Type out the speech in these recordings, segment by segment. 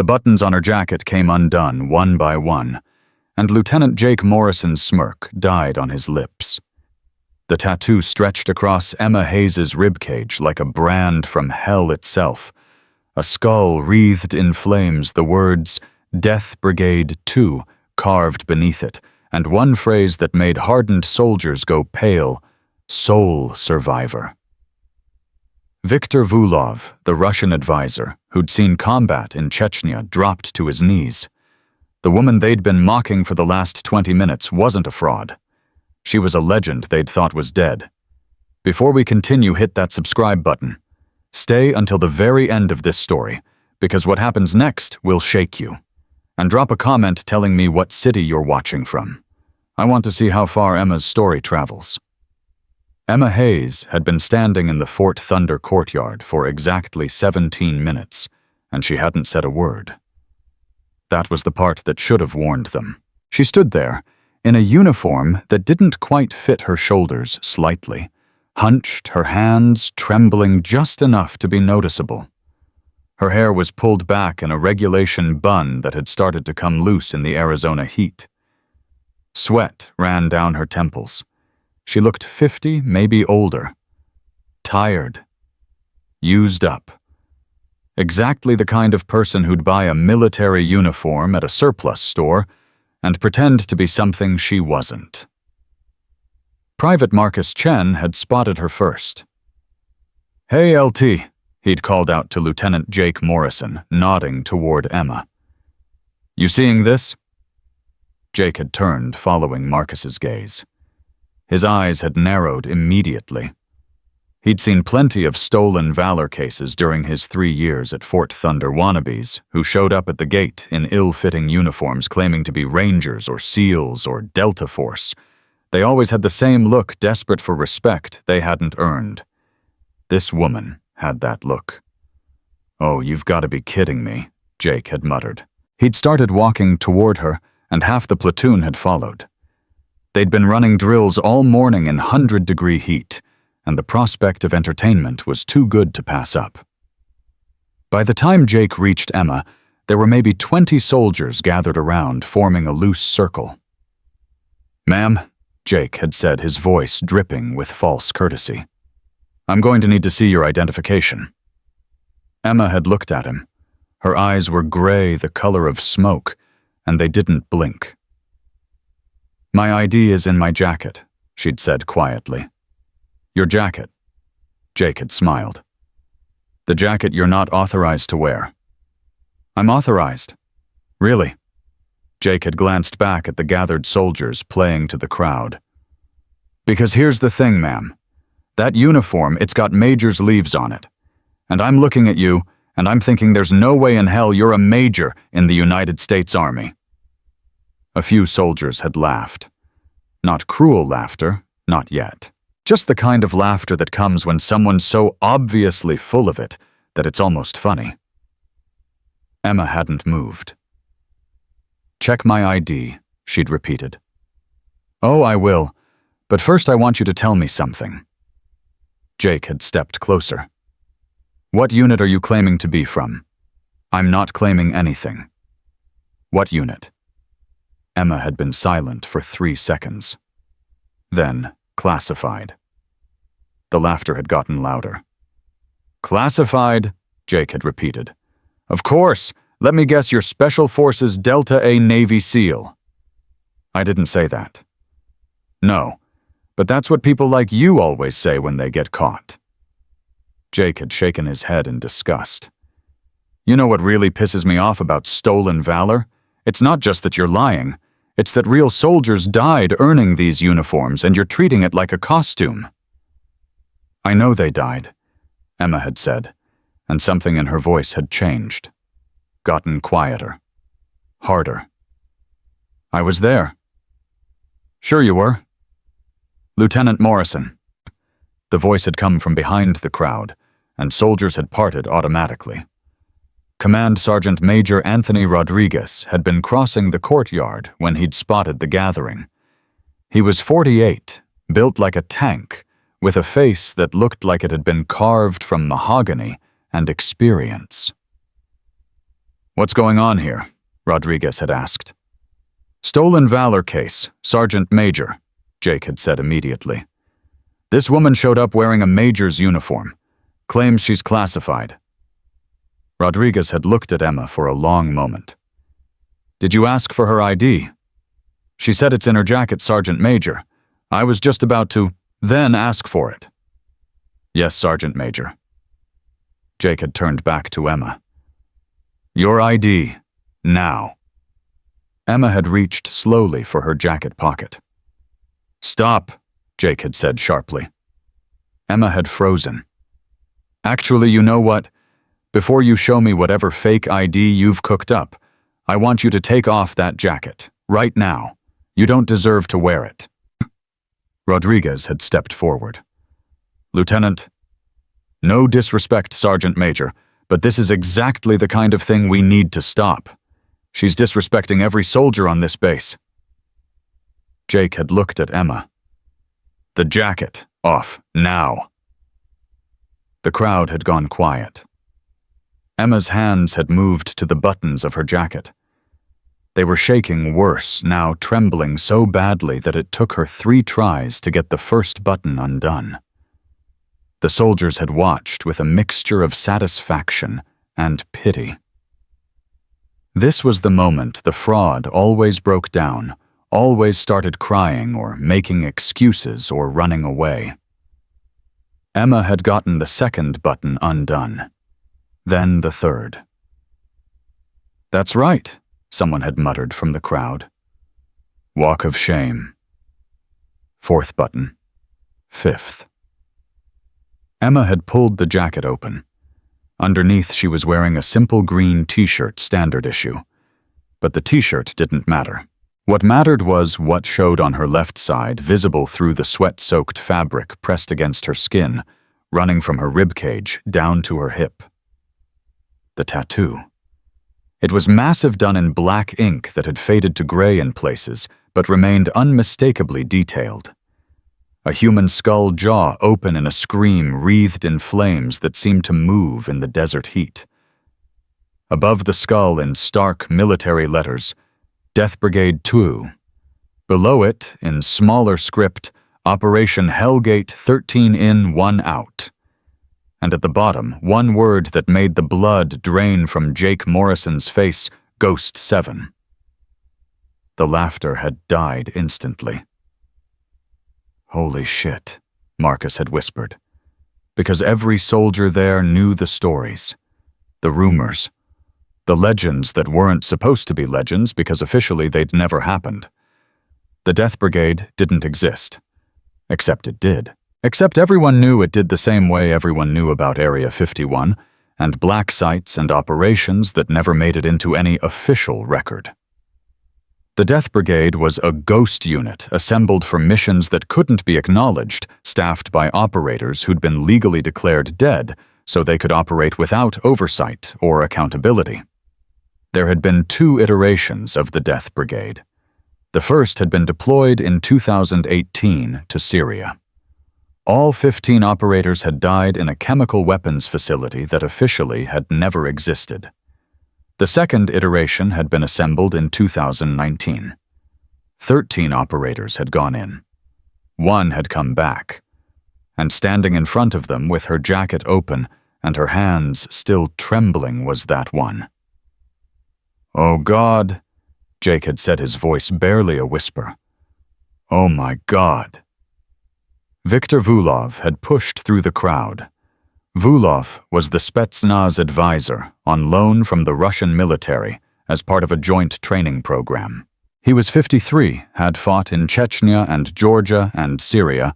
The buttons on her jacket came undone, one by one, and Lieutenant Jake Morrison's smirk died on his lips. The tattoo stretched across Emma Hayes's ribcage like a brand from hell itself. A skull wreathed in flames, the words, "Death Brigade 2, carved beneath it, and one phrase that made hardened soldiers go pale, "Soul Survivor." Viktor Vulov, the Russian advisor, who'd seen combat in Chechnya, dropped to his knees. The woman they'd been mocking for the last 20 minutes wasn't a fraud. She was a legend they'd thought was dead. Before we continue, hit that subscribe button. Stay until the very end of this story, because what happens next will shake you. And drop a comment telling me what city you're watching from. I want to see how far Emma's story travels. Emma Hayes had been standing in the Fort Thunder courtyard for exactly 17 minutes, and she hadn't said a word. That was the part that should have warned them. She stood there, in a uniform that didn't quite fit her shoulders slightly, hunched, her hands trembling just enough to be noticeable. Her hair was pulled back in a regulation bun that had started to come loose in the Arizona heat. Sweat ran down her temples. She looked 50, maybe older. Tired. Used up. Exactly the kind of person who'd buy a military uniform at a surplus store and pretend to be something she wasn't. Private Marcus Chen had spotted her first. "Hey, LT," he'd called out to Lieutenant Jake Morrison, nodding toward Emma. "You seeing this?" Jake had turned, following Marcus's gaze. His eyes had narrowed immediately. He'd seen plenty of stolen valor cases during his 3 years at Fort Thunder wannabes who showed up at the gate in ill-fitting uniforms claiming to be Rangers or SEALs or Delta Force. They always had the same look, desperate for respect they hadn't earned. This woman had that look. "Oh, you've got to be kidding me," Jake had muttered. He'd started walking toward her, and half the platoon had followed. They'd been running drills all morning in 100-degree heat, and the prospect of entertainment was too good to pass up. By the time Jake reached Emma, there were maybe 20 soldiers gathered around, forming a loose circle. "Ma'am," Jake had said, his voice dripping with false courtesy, "I'm going to need to see your identification." Emma had looked at him. Her eyes were gray, the color of smoke, and they didn't blink. "My ID is in my jacket," she'd said quietly. "Your jacket?" Jake had smiled. "The jacket you're not authorized to wear." "I'm authorized." "Really?" Jake had glanced back at the gathered soldiers playing to the crowd. "Because here's the thing, ma'am. That uniform, it's got major's leaves on it. And I'm looking at you, and I'm thinking there's no way in hell you're a major in the United States Army." A few soldiers had laughed. Not cruel laughter, not yet. Just the kind of laughter that comes when someone's so obviously full of it that it's almost funny. Emma hadn't moved. "Check my ID," she'd repeated. "Oh, I will, but first I want you to tell me something." Jake had stepped closer. "What unit are you claiming to be from?" "I'm not claiming anything." "What unit?" Emma had been silent for 3 seconds. Then, classified. The laughter had gotten louder. "Classified," Jake had repeated. "Of course, let me guess you're Special Forces Delta A Navy SEAL." "I didn't say that." "No, but that's what people like you always say when they get caught." Jake had shaken his head in disgust. "You know what really pisses me off about stolen valor? It's not just that you're lying. It's that real soldiers died earning these uniforms and you're treating it like a costume." "I know they died," Emma had said, and something in her voice had changed, gotten quieter, harder. "I was there." "Sure you were." "Lieutenant Morrison." The voice had come from behind the crowd, and soldiers had parted automatically. Command Sergeant Major Anthony Rodriguez had been crossing the courtyard when he'd spotted the gathering. He was 48, built like a tank, with a face that looked like it had been carved from mahogany and experience. "What's going on here?" Rodriguez had asked. "Stolen valor case, Sergeant Major," Jake had said immediately. "This woman showed up wearing a major's uniform. Claims she's classified." Rodriguez had looked at Emma for a long moment. "Did you ask for her ID?" "She said it's in her jacket, Sergeant Major. I was just about to then ask for it." "Yes, Sergeant Major." Jake had turned back to Emma. "Your ID, now." Emma had reached slowly for her jacket pocket. "Stop," Jake had said sharply. Emma had frozen. "Actually, you know what? Before you show me whatever fake ID you've cooked up, I want you to take off that jacket, right now. You don't deserve to wear it." Rodriguez had stepped forward. "Lieutenant, no disrespect, Sergeant Major, but this is exactly the kind of thing we need to stop. She's disrespecting every soldier on this base." Jake had looked at Emma. "The jacket, off, now." The crowd had gone quiet. Emma's hands had moved to the buttons of her jacket. They were shaking worse, now trembling so badly that it took her 3 tries to get the first button undone. The soldiers had watched with a mixture of satisfaction and pity. This was the moment the fraud always broke down, always started crying or making excuses or running away. Emma had gotten the 2nd button undone, then the 3rd. "That's right," someone had muttered from the crowd. "Walk of shame." 4th button. 5th. Emma had pulled the jacket open. Underneath, she was wearing a simple green t-shirt, standard issue. But the t-shirt didn't matter. What mattered was what showed on her left side, visible through the sweat-soaked fabric pressed against her skin, running from her ribcage down to her hip. The tattoo. It was massive, done in black ink that had faded to gray in places, but remained unmistakably detailed. A human skull jaw open in a scream wreathed in flames that seemed to move in the desert heat. Above the skull in stark military letters, Death Brigade 2. Below it, in smaller script, Operation Hellgate 13 in, 1 out. And at the bottom, one word that made the blood drain from Jake Morrison's face, Ghost 7. The laughter had died instantly. "Holy shit," Marcus had whispered, because every soldier there knew the stories, the rumors, the legends that weren't supposed to be legends because officially they'd never happened. The Death Brigade didn't exist. Except it did. Except everyone knew it did the same way everyone knew about Area 51, and black sites and operations that never made it into any official record. The Death Brigade was a ghost unit assembled for missions that couldn't be acknowledged, staffed by operators who'd been legally declared dead so they could operate without oversight or accountability. There had been 2 iterations of the Death Brigade. The first had been deployed in 2018 to Syria. All 15 operators had died in a chemical weapons facility that officially had never existed. The second iteration had been assembled in 2019. 13 operators had gone in. 1 had come back. And standing in front of them with her jacket open and her hands still trembling was that one. "Oh God," Jake had said, his voice barely a whisper. "Oh my God." Viktor Vulov had pushed through the crowd. Vulov was the Spetsnaz advisor on loan from the Russian military as part of a joint training program. He was 53, had fought in Chechnya and Georgia and Syria,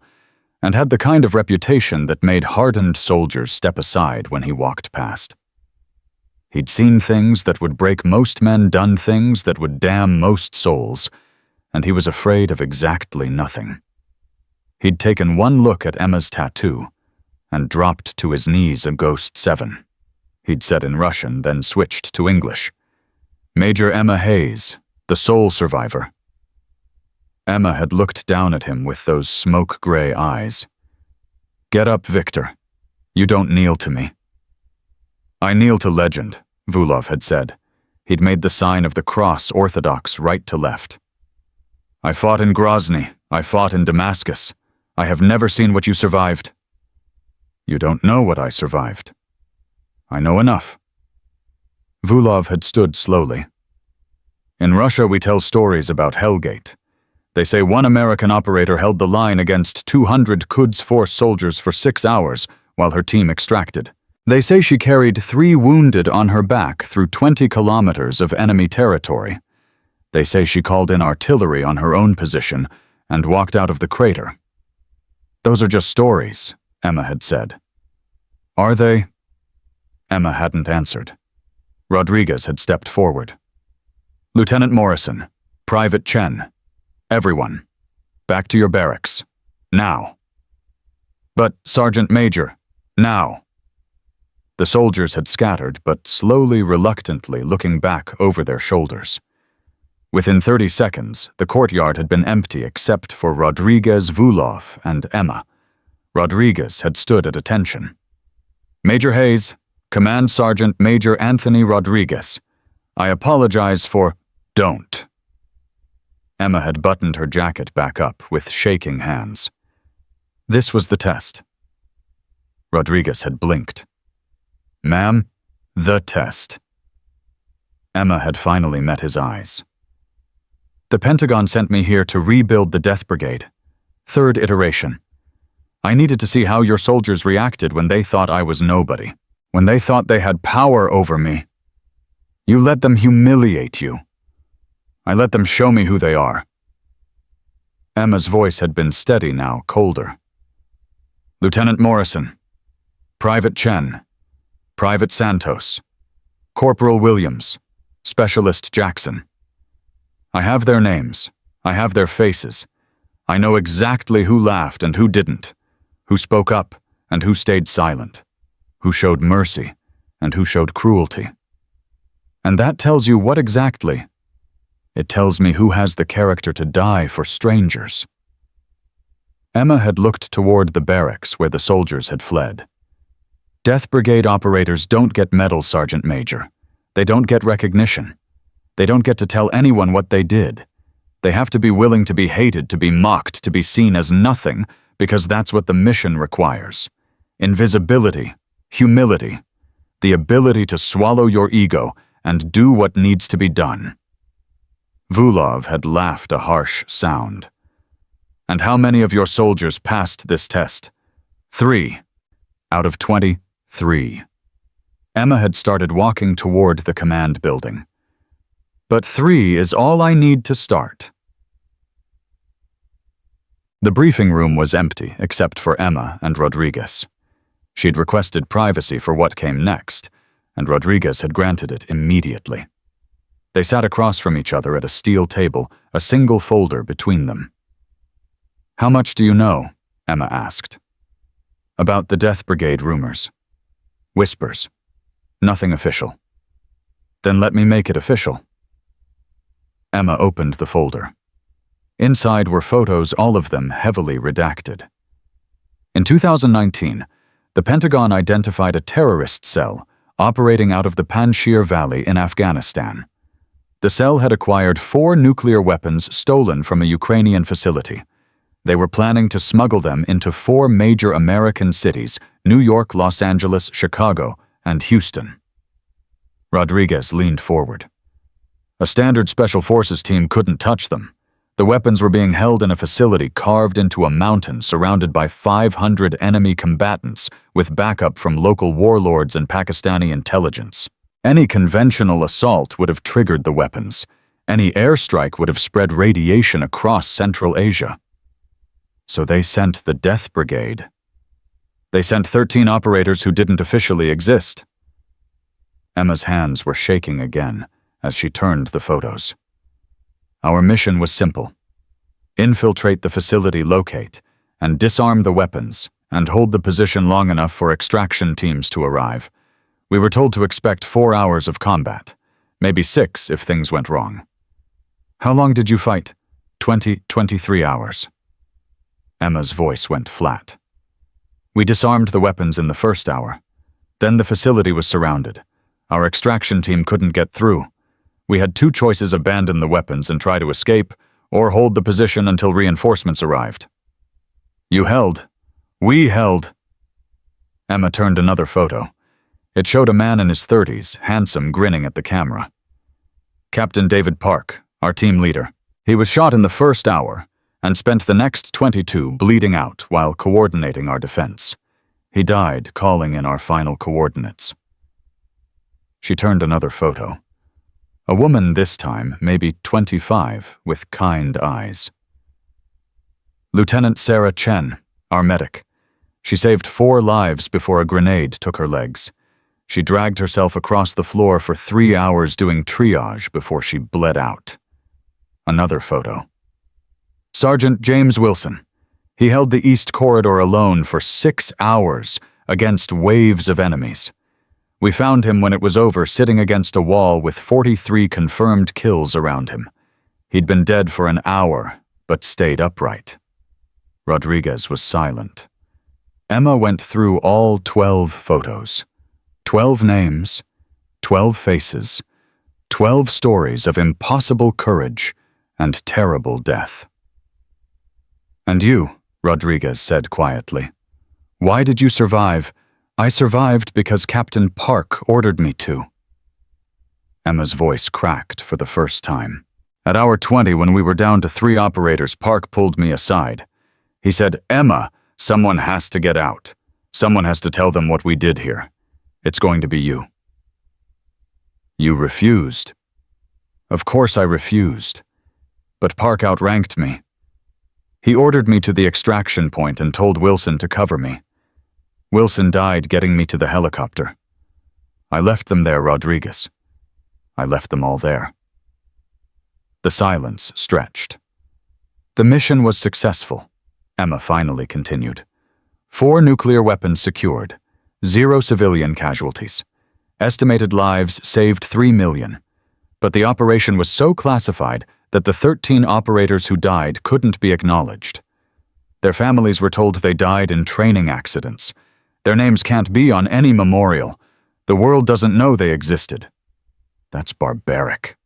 and had the kind of reputation that made hardened soldiers step aside when he walked past. He'd seen things that would break most men, done things that would damn most souls, and he was afraid of exactly nothing. He'd taken one look at Emma's tattoo and dropped to his knees a Ghost 7. He'd said in Russian, then switched to English. "Major Emma Hayes, the sole survivor." Emma had looked down at him with those smoke-gray eyes. "Get up, Victor. You don't kneel to me." "I kneel to legend," Vulov had said. He'd made the sign of the cross orthodox right to left. I fought in Grozny. I fought in Damascus. I have never seen what you survived. You don't know what I survived. I know enough. Vulov had stood slowly. In Russia, we tell stories about Hellgate. They say one American operator held the line against 200 Quds Force soldiers for 6 hours while her team extracted. They say she carried 3 wounded on her back through 20 kilometers of enemy territory. They say she called in artillery on her own position and walked out of the crater. Those are just stories, Emma had said. Are they? Emma hadn't answered. Rodriguez had stepped forward. Lieutenant Morrison, Private Chen, everyone, back to your barracks, now. But, Sergeant Major, now. The soldiers had scattered, but slowly, reluctantly looking back over their shoulders. Within 30 seconds, the courtyard had been empty except for Rodriguez, Vulov, and Emma. Rodriguez had stood at attention. Major Hayes, Command Sergeant Major Anthony Rodriguez, I apologize for— Don't. Emma had buttoned her jacket back up with shaking hands. This was the test. Rodriguez had blinked. Ma'am, the test. Emma had finally met his eyes. The Pentagon sent me here to rebuild the Death Brigade. 3rd iteration. I needed to see how your soldiers reacted when they thought I was nobody, when they thought they had power over me. You let them humiliate you. I let them show me who they are. Emma's voice had been steady now, colder. Lieutenant Morrison, Private Chen, Private Santos, Corporal Williams, Specialist Jackson. I have their names. I have their faces. I know exactly who laughed and who didn't, who spoke up and who stayed silent, who showed mercy and who showed cruelty. And that tells you what exactly? It tells me who has the character to die for strangers. Emma had looked toward the barracks where the soldiers had fled. Death Brigade operators don't get medals, Sergeant Major. They don't get recognition. They don't get to tell anyone what they did. They have to be willing to be hated, to be mocked, to be seen as nothing, because that's what the mission requires. Invisibility, humility, the ability to swallow your ego and do what needs to be done. Vulov had laughed a harsh sound. And how many of your soldiers passed this test? 3. Out of 23. Emma had started walking toward the command building. But 3 is all I need to start. The briefing room was empty except for Emma and Rodriguez. She'd requested privacy for what came next, and Rodriguez had granted it immediately. They sat across from each other at a steel table, a single folder between them. How much do you know? Emma asked. About the Death Brigade rumors. Whispers. Nothing official. Then let me make it official. Emma opened the folder. Inside were photos, all of them heavily redacted. In 2019, the Pentagon identified a terrorist cell operating out of the Panjshir Valley in Afghanistan. The cell had acquired 4 nuclear weapons stolen from a Ukrainian facility. They were planning to smuggle them into 4 major American cities: New York, Los Angeles, Chicago, and Houston. Rodriguez leaned forward. A standard Special Forces team couldn't touch them. The weapons were being held in a facility carved into a mountain surrounded by 500 enemy combatants with backup from local warlords and Pakistani intelligence. Any conventional assault would have triggered the weapons. Any airstrike would have spread radiation across Central Asia. So they sent the Death Brigade. They sent 13 operators who didn't officially exist. Emma's hands were shaking again as she turned the photos. Our mission was simple. Infiltrate the facility, locate, and disarm the weapons, and hold the position long enough for extraction teams to arrive. We were told to expect 4 hours of combat, maybe 6 if things went wrong. How long did you fight? 23 hours. Emma's voice went flat. We disarmed the weapons in the first hour. Then the facility was surrounded. Our extraction team couldn't get through. We had two choices: abandon the weapons and try to escape, or hold the position until reinforcements arrived. You held. We held. Emma turned another photo. It showed a man in his 30s, handsome, grinning at the camera. Captain David Park, our team leader. He was shot in the first hour and spent the next 22 bleeding out while coordinating our defense. He died calling in our final coordinates. She turned another photo. A woman this time, maybe 25, with kind eyes. Lieutenant Sarah Chen, our medic. She saved 4 lives before a grenade took her legs. She dragged herself across the floor for 3 hours doing triage before she bled out. Another photo. Sergeant James Wilson. He held the East Corridor alone for 6 hours against waves of enemies. We found him when it was over, sitting against a wall with 43 confirmed kills around him. He'd been dead for an hour, but stayed upright. Rodriguez was silent. Emma went through all 12 photos. 12 names, 12 faces, 12 stories of impossible courage and terrible death. And you, Rodriguez said quietly. Why did you survive? I survived because Captain Park ordered me to. Emma's voice cracked for the first time. At hour 20, when we were down to 3 operators, Park pulled me aside. He said, Emma, someone has to get out. Someone has to tell them what we did here. It's going to be you. You refused. Of course I refused. But Park outranked me. He ordered me to the extraction point and told Wilson to cover me. Wilson died getting me to the helicopter. I left them there, Rodriguez. I left them all there. The silence stretched. The mission was successful, Emma finally continued. 4 nuclear weapons secured. 0 civilian casualties. Estimated lives saved 3 million. But the operation was so classified that the 13 operators who died couldn't be acknowledged. Their families were told they died in training accidents. Their names can't be on any memorial. The world doesn't know they existed. That's barbaric.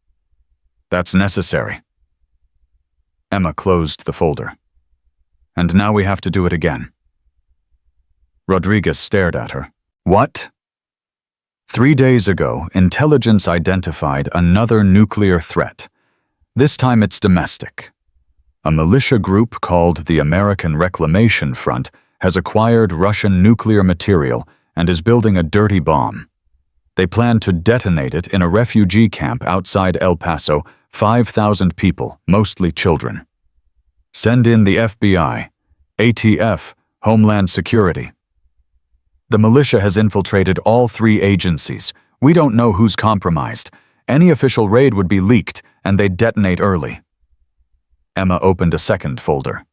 That's necessary. Emma closed the folder. And now we have to do it again. Rodriguez stared at her. What? 3 days ago, intelligence identified another nuclear threat. This time it's domestic. A militia group called the American Reclamation Front has acquired Russian nuclear material and is building a dirty bomb. They plan to detonate it in a refugee camp outside El Paso, 5,000 people, mostly children. Send in the FBI, ATF, Homeland Security. The militia has infiltrated all 3 agencies. We don't know who's compromised. Any official raid would be leaked, and they'd detonate early. Emma opened a second folder.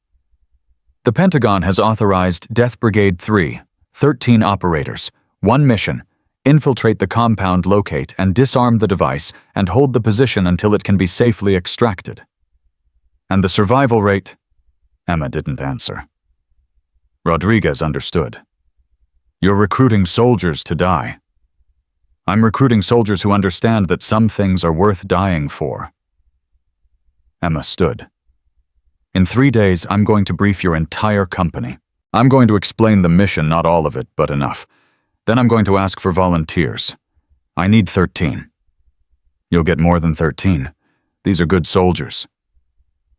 The Pentagon has authorized Death Brigade 3, 13 operators, 1 mission, infiltrate the compound, locate and disarm the device, and hold the position until it can be safely extracted. And the survival rate? Emma didn't answer. Rodriguez understood. You're recruiting soldiers to die. I'm recruiting soldiers who understand that some things are worth dying for. Emma stood. In 3 days, I'm going to brief your entire company. I'm going to explain the mission, not all of it, but enough. Then I'm going to ask for volunteers. I need 13. You'll get more than 13. These are good soldiers.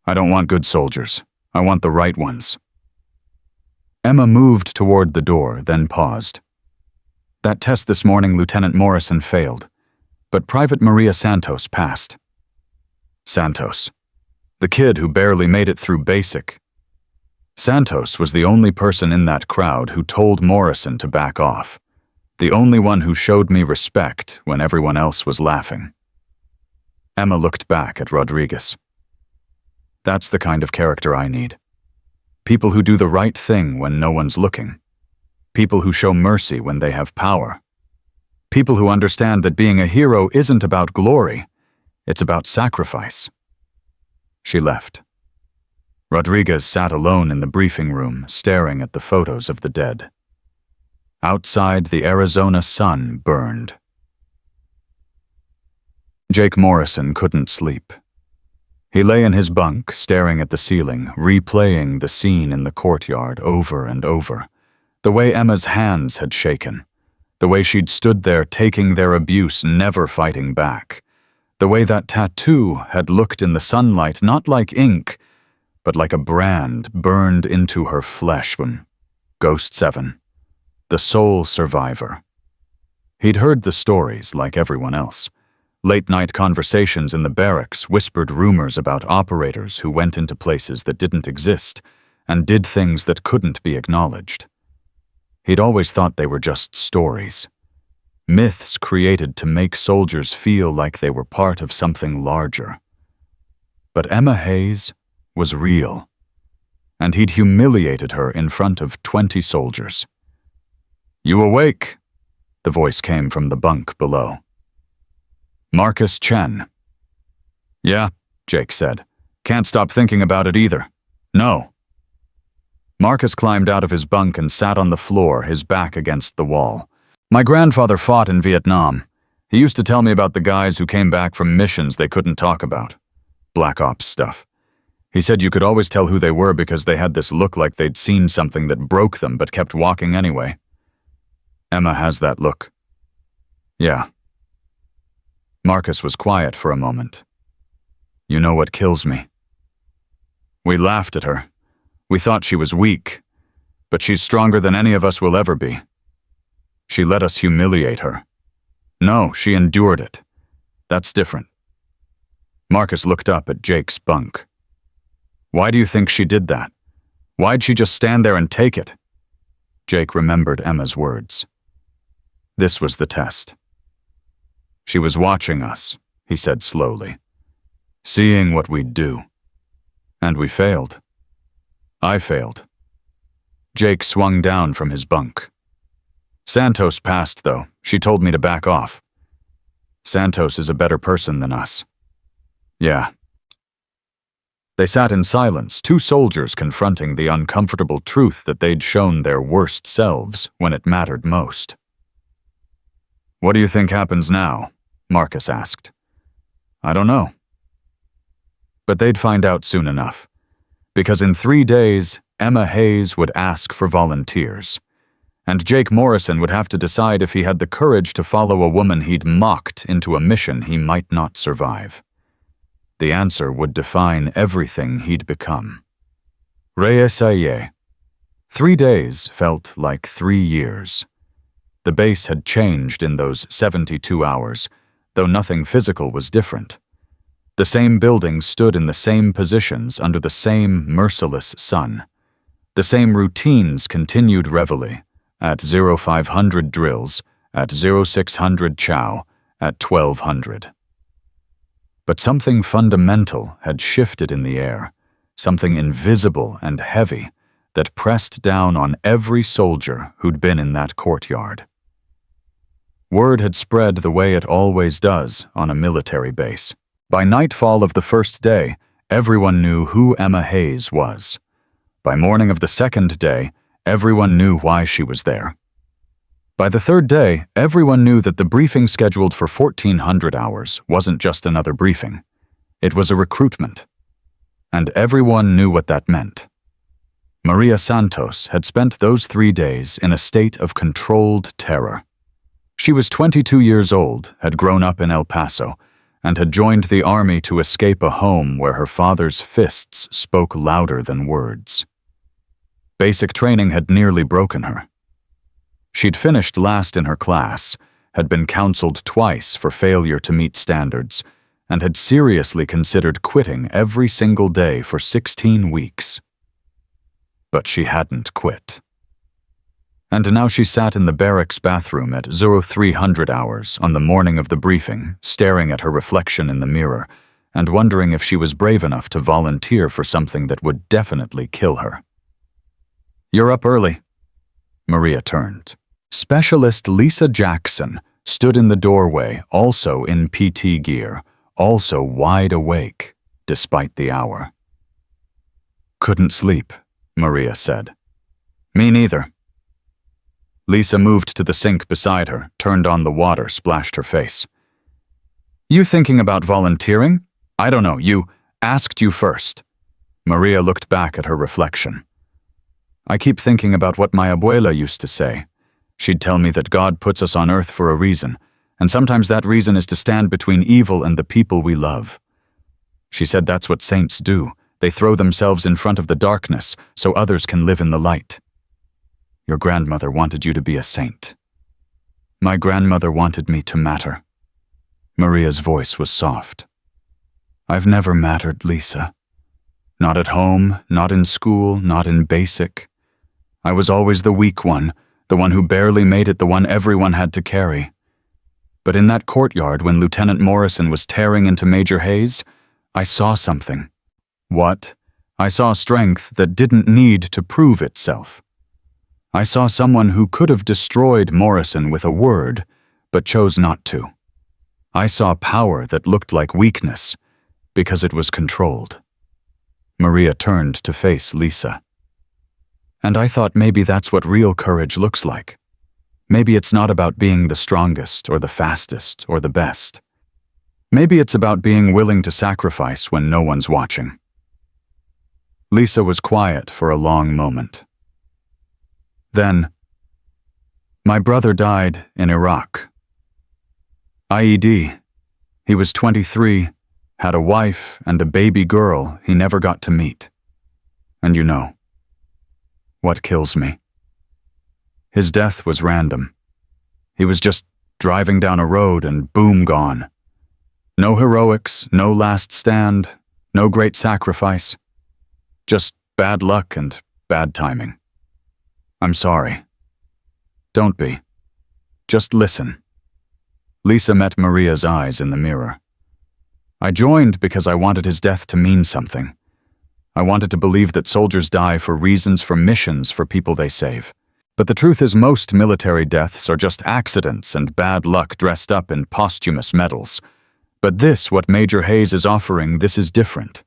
I don't want good soldiers. I want the right ones. Emma moved toward the door, then paused. That test this morning, Lieutenant Morrison failed, but Private Maria Santos passed. Santos. The kid who barely made it through basic. Santos was the only person in that crowd who told Morrison to back off. The only one who showed me respect when everyone else was laughing. Emma looked back at Rodriguez. That's the kind of character I need. People who do the right thing when no one's looking. People who show mercy when they have power. People who understand that being a hero isn't about glory, it's about sacrifice. She left. Rodriguez sat alone in the briefing room, staring at the photos of the dead. Outside, the Arizona sun burned. Jake Morrison couldn't sleep. He lay in his bunk, staring at the ceiling, replaying the scene in the courtyard over and over. The way Emma's hands had shaken. The way she'd stood there taking their abuse, never fighting back. The way that tattoo had looked in the sunlight not like ink, but like a brand burned into her flesh when Ghost 7, the sole survivor. He'd heard the stories like everyone else. Late-night conversations in the barracks whispered rumors about operators who went into places that didn't exist and did things that couldn't be acknowledged. He'd always thought they were just stories. Myths created to make soldiers feel like they were part of something larger. But Emma Hayes was real, and he'd humiliated her in front of 20 soldiers. "You awake?" The voice came from the bunk below. "Marcus Chen." "Yeah," Jake said. "Can't stop thinking about it either." "No." Marcus climbed out of his bunk and sat on the floor, his back against the wall. "My grandfather fought in Vietnam. He used to tell me about the guys who came back from missions they couldn't talk about. Black Ops stuff. He said you could always tell who they were because they had this look like they'd seen something that broke them but kept walking anyway." "Emma has that look." "Yeah." Marcus was quiet for a moment. "You know what kills me?" "We laughed at her. We thought she was weak, but she's stronger than any of us will ever be. She let us humiliate her. No, she endured it. That's different." Marcus looked up at Jake's bunk. "Why do you think she did that? Why'd she just stand there and take it?" Jake remembered Emma's words. This was the test. "She was watching us," he said slowly, "seeing what we'd do. And we failed. I failed." Jake swung down from his bunk. "Santos passed, though. She told me to back off. Santos is a better person than us." "Yeah." They sat in silence, two soldiers confronting the uncomfortable truth that they'd shown their worst selves when it mattered most. "What do you think happens now?" Marcus asked. "I don't know." But they'd find out soon enough. Because in 3 days, Emma Hayes would ask for volunteers, and Jake Morrison would have to decide if he had the courage to follow a woman he'd mocked into a mission he might not survive. The answer would define everything he'd become. Reessaye. 3 days felt like 3 years. The base had changed in those 72 hours, though nothing physical was different. The same buildings stood in the same positions under the same merciless sun. The same routines continued reveille, at 0500 drills, at 0600 chow, at 1200. But something fundamental had shifted in the air, something invisible and heavy that pressed down on every soldier who'd been in that courtyard. Word had spread the way it always does on a military base. By nightfall of the first day, everyone knew who Emma Hayes was. By morning of the second day, everyone knew why she was there. By the third day, everyone knew that the briefing scheduled for 1400 hours wasn't just another briefing. It was a recruitment. And everyone knew what that meant. Maria Santos had spent those 3 days in a state of controlled terror. She was 22 years old, had grown up in El Paso, and had joined the army to escape a home where her father's fists spoke louder than words. Basic training had nearly broken her. She'd finished last in her class, had been counseled twice for failure to meet standards, and had seriously considered quitting every single day for 16 weeks. But she hadn't quit. And now she sat in the barracks bathroom at 0300 hours on the morning of the briefing, staring at her reflection in the mirror, and wondering if she was brave enough to volunteer for something that would definitely kill her. "You're up early." Maria turned. Specialist Lisa Jackson stood in the doorway, also in PT gear, also wide awake, despite the hour. "Couldn't sleep," Maria said. "Me neither." Lisa moved to the sink beside her, turned on the water, splashed her face. You thinking about volunteering? I don't know, asked you first. Maria looked back at her reflection. I keep thinking about what my abuela used to say. She'd tell me that God puts us on earth for a reason, and sometimes that reason is to stand between evil and the people we love. She said that's what saints do. They throw themselves in front of the darkness so others can live in the light. Your grandmother wanted you to be a saint. My grandmother wanted me to matter. Maria's voice was soft. I've never mattered, Lisa. Not at home, not in school, not in basic. I was always the weak one, the one who barely made it, the one everyone had to carry. But in that courtyard, when Lieutenant Morrison was tearing into Major Hayes, I saw something. What? I saw strength that didn't need to prove itself. I saw someone who could have destroyed Morrison with a word, but chose not to. I saw power that looked like weakness, because it was controlled. Maria turned to face Lisa. And I thought maybe that's what real courage looks like. Maybe it's not about being the strongest or the fastest or the best. Maybe it's about being willing to sacrifice when no one's watching. Lisa was quiet for a long moment. Then, my brother died in Iraq. IED. He was 23, had a wife and a baby girl he never got to meet. And you know, what kills me? His death was random. He was just driving down a road and boom, gone. No heroics, no last stand, no great sacrifice. Just bad luck and bad timing. I'm sorry. Don't be. Just listen. Lisa met Maria's eyes in the mirror. I joined because I wanted his death to mean something. I wanted to believe that soldiers die for reasons, for missions, for people they save. But the truth is most military deaths are just accidents and bad luck dressed up in posthumous medals. But this, what Major Hayes is offering, this is different.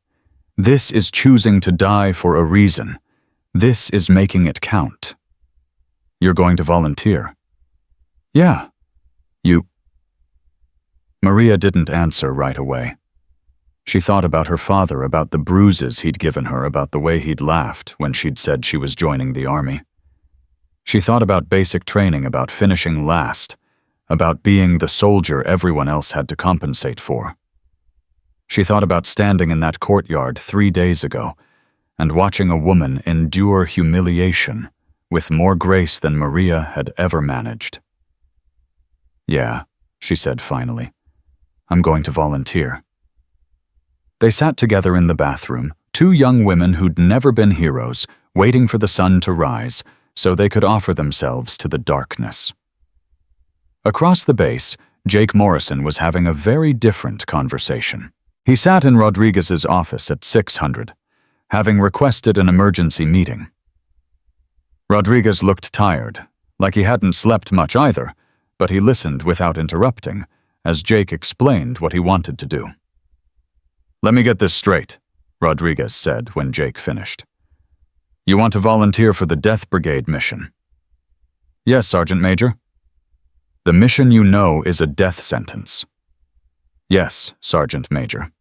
This is choosing to die for a reason. This is making it count. You're going to volunteer? Yeah. You. Maria didn't answer right away. She thought about her father, about the bruises he'd given her, about the way he'd laughed when she'd said she was joining the army. She thought about basic training, about finishing last, about being the soldier everyone else had to compensate for. She thought about standing in that courtyard 3 days ago and watching a woman endure humiliation with more grace than Maria had ever managed. Yeah, she said finally. I'm going to volunteer. They sat together in the bathroom, 2 young women who'd never been heroes, waiting for the sun to rise so they could offer themselves to the darkness. Across the base, Jake Morrison was having a very different conversation. He sat in Rodriguez's office at 600, having requested an emergency meeting. Rodriguez looked tired, like he hadn't slept much either, but he listened without interrupting, as Jake explained what he wanted to do. Let me get this straight, Rodriguez said when Jake finished. You want to volunteer for the Death Brigade mission? Yes, Sergeant Major. The mission you know is a death sentence. Yes, Sergeant Major.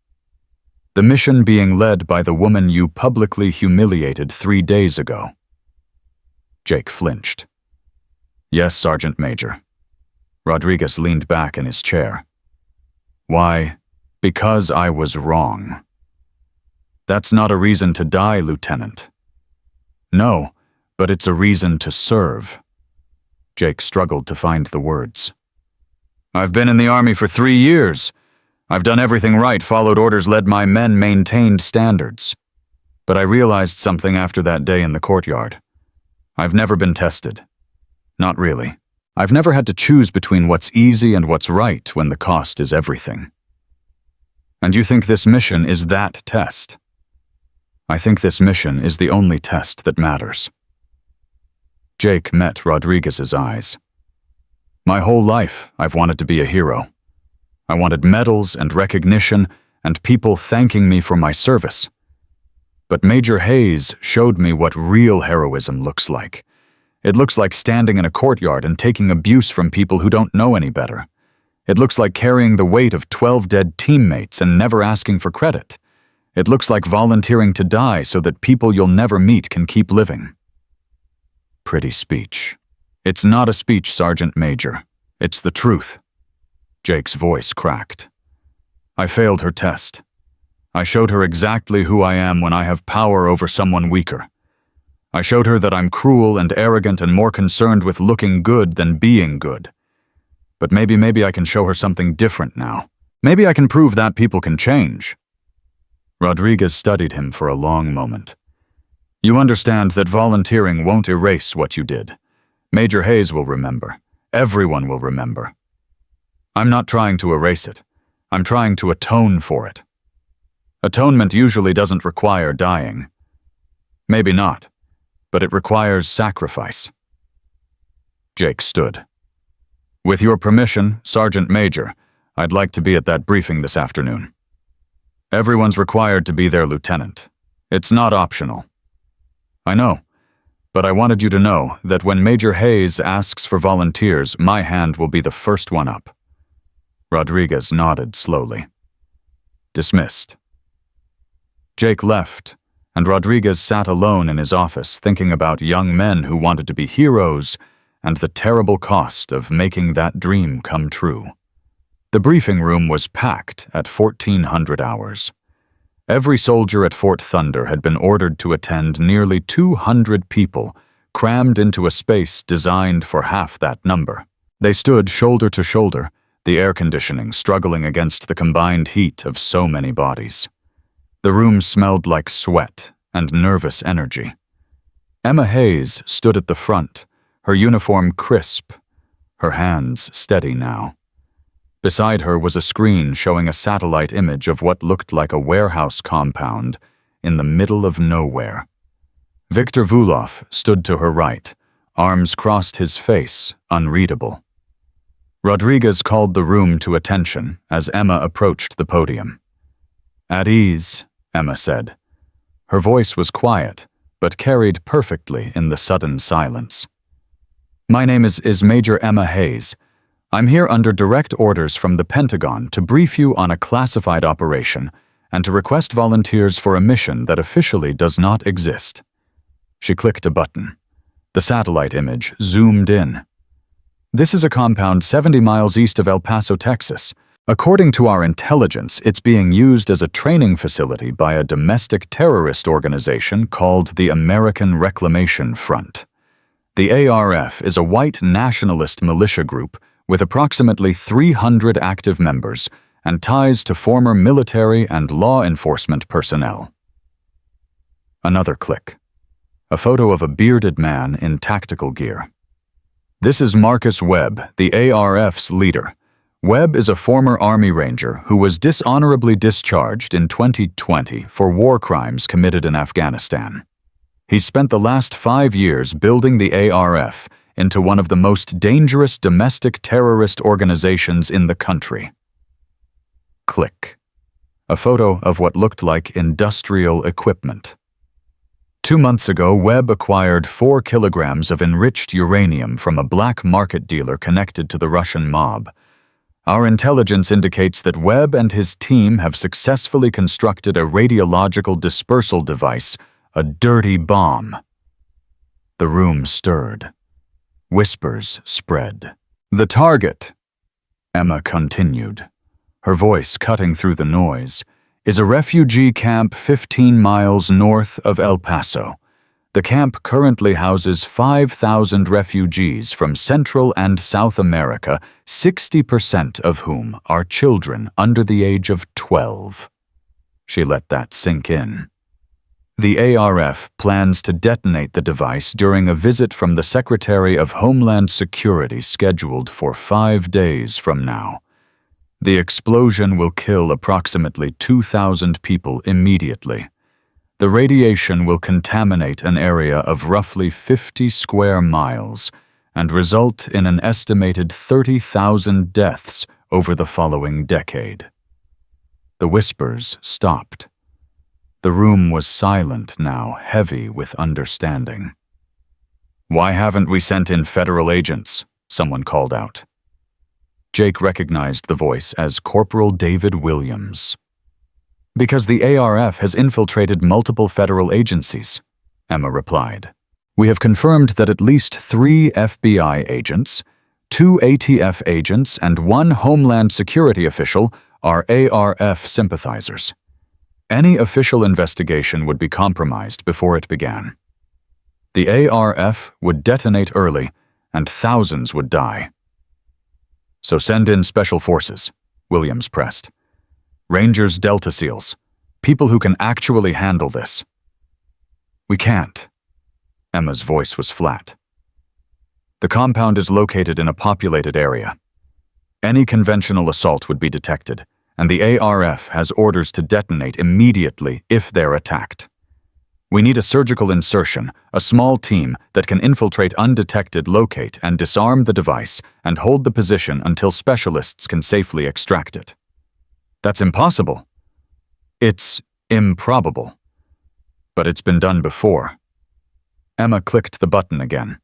The mission being led by the woman you publicly humiliated 3 days ago. Jake flinched. Yes, Sergeant Major. Rodriguez leaned back in his chair. Why? Because I was wrong. That's not a reason to die, Lieutenant. No, but it's a reason to serve. Jake struggled to find the words. I've been in the Army for 3 years. I've done everything right, followed orders, led my men, maintained standards. But I realized something after that day in the courtyard. I've never been tested. Not really. I've never had to choose between what's easy and what's right when the cost is everything. And you think this mission is that test? I think this mission is the only test that matters. Jake met Rodriguez's eyes. My whole life, I've wanted to be a hero. I wanted medals and recognition and people thanking me for my service. But Major Hayes showed me what real heroism looks like. It looks like standing in a courtyard and taking abuse from people who don't know any better. It looks like carrying the weight of 12 dead teammates and never asking for credit. It looks like volunteering to die so that people you'll never meet can keep living. Pretty speech. It's not a speech, Sergeant Major. It's the truth. Jake's voice cracked. I failed her test. I showed her exactly who I am when I have power over someone weaker. I showed her that I'm cruel and arrogant and more concerned with looking good than being good. But maybe I can show her something different now. Maybe I can prove that people can change. Rodriguez studied him for a long moment. You understand that volunteering won't erase what you did. Major Hayes will remember. Everyone will remember. I'm not trying to erase it. I'm trying to atone for it. Atonement usually doesn't require dying. Maybe not, but it requires sacrifice. Jake stood. With your permission, Sergeant Major, I'd like to be at that briefing this afternoon. Everyone's required to be their lieutenant. It's not optional. I know, but I wanted you to know that when Major Hayes asks for volunteers, my hand will be the first one up. Rodriguez nodded slowly. Dismissed. Jake left, and Rodriguez sat alone in his office thinking about young men who wanted to be heroes and the terrible cost of making that dream come true. The briefing room was packed at 1400 hours. Every soldier at Fort Thunder had been ordered to attend nearly 200 people, crammed into a space designed for half that number. They stood shoulder to shoulder, the air conditioning struggling against the combined heat of so many bodies. The room smelled like sweat and nervous energy. Emma Hayes stood at the front, her uniform crisp, her hands steady now. Beside her was a screen showing a satellite image of what looked like a warehouse compound in the middle of nowhere. Victor Vulov stood to her right, arms crossed, his face unreadable. Rodriguez called the room to attention as Emma approached the podium. At ease, Emma said. Her voice was quiet, but carried perfectly in the sudden silence. My name is Major Emma Hayes. I'm here under direct orders from the Pentagon to brief you on a classified operation and to request volunteers for a mission that officially does not exist. She clicked a button. The satellite image zoomed in. This is a compound 70 miles east of El Paso, Texas. According to our intelligence, it's being used as a training facility by a domestic terrorist organization called the American Reclamation Front. The ARF is a white nationalist militia group with approximately 300 active members and ties to former military and law enforcement personnel. Another click. A photo of a bearded man in tactical gear. This is Marcus Webb, the ARF's leader. Webb is a former Army Ranger who was dishonorably discharged in 2020 for war crimes committed in Afghanistan. He spent the last 5 years building the ARF into one of the most dangerous domestic terrorist organizations in the country. Click. A photo of what looked like industrial equipment. 2 months ago, Webb acquired 4 kilograms of enriched uranium from a black market dealer connected to the Russian mob. Our intelligence indicates that Webb and his team have successfully constructed a radiological dispersal device, a dirty bomb. The room stirred. Whispers spread. The target, Emma continued, her voice cutting through the noise, is a refugee camp 15 miles north of El Paso. The camp currently houses 5,000 refugees from Central and South America, 60% of whom are children under the age of 12. She let that sink in. The ARF plans to detonate the device during a visit from the Secretary of Homeland Security scheduled for 5 days from now. The explosion will kill approximately 2,000 people immediately. The radiation will contaminate an area of roughly 50 square miles and result in an estimated 30,000 deaths over the following decade. The whispers stopped. The room was silent now, heavy with understanding. Why haven't we sent in federal agents? Someone called out. Jake recognized the voice as Corporal David Williams. "Because the ARF has infiltrated multiple federal agencies," Emma replied. "We have confirmed that at least 3 FBI agents, 2 ATF agents, and 1 Homeland Security official are ARF sympathizers. Any official investigation would be compromised before it began. The ARF would detonate early, and thousands would die." "So send in special forces," Williams pressed. "Rangers, Delta SEALs, people who can actually handle this." "We can't." Emma's voice was flat. "The compound is located in a populated area. Any conventional assault would be detected, and the ARF has orders to detonate immediately if they're attacked. We need a surgical insertion, a small team that can infiltrate undetected, locate, and disarm the device and hold the position until specialists can safely extract it." "That's impossible." "It's improbable. But it's been done before." Emma clicked the button again.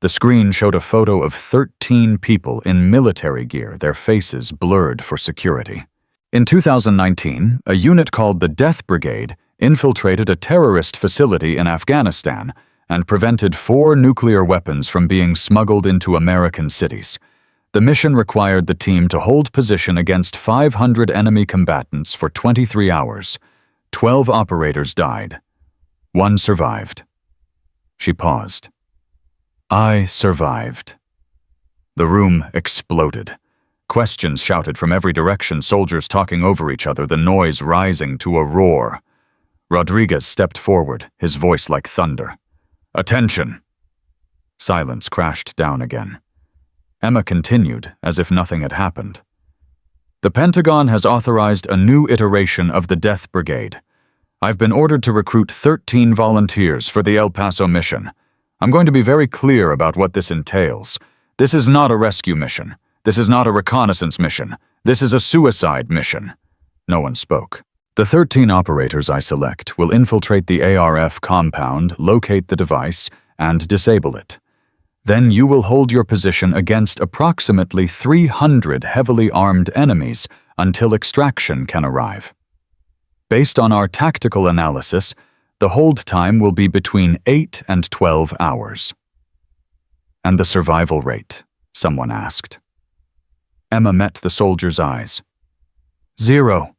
The screen showed a photo of 13 people in military gear, their faces blurred for security. In 2019, a unit called the Death Brigade infiltrated a terrorist facility in Afghanistan and prevented 4 nuclear weapons from being smuggled into American cities. The mission required the team to hold position against 500 enemy combatants for 23 hours. 12 operators died. 1 survived. She paused. "I survived." The room exploded. Questions shouted from every direction, soldiers talking over each other, the noise rising to a roar. Rodriguez stepped forward, his voice like thunder. "Attention!" Silence crashed down again. Emma continued, as if nothing had happened. "The Pentagon has authorized a new iteration of the Death Brigade. I've been ordered to recruit 13 volunteers for the El Paso mission. I'm going to be very clear about what this entails. This is not a rescue mission. This is not a reconnaissance mission. This is a suicide mission." No one spoke. "The 13 operators I select will infiltrate the ARF compound, locate the device, and disable it. Then you will hold your position against approximately 300 heavily armed enemies until extraction can arrive. Based on our tactical analysis, the hold time will be between 8 and 12 hours. "And the survival rate?" someone asked. Emma met the soldier's eyes. "0.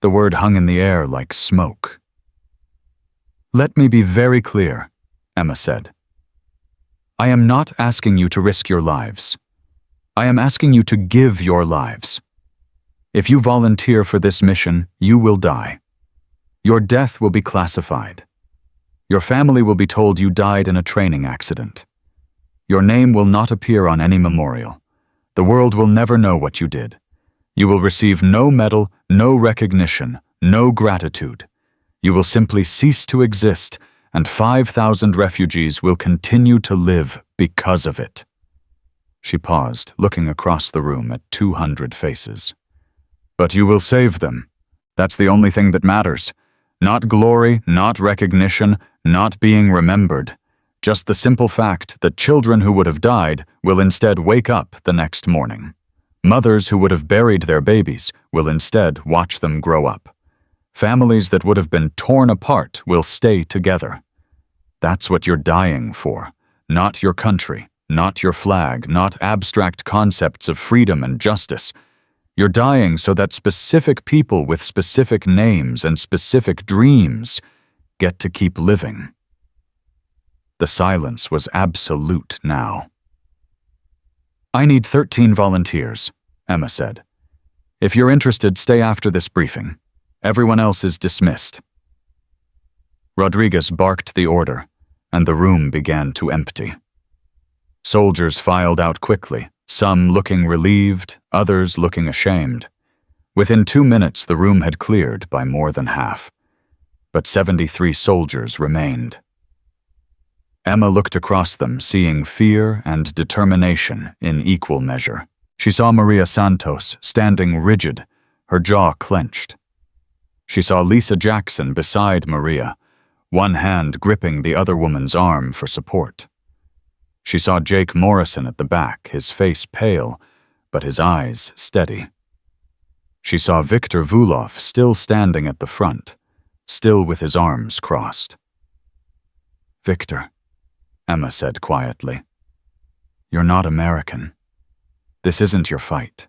The word hung in the air like smoke. "Let me be very clear," Emma said. "I am not asking you to risk your lives. I am asking you to give your lives. If you volunteer for this mission, you will die. Your death will be classified. Your family will be told you died in a training accident. Your name will not appear on any memorial. The world will never know what you did. You will receive no medal, no recognition, no gratitude. You will simply cease to exist, and 5,000 refugees will continue to live because of it." She paused, looking across the room at 200 faces. "But you will save them. That's the only thing that matters. Not glory, not recognition, not being remembered. Just the simple fact that children who would have died will instead wake up the next morning. Mothers who would have buried their babies will instead watch them grow up. Families that would have been torn apart will stay together. That's what you're dying for. Not your country, not your flag, not abstract concepts of freedom and justice. You're dying so that specific people with specific names and specific dreams get to keep living." The silence was absolute now. "I need 13 volunteers," Emma said. "If you're interested, stay after this briefing. Everyone else is dismissed." Rodriguez barked the order, and the room began to empty. Soldiers filed out quickly, some looking relieved, others looking ashamed. Within 2 minutes, the room had cleared by more than half. But 73 soldiers remained. Emma looked across them, seeing fear and determination in equal measure. She saw Maria Santos standing rigid, her jaw clenched. She saw Lisa Jackson beside Maria, one hand gripping the other woman's arm for support. She saw Jake Morrison at the back, his face pale, but his eyes steady. She saw Viktor Vulov still standing at the front, still with his arms crossed. "Viktor," Emma said quietly, "you're not American. This isn't your fight."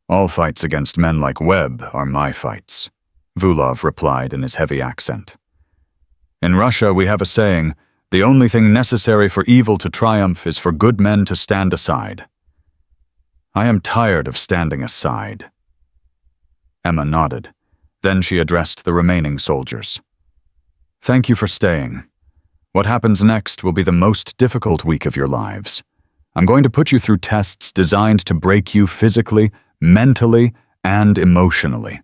"All fights against men like Webb are my fights," Vulov replied in his heavy accent. "In Russia we have a saying, the only thing necessary for evil to triumph is for good men to stand aside. I am tired of standing aside." Emma nodded. Then she addressed the remaining soldiers. "Thank you for staying. What happens next will be the most difficult week of your lives. I'm going to put you through tests designed to break you physically, mentally, and emotionally.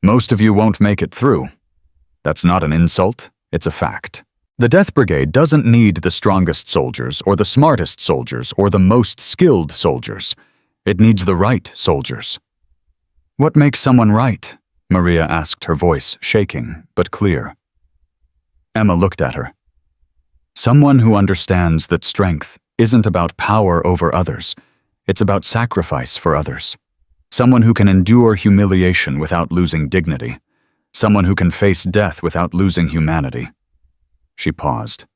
Most of you won't make it through. That's not an insult, it's a fact. The Death Brigade doesn't need the strongest soldiers or the smartest soldiers or the most skilled soldiers. It needs the right soldiers." "What makes someone right?" Maria asked, her voice shaking, but clear. Emma looked at her. "Someone who understands that strength isn't about power over others. It's about sacrifice for others. Someone who can endure humiliation without losing dignity. Someone who can face death without losing humanity." She paused.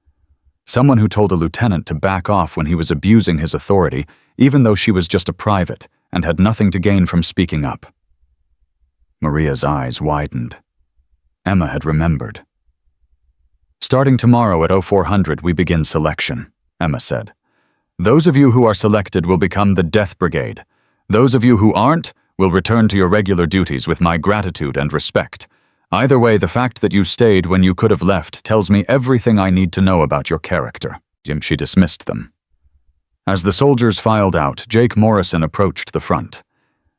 Someone who told a lieutenant to back off when he was abusing his authority, even though she was just a private and had nothing to gain from speaking up. Maria's eyes widened. Emma had remembered. "Starting tomorrow at 0400 we begin selection," Emma said. "Those of you who are selected will become the Death Brigade. Those of you who aren't will return to your regular duties with my gratitude and respect. Either way, the fact that you stayed when you could have left tells me everything I need to know about your character." She dismissed them. As the soldiers filed out, Jake Morrison approached the front.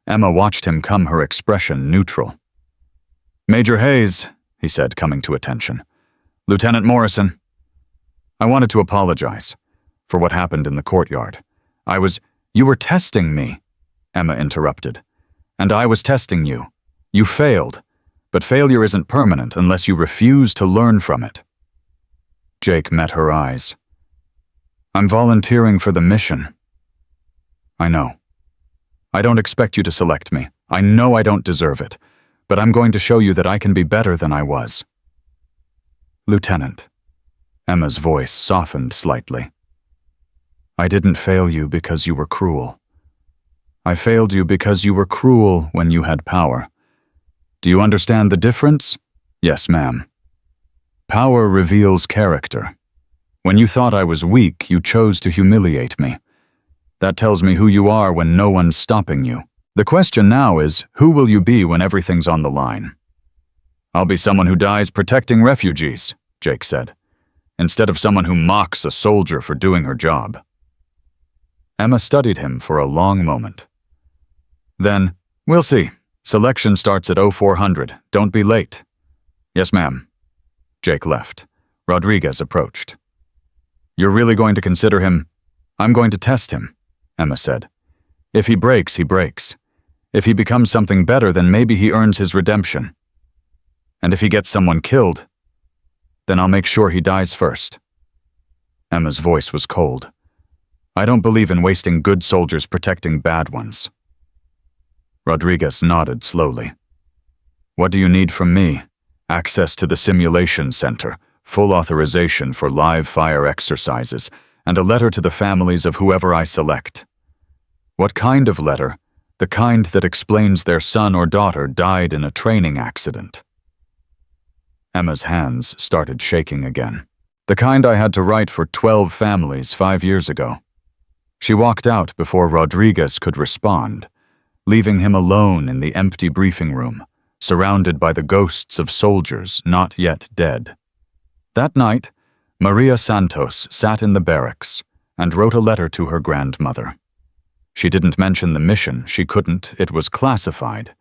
Emma watched him come, her expression neutral. "Major Hayes," he said, coming to attention. "Lieutenant Morrison, I wanted to apologize for what happened in the courtyard. You were testing me," Emma interrupted. "And I was testing you. You failed, but failure isn't permanent unless you refuse to learn from it." Jake met her eyes. "I'm volunteering for the mission." "I know. I don't expect you to select me. I know I don't deserve it, but I'm going to show you that I can be better than I was." "Lieutenant," Emma's voice softened slightly. "I didn't fail you because you were cruel. I failed you because you were cruel when you had power. Do you understand the difference?" "Yes, ma'am." "Power reveals character. When you thought I was weak, you chose to humiliate me. That tells me who you are when no one's stopping you. The question now is, who will you be when everything's on the line?" "I'll be someone who dies protecting refugees," Jake said, "instead of someone who mocks a soldier for doing her job." Emma studied him for a long moment. Then, "We'll see. Selection starts at 0400. Don't be late." "Yes, ma'am." Jake left. Rodriguez approached. "You're really going to consider him?" "I'm going to test him," Emma said. "If he breaks, he breaks. If he becomes something better, then maybe he earns his redemption. And if he gets someone killed, then I'll make sure he dies first." Emma's voice was cold. "I don't believe in wasting good soldiers protecting bad ones." Rodriguez nodded slowly. "What do you need from me? Access to the simulation center, full authorization for live fire exercises, and a letter to the families of whoever I select." "What kind of letter?" "The kind that explains their son or daughter died in a training accident." Emma's hands started shaking again. "The kind I had to write for 12 families 5 years ago." She walked out before Rodriguez could respond, leaving him alone in the empty briefing room, surrounded by the ghosts of soldiers not yet dead. That night, Maria Santos sat in the barracks and wrote a letter to her grandmother. She didn't mention the mission, she couldn't, it was classified.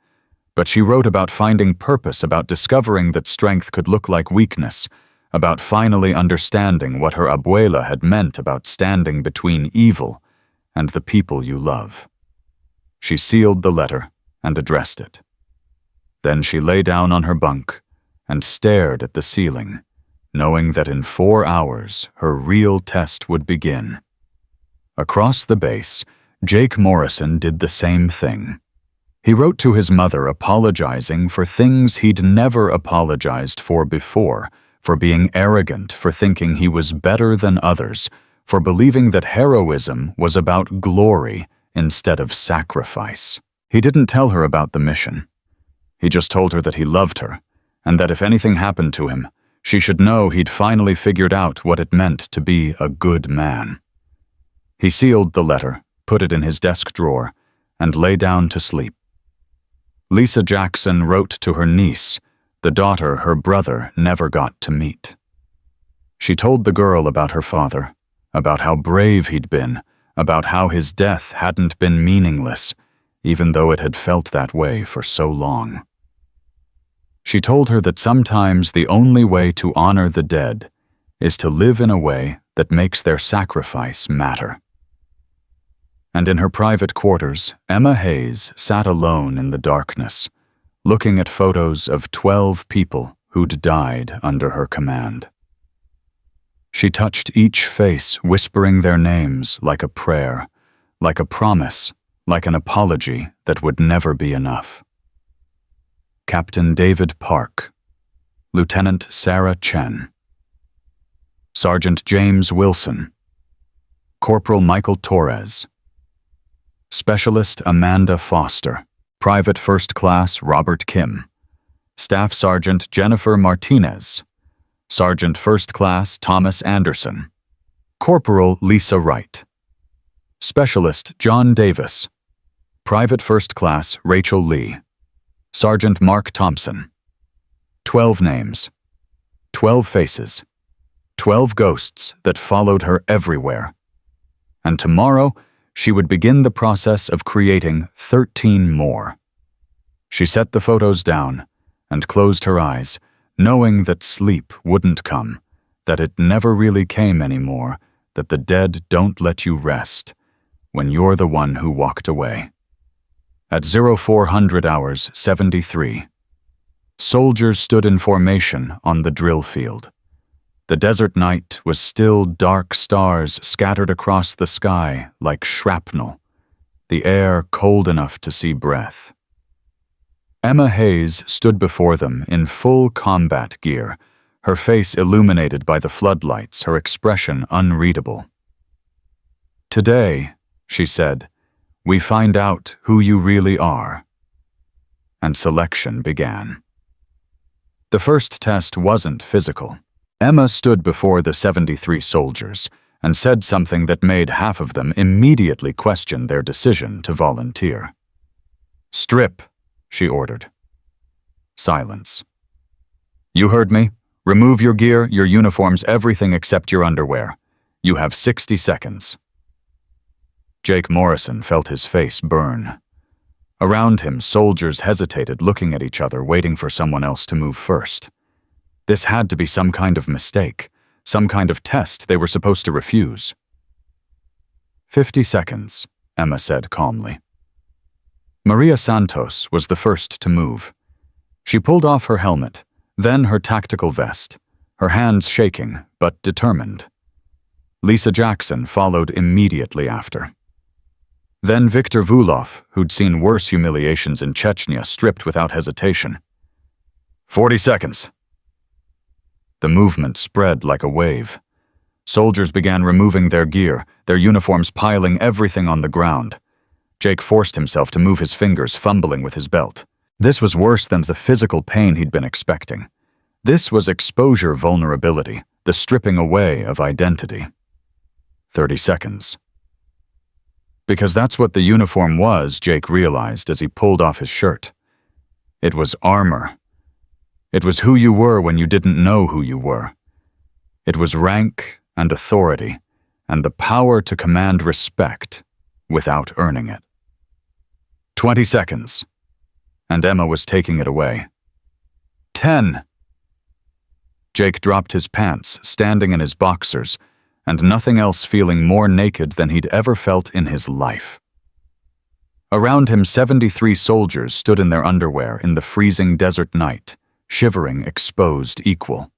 But she wrote about finding purpose, about discovering that strength could look like weakness, about finally understanding what her abuela had meant about standing between evil and the people you love. She sealed the letter and addressed it. Then she lay down on her bunk and stared at the ceiling, knowing that in 4 hours her real test would begin. Across the base, Jake Morrison did the same thing. He wrote to his mother apologizing for things he'd never apologized for before, for being arrogant, for thinking he was better than others, for believing that heroism was about glory instead of sacrifice. He didn't tell her about the mission. He just told her that he loved her, and that if anything happened to him, she should know he'd finally figured out what it meant to be a good man. He sealed the letter, put it in his desk drawer, and lay down to sleep. Lisa Jackson wrote to her niece, the daughter her brother never got to meet. She told the girl about her father, about how brave he'd been, about how his death hadn't been meaningless, even though it had felt that way for so long. She told her that sometimes the only way to honor the dead is to live in a way that makes their sacrifice matter. And in her private quarters, Emma Hayes sat alone in the darkness, looking at photos of 12 people who'd died under her command. She touched each face, whispering their names like a prayer, like a promise, like an apology that would never be enough. Captain David Park, Lieutenant Sarah Chen, Sergeant James Wilson, Corporal Michael Torres, Specialist Amanda Foster, Private First Class Robert Kim, Staff Sergeant Jennifer Martinez, Sergeant First Class Thomas Anderson, Corporal Lisa Wright, Specialist John Davis, Private First Class Rachel Lee, Sergeant Mark Thompson. 12 names, 12 faces, 12 ghosts that followed her everywhere. And tomorrow, she would begin the process of creating 13 more. She set the photos down and closed her eyes, knowing that sleep wouldn't come, that it never really came anymore, that the dead don't let you rest when you're the one who walked away. At 0400 hours 73, soldiers stood in formation on the drill field. The desert night was still dark stars scattered across the sky like shrapnel, the air cold enough to see breath. Emma Hayes stood before them in full combat gear, her face illuminated by the floodlights, her expression unreadable. "Today," she said, "we find out who you really are." And selection began. The first test wasn't physical. Emma stood before the 73 soldiers and said something that made half of them immediately question their decision to volunteer. "Strip," she ordered. Silence. "You heard me. Remove your gear, your uniforms, everything except your underwear. You have 60 seconds. Jake Morrison felt his face burn. Around him, soldiers hesitated, looking at each other, waiting for someone else to move first. This had to be some kind of mistake, some kind of test they were supposed to refuse. 50 seconds, Emma said calmly. Maria Santos was the first to move. She pulled off her helmet, then her tactical vest, her hands shaking but determined. Lisa Jackson followed immediately after. Then Viktor Vulov, who'd seen worse humiliations in Chechnya, stripped without hesitation. 40 seconds. The movement spread like a wave. Soldiers began removing their gear, their uniforms piling everything on the ground. Jake forced himself to move his fingers, fumbling with his belt. This was worse than the physical pain he'd been expecting. This was exposure vulnerability, the stripping away of identity. 30 seconds. Because that's what the uniform was, Jake realized as he pulled off his shirt. It was armor. It was who you were when you didn't know who you were. It was rank and authority, and the power to command respect without earning it. 20 seconds. And Emma was taking it away. 10. Jake dropped his pants, standing in his boxers, and nothing else feeling more naked than he'd ever felt in his life. Around him, 73 soldiers stood in their underwear in the freezing desert night, shivering, exposed, equal.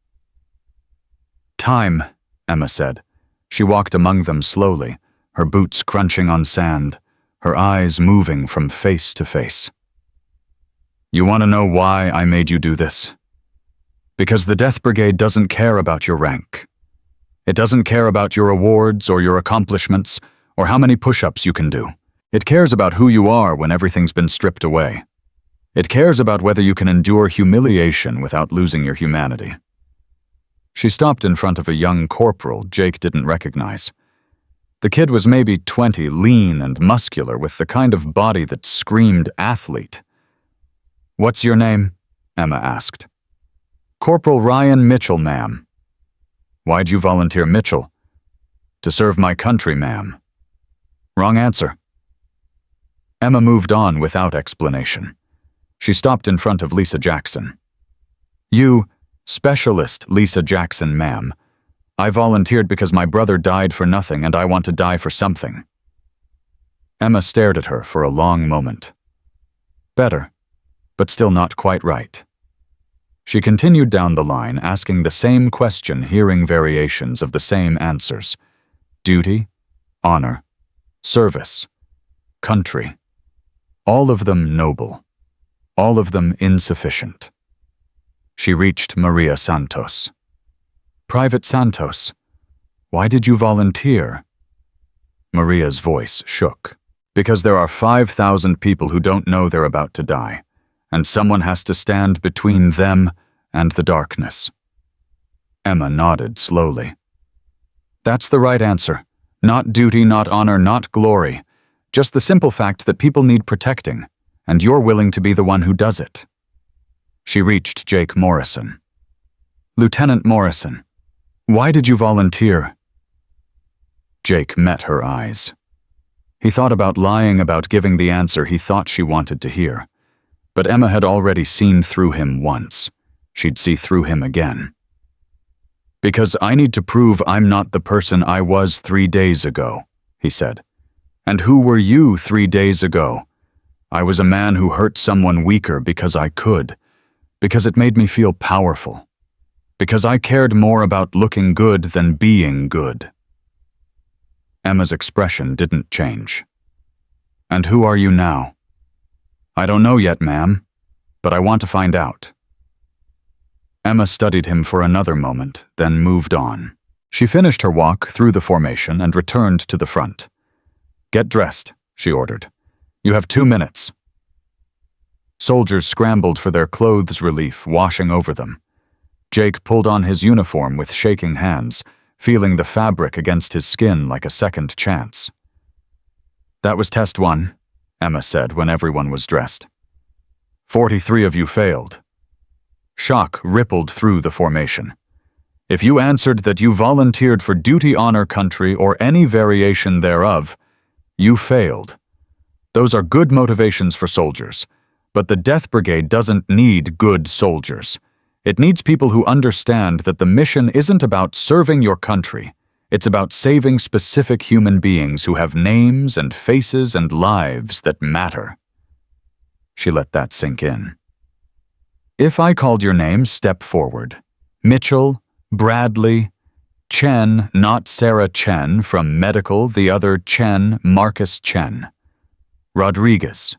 Time, Emma said. She walked among them slowly, her boots crunching on sand, her eyes moving from face to face. You want to know why I made you do this? Because the Death Brigade doesn't care about your rank. It doesn't care about your awards or your accomplishments or how many push-ups you can do. It cares about who you are when everything's been stripped away. It cares about whether you can endure humiliation without losing your humanity. She stopped in front of a young corporal Jake didn't recognize. The kid was maybe 20, lean and muscular with the kind of body that screamed athlete. What's your name? Emma asked. Corporal Ryan Mitchell, ma'am. Why'd you volunteer Mitchell? To serve my country, ma'am. Wrong answer. Emma moved on without explanation. She stopped in front of Lisa Jackson. You, Specialist Lisa Jackson, ma'am. I volunteered because my brother died for nothing and I want to die for something. Emma stared at her for a long moment. Better, but still not quite right. She continued down the line, asking the same question, hearing variations of the same answers. Duty, honor, service, country. All of them noble. All of them insufficient. She reached Maria Santos. Private Santos, why did you volunteer? Maria's voice shook. Because there are 5,000 people who don't know they're about to die, and someone has to stand between them and the darkness. Emma nodded slowly. That's the right answer. Not duty, not honor, not glory. Just the simple fact that people need protecting, and you're willing to be the one who does it. She reached Jake Morrison. Lieutenant Morrison, why did you volunteer? Jake met her eyes. He thought about lying about giving the answer he thought she wanted to hear. But Emma had already seen through him once. She'd see through him again. Because I need to prove I'm not the person I was 3 days ago, he said. And who were you 3 days ago? I was a man who hurt someone weaker because I could. Because it made me feel powerful. Because I cared more about looking good than being good. Emma's expression didn't change. And who are you now? I don't know yet, ma'am, but I want to find out. Emma studied him for another moment, then moved on. She finished her walk through the formation and returned to the front. Get dressed, she ordered. You have 2 minutes. Soldiers scrambled for their clothes relief washing over them. Jake pulled on his uniform with shaking hands, feeling the fabric against his skin like a second chance. That was test 1, Emma said when everyone was dressed. 43 of you failed. Shock rippled through the formation. If you answered that you volunteered for duty, honor, country, or any variation thereof, you failed. Those are good motivations for soldiers, but the Death Brigade doesn't need good soldiers. It needs people who understand that the mission isn't about serving your country. It's about saving specific human beings who have names and faces and lives that matter. She let that sink in. If I called your name, step forward. Mitchell, Bradley, Chen, not Sarah Chen from medical, the other Chen, Marcus Chen. Rodriguez,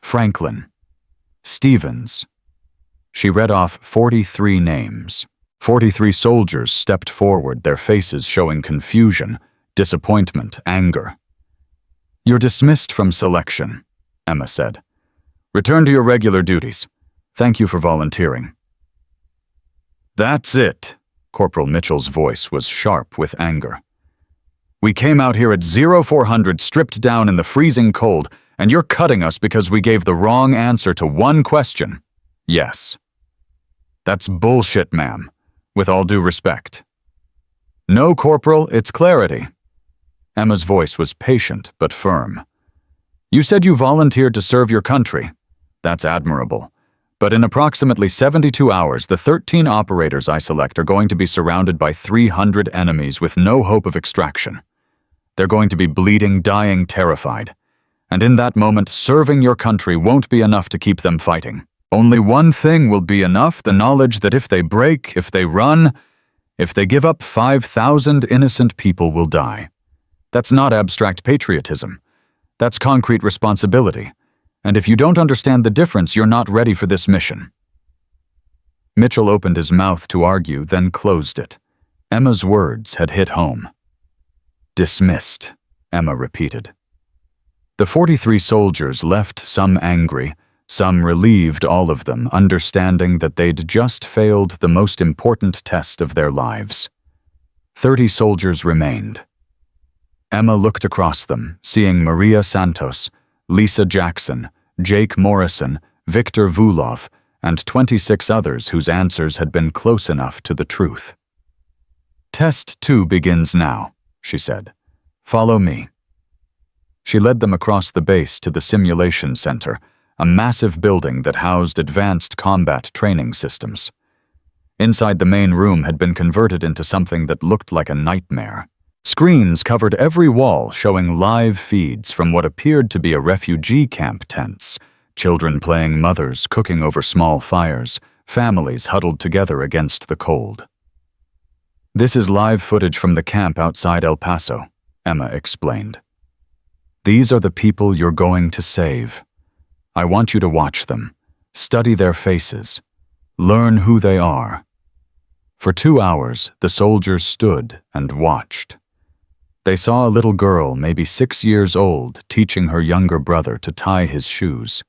Franklin, Stevens. She read off 43 names. 43 soldiers stepped forward, their faces showing confusion, disappointment, anger. You're dismissed from selection, Emma said. Return to your regular duties. Thank you for volunteering. That's it, Corporal Mitchell's voice was sharp with anger. We came out here at 0400 stripped down in the freezing cold, and you're cutting us because we gave the wrong answer to one question. Yes. That's bullshit, ma'am, with all due respect. No, Corporal, it's clarity. Emma's voice was patient but firm. You said you volunteered to serve your country. That's admirable. But in approximately 72 hours, the 13 operators I select are going to be surrounded by 300 enemies with no hope of extraction. They're going to be bleeding, dying, terrified. And in that moment, serving your country won't be enough to keep them fighting. Only one thing will be enough, the knowledge that if they break, if they run, If they give up, 5,000 innocent people will die. That's not abstract patriotism. That's concrete responsibility. And if you don't understand the difference, you're not ready for this mission." Mitchell opened his mouth to argue, then closed it. Emma's words had hit home. "Dismissed," Emma repeated. The 43 soldiers left, some angry, some relieved, all of them understanding that they'd just failed the most important test of their lives. 30 soldiers remained. Emma looked across them, seeing Maria Santos, Lisa Jackson, Jake Morrison, Victor Vulov, and 26 others whose answers had been close enough to the truth. "Test 2 begins now," she said. "Follow me." She led them across the base to the simulation center, a massive building that housed advanced combat training systems. Inside, the main room had been converted into something that looked like a nightmare. Screens covered every wall, showing live feeds from what appeared to be a refugee camp tents, children playing mothers, cooking over small fires, families huddled together against the cold. "This is live footage from the camp outside El Paso," Emma explained. "These are the people you're going to save. I want you to watch them, study their faces, learn who they are." For 2 hours, the soldiers stood and watched. They saw a little girl, maybe 6 years old, teaching her younger brother to tie his shoes.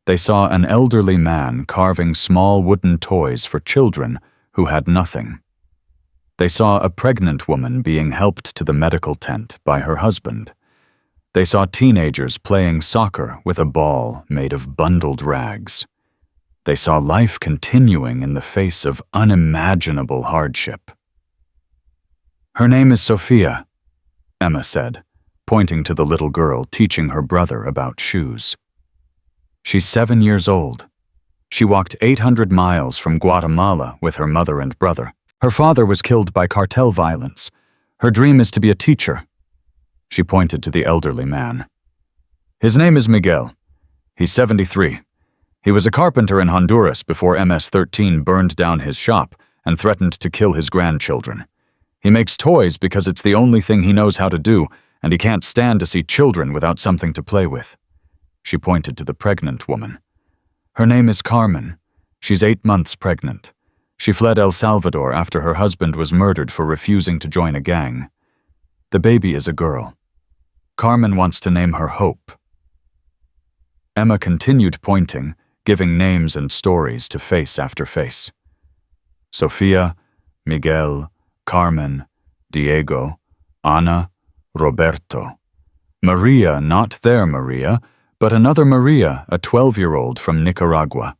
They saw an elderly man carving small wooden toys for children who had nothing. They saw a pregnant woman being helped to the medical tent by her husband. They saw teenagers playing soccer with a ball made of bundled rags. They saw life continuing in the face of unimaginable hardship. "Her name is Sophia," Emma said, pointing to the little girl teaching her brother about shoes. "She's 7 years old. She walked 800 miles from Guatemala with her mother and brother. Her father was killed by cartel violence. Her dream is to be a teacher." She pointed to the elderly man. "His name is Miguel. He's 73. He was a carpenter in Honduras before MS-13 burned down his shop and threatened to kill his grandchildren. He makes toys because it's the only thing he knows how to do, and he can't stand to see children without something to play with." She pointed to the pregnant woman. "Her name is Carmen. She's 8 months pregnant. She fled El Salvador after her husband was murdered for refusing to join a gang. The baby is a girl. Carmen wants to name her Hope." Emma continued pointing, giving names and stories to face after face. Sofia, Miguel, Carmen, Diego, Ana, Roberto. Maria, not their Maria, but another Maria, a 12-year-old from Nicaragua.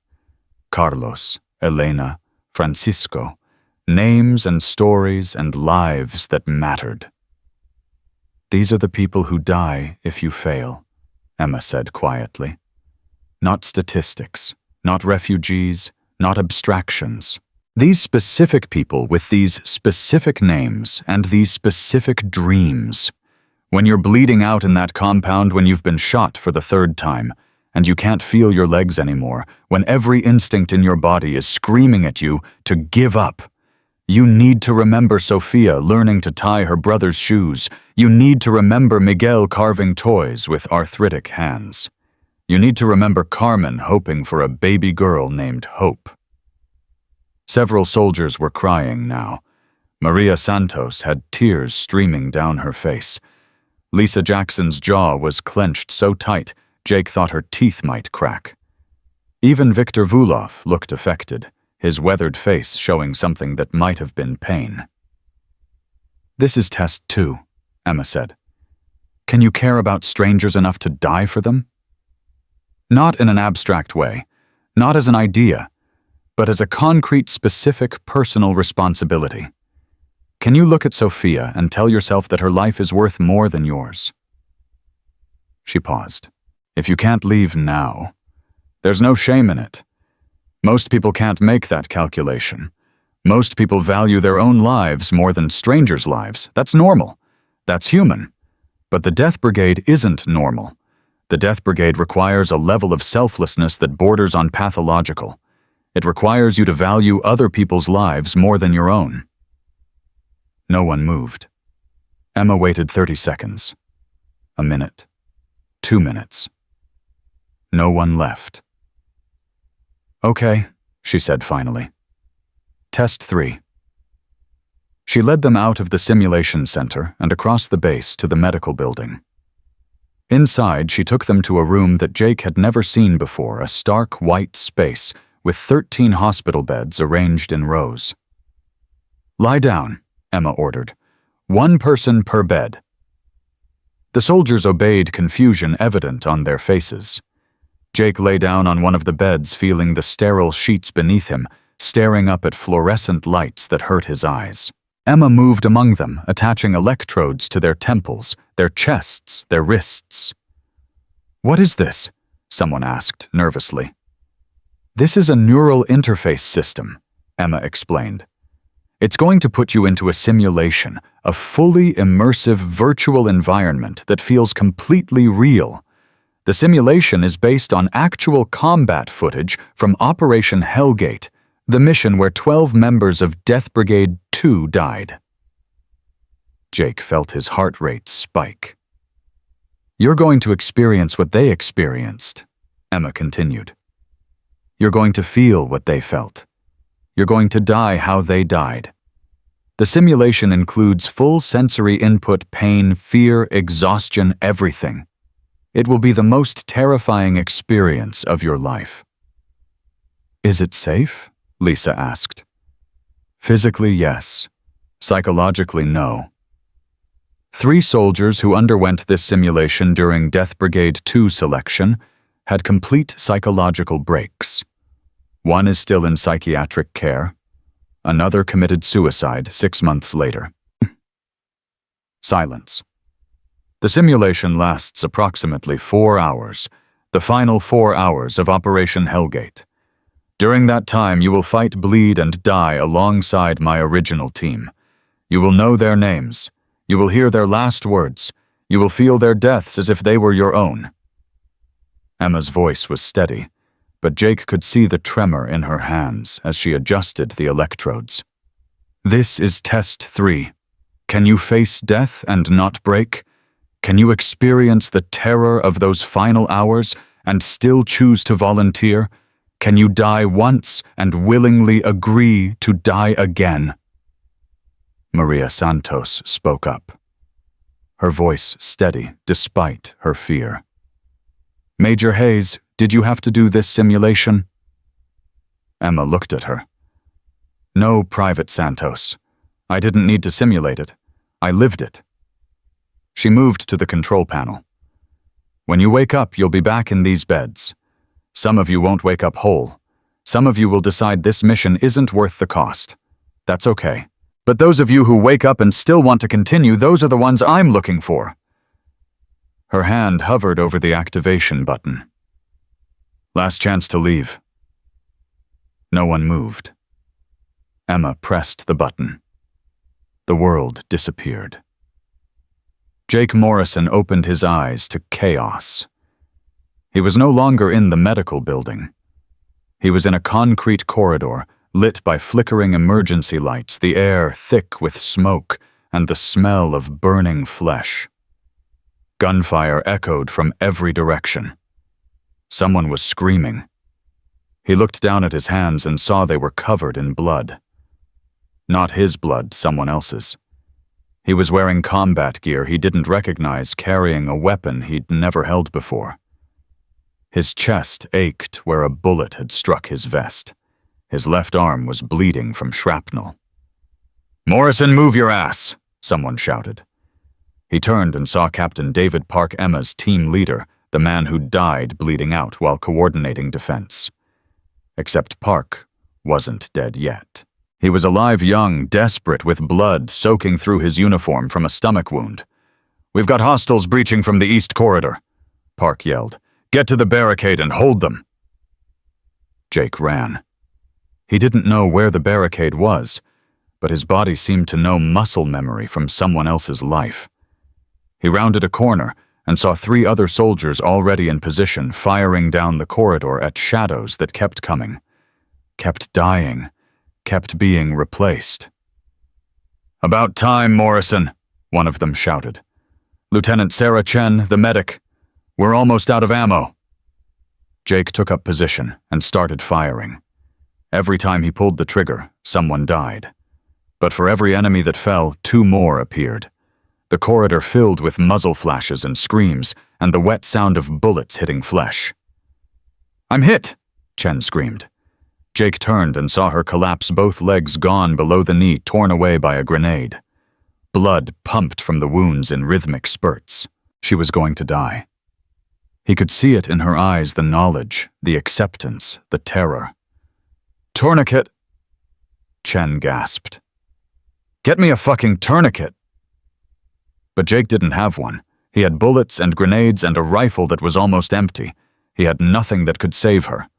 Carlos, Elena, Francisco. Names and stories and lives that mattered. "These are the people who die if you fail," Emma said quietly. "Not statistics, not refugees, not abstractions. These specific people with these specific names and these specific dreams. When you're bleeding out in that compound, when you've been shot for the 3rd time, and you can't feel your legs anymore, when every instinct in your body is screaming at you to give up. You need to remember Sophia learning to tie her brother's shoes. You need to remember Miguel carving toys with arthritic hands. You need to remember Carmen hoping for a baby girl named Hope." Several soldiers were crying now. Maria Santos had tears streaming down her face. Lisa Jackson's jaw was clenched so tight, Jake thought her teeth might crack. Even Victor Vulov looked affected, his weathered face showing something that might have been pain. "This is test 2, Emma said. "Can you care about strangers enough to die for them? Not in an abstract way, not as an idea, but as a concrete, specific, personal responsibility. Can you look at Sophia and tell yourself that her life is worth more than yours?" She paused. "If you can't leave now, there's no shame in it. Most people can't make that calculation. Most people value their own lives more than strangers' lives. That's normal. That's human. But the Death Brigade isn't normal. The Death Brigade requires a level of selflessness that borders on pathological. It requires you to value other people's lives more than your own." No one moved. Emma waited 30 seconds. A minute. 2 minutes. No one left. "Okay," she said finally. "Test 3. She led them out of the simulation center and across the base to the medical building. Inside, she took them to a room that Jake had never seen before, a stark white space with 13 hospital beds arranged in rows. "Lie down," Emma ordered. "1 person per bed." The soldiers obeyed, confusion evident on their faces. Jake lay down on one of the beds, feeling the sterile sheets beneath him, staring up at fluorescent lights that hurt his eyes. Emma moved among them, attaching electrodes to their temples, their chests, their wrists. "What is this?" someone asked nervously. "This is a neural interface system," Emma explained. "It's going to put you into a simulation, a fully immersive virtual environment that feels completely real. The simulation is based on actual combat footage from Operation Hellgate, the mission where 12 members of Death Brigade 2 died." Jake felt his heart rate spike. "You're going to experience what they experienced," Emma continued. "You're going to feel what they felt. You're going to die how they died. The simulation includes full sensory input, pain, fear, exhaustion, everything. It will be the most terrifying experience of your life." "Is it safe?" Lisa asked. "Physically, yes. Psychologically, no." 3 soldiers who underwent this simulation during Death Brigade 2 selection had complete psychological breaks. 1 is still in psychiatric care. Another committed suicide 6 months later. Silence. The simulation lasts approximately 4 hours, the final 4 hours of Operation Hellgate. During that time, you will fight, bleed, and die alongside my original team. You will know their names. You will hear their last words. You will feel their deaths as if they were your own. Emma's voice was steady, but Jake could see the tremor in her hands as she adjusted the electrodes. "This is test 3. Can you face death and not break? Can you experience the terror of those final hours and still choose to volunteer? Can you die once and willingly agree to die again?" Maria Santos spoke up, her voice steady despite her fear. "Major Hayes, did you have to do this simulation?" Emma looked at her. "No, Private Santos. I didn't need to simulate it. I lived it." She moved to the control panel. "When you wake up, you'll be back in these beds. Some of you won't wake up whole. Some of you will decide this mission isn't worth the cost. That's okay. But those of you who wake up and still want to continue, those are the ones I'm looking for." Her hand hovered over the activation button. "Last chance to leave." No one moved. Emma pressed the button. The world disappeared. Jake Morrison opened his eyes to chaos. He was no longer in the medical building. He was in a concrete corridor, lit by flickering emergency lights, the air thick with smoke and the smell of burning flesh. Gunfire echoed from every direction. Someone was screaming. He looked down at his hands and saw they were covered in blood. Not his blood, someone else's. He was wearing combat gear he didn't recognize, carrying a weapon he'd never held before. His chest ached where a bullet had struck his vest. His left arm was bleeding from shrapnel. "Morrison, move your ass!" someone shouted. He turned and saw Captain David Park, Emma's team leader, the man who died bleeding out while coordinating defense. Except Park wasn't dead yet. He was alive, young, desperate, with blood soaking through his uniform from a stomach wound. "We've got hostiles breaching from the east corridor," Park yelled. "Get to the barricade and hold them." Jake ran. He didn't know where the barricade was, but his body seemed to know muscle memory from someone else's life. He rounded a corner and saw 3 other soldiers already in position, firing down the corridor at shadows that kept coming, kept dying, kept being replaced. "About time, Morrison," one of them shouted. "Lieutenant Sarah Chen, the medic. We're almost out of ammo." Jake took up position and started firing. Every time he pulled the trigger, someone died. But for every enemy that fell, 2 more appeared. The corridor filled with muzzle flashes and screams, and the wet sound of bullets hitting flesh. "I'm hit!" Chen screamed. Jake turned and saw her collapse, both legs gone below the knee, torn away by a grenade. Blood pumped from the wounds in rhythmic spurts. She was going to die. He could see it in her eyes, the knowledge, the acceptance, the terror. "Tourniquet!" Chen gasped. "Get me a fucking tourniquet!" But Jake didn't have one. He had bullets and grenades and a rifle that was almost empty. He had nothing that could save her.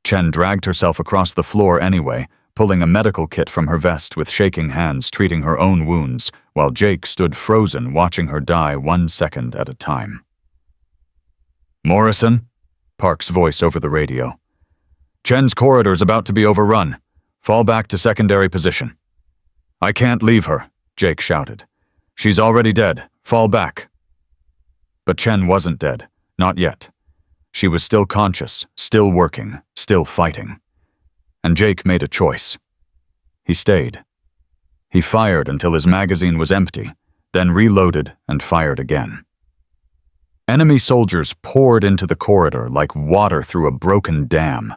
Chen dragged herself across the floor anyway, pulling a medical kit from her vest with shaking hands, treating her own wounds, while Jake stood frozen, watching her die 1 second at a time. "Morrison?" Park's voice over the radio. "Chen's corridor's about to be overrun. Fall back to secondary position." "I can't leave her," Jake shouted. "She's already dead. Fall back." But Chen wasn't dead. Not yet. She was still conscious, still working, still fighting. And Jake made a choice. He stayed. He fired until his magazine was empty, then reloaded and fired again. Enemy soldiers poured into the corridor like water through a broken dam.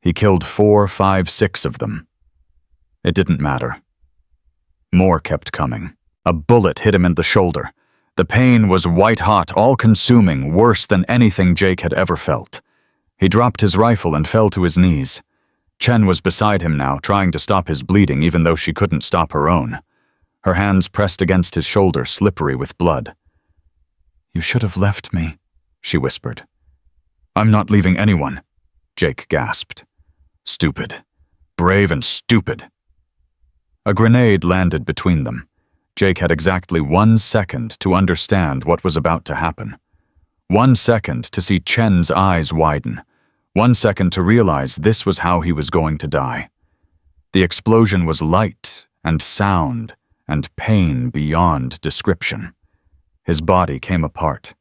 He killed 4, 5, 6 of them. It didn't matter. More kept coming. A bullet hit him in the shoulder. The pain was white-hot, all-consuming, worse than anything Jake had ever felt. He dropped his rifle and fell to his knees. Chen was beside him now, trying to stop his bleeding even though she couldn't stop her own. Her hands pressed against his shoulder, slippery with blood. "You should have left me," she whispered. "I'm not leaving anyone," Jake gasped. "Stupid. Brave and stupid." A grenade landed between them. Jake had exactly 1 second to understand what was about to happen. 1 second to see Chen's eyes widen. 1 second to realize this was how he was going to die. The explosion was light and sound and pain beyond description. His body came apart.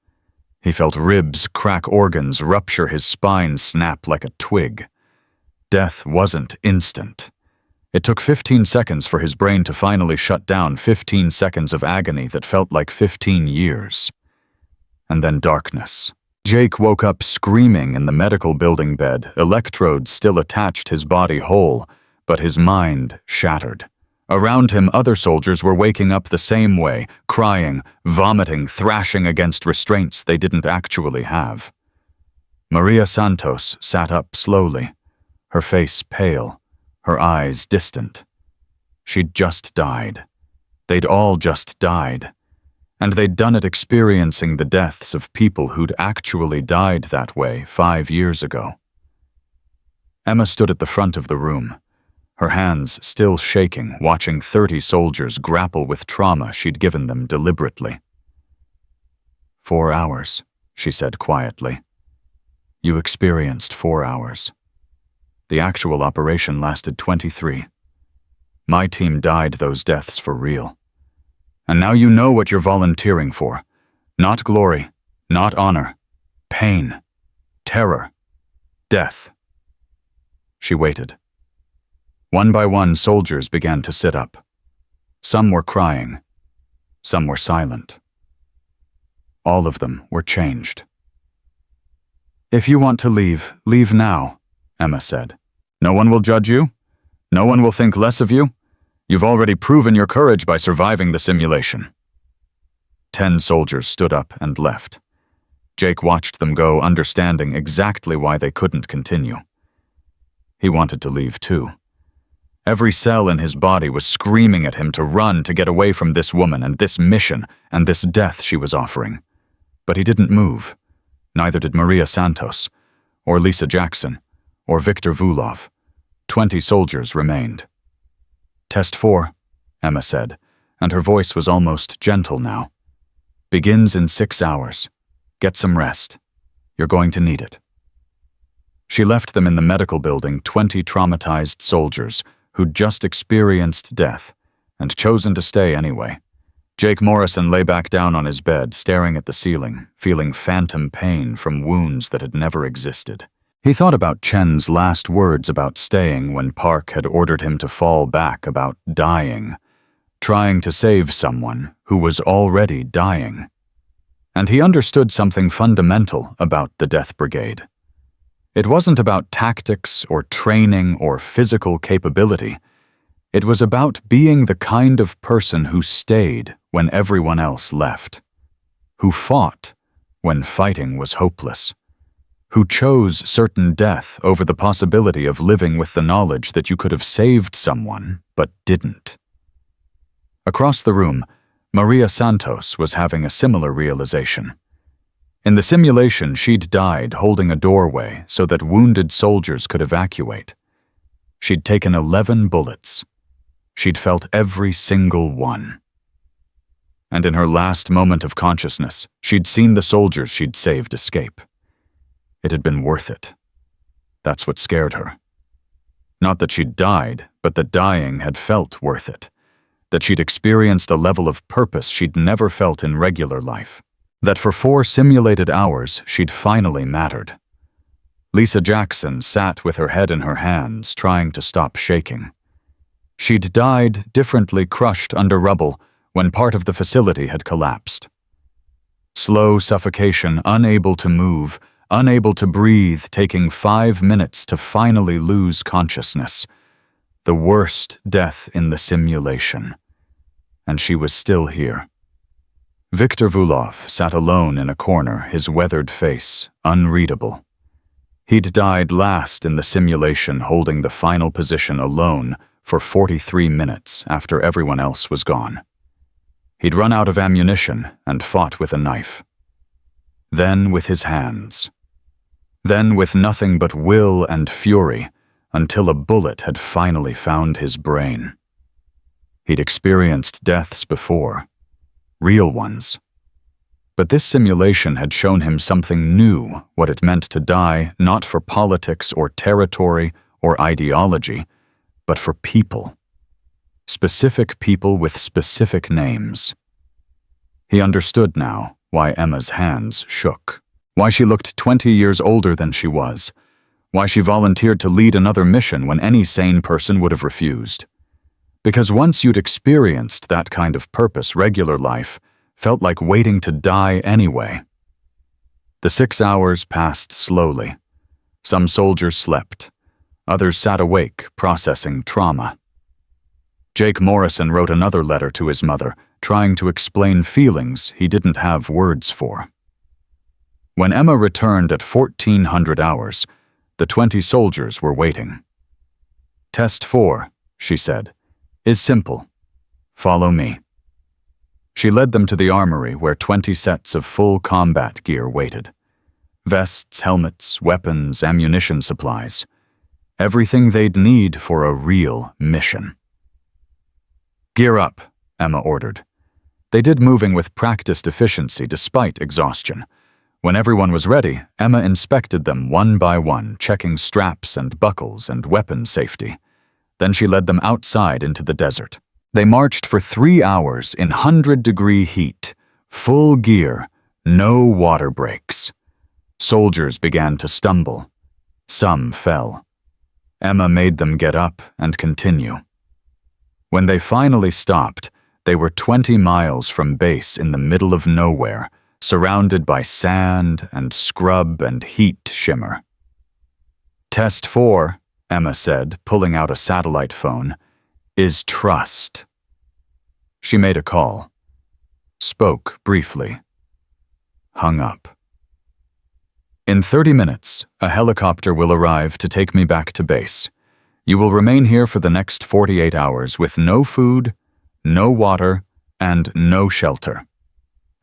He felt ribs crack, organs rupture, his spine snap like a twig. Death wasn't instant. It took 15 seconds for his brain to finally shut down, 15 seconds of agony that felt like 15 years. And then darkness. Jake woke up screaming in the medical building bed, electrodes still attached his body whole, but his mind shattered. Around him, other soldiers were waking up the same way, crying, vomiting, thrashing against restraints they didn't actually have. Maria Santos sat up slowly, her face pale, her eyes distant. She'd just died. They'd all just died. And they'd done it experiencing the deaths of people who'd actually died that way 5 years ago. Emma stood at the front of the room, her hands still shaking, watching 30 soldiers grapple with trauma she'd given them deliberately. 4 hours, she said quietly. You experienced 4 hours. The actual operation lasted 23. My team died those deaths for real. And now you know what you're volunteering for. Not glory, not honor, pain, terror, death. She waited. One by one, soldiers began to sit up. Some were crying. Some were silent. All of them were changed. If you want to leave, leave now, Emma said. No one will judge you. No one will think less of you. You've already proven your courage by surviving the simulation. 10 soldiers stood up and left. Jake watched them go, understanding exactly why they couldn't continue. He wanted to leave too. Every cell in his body was screaming at him to run, to get away from this woman and this mission and this death she was offering. But he didn't move. Neither did Maria Santos, or Lisa Jackson, or Victor Vulov. 20 soldiers remained. Test 4, Emma said, and her voice was almost gentle now. Begins in 6 hours. Get some rest. You're going to need it. She left them in the medical building, 20 traumatized soldiers who'd just experienced death, and chosen to stay anyway. Jake Morrison lay back down on his bed, staring at the ceiling, feeling phantom pain from wounds that had never existed. He thought about Chen's last words about staying when Park had ordered him to fall back, about dying, trying to save someone who was already dying. And he understood something fundamental about the Death Brigade. It wasn't about tactics or training or physical capability. It was about being the kind of person who stayed when everyone else left, who fought when fighting was hopeless, who chose certain death over the possibility of living with the knowledge that you could have saved someone but didn't. Across the room, Maria Santos was having a similar realization. In the simulation, she'd died holding a doorway so that wounded soldiers could evacuate. She'd taken 11 bullets. She'd felt every single one. And in her last moment of consciousness, she'd seen the soldiers she'd saved escape. It had been worth it. That's what scared her. Not that she'd died, but that dying had felt worth it. That she'd experienced a level of purpose she'd never felt in regular life. That for 4 simulated hours, she'd finally mattered. Lisa Jackson sat with her head in her hands, trying to stop shaking. She'd died differently, crushed under rubble when part of the facility had collapsed. Slow suffocation, unable to move, unable to breathe, taking 5 minutes to finally lose consciousness. The worst death in the simulation. And she was still here. Viktor Vulov sat alone in a corner, his weathered face unreadable. He'd died last in the simulation, holding the final position alone for 43 minutes after everyone else was gone. He'd run out of ammunition and fought with a knife. Then with his hands. Then with nothing but will and fury, until a bullet had finally found his brain. He'd experienced deaths before, real ones. But this simulation had shown him something new, what it meant to die, not for politics or territory or ideology, but for people. Specific people with specific names. He understood now why Emma's hands shook, why she looked 20 years older than she was, why she volunteered to lead another mission when any sane person would have refused. Because once you'd experienced that kind of purpose, regular life felt like waiting to die anyway. The 6 hours passed slowly. Some soldiers slept. Others sat awake, processing trauma. Jake Morrison wrote another letter to his mother, trying to explain feelings he didn't have words for. When Emma returned at 1400 hours, the 20 soldiers were waiting. "Test 4, she said, is simple. Follow me." She led them to the armory where 20 sets of full combat gear waited. Vests, helmets, weapons, ammunition supplies. Everything they'd need for a real mission. "Gear up," Emma ordered. They did moving with practiced efficiency despite exhaustion. When everyone was ready, Emma inspected them one by one, checking straps and buckles and weapon safety. Then she led them outside into the desert. They marched for 3 hours in 100-degree heat, full gear, no water breaks. Soldiers began to stumble. Some fell. Emma made them get up and continue. When they finally stopped, they were 20 miles from base in the middle of nowhere, surrounded by sand and scrub and heat shimmer. "Test 4, Emma said, pulling out a satellite phone, is trust." She made a call. Spoke briefly. Hung up. "In 30 minutes, a helicopter will arrive to take me back to base. You will remain here for the next 48 hours with no food, no water, and no shelter.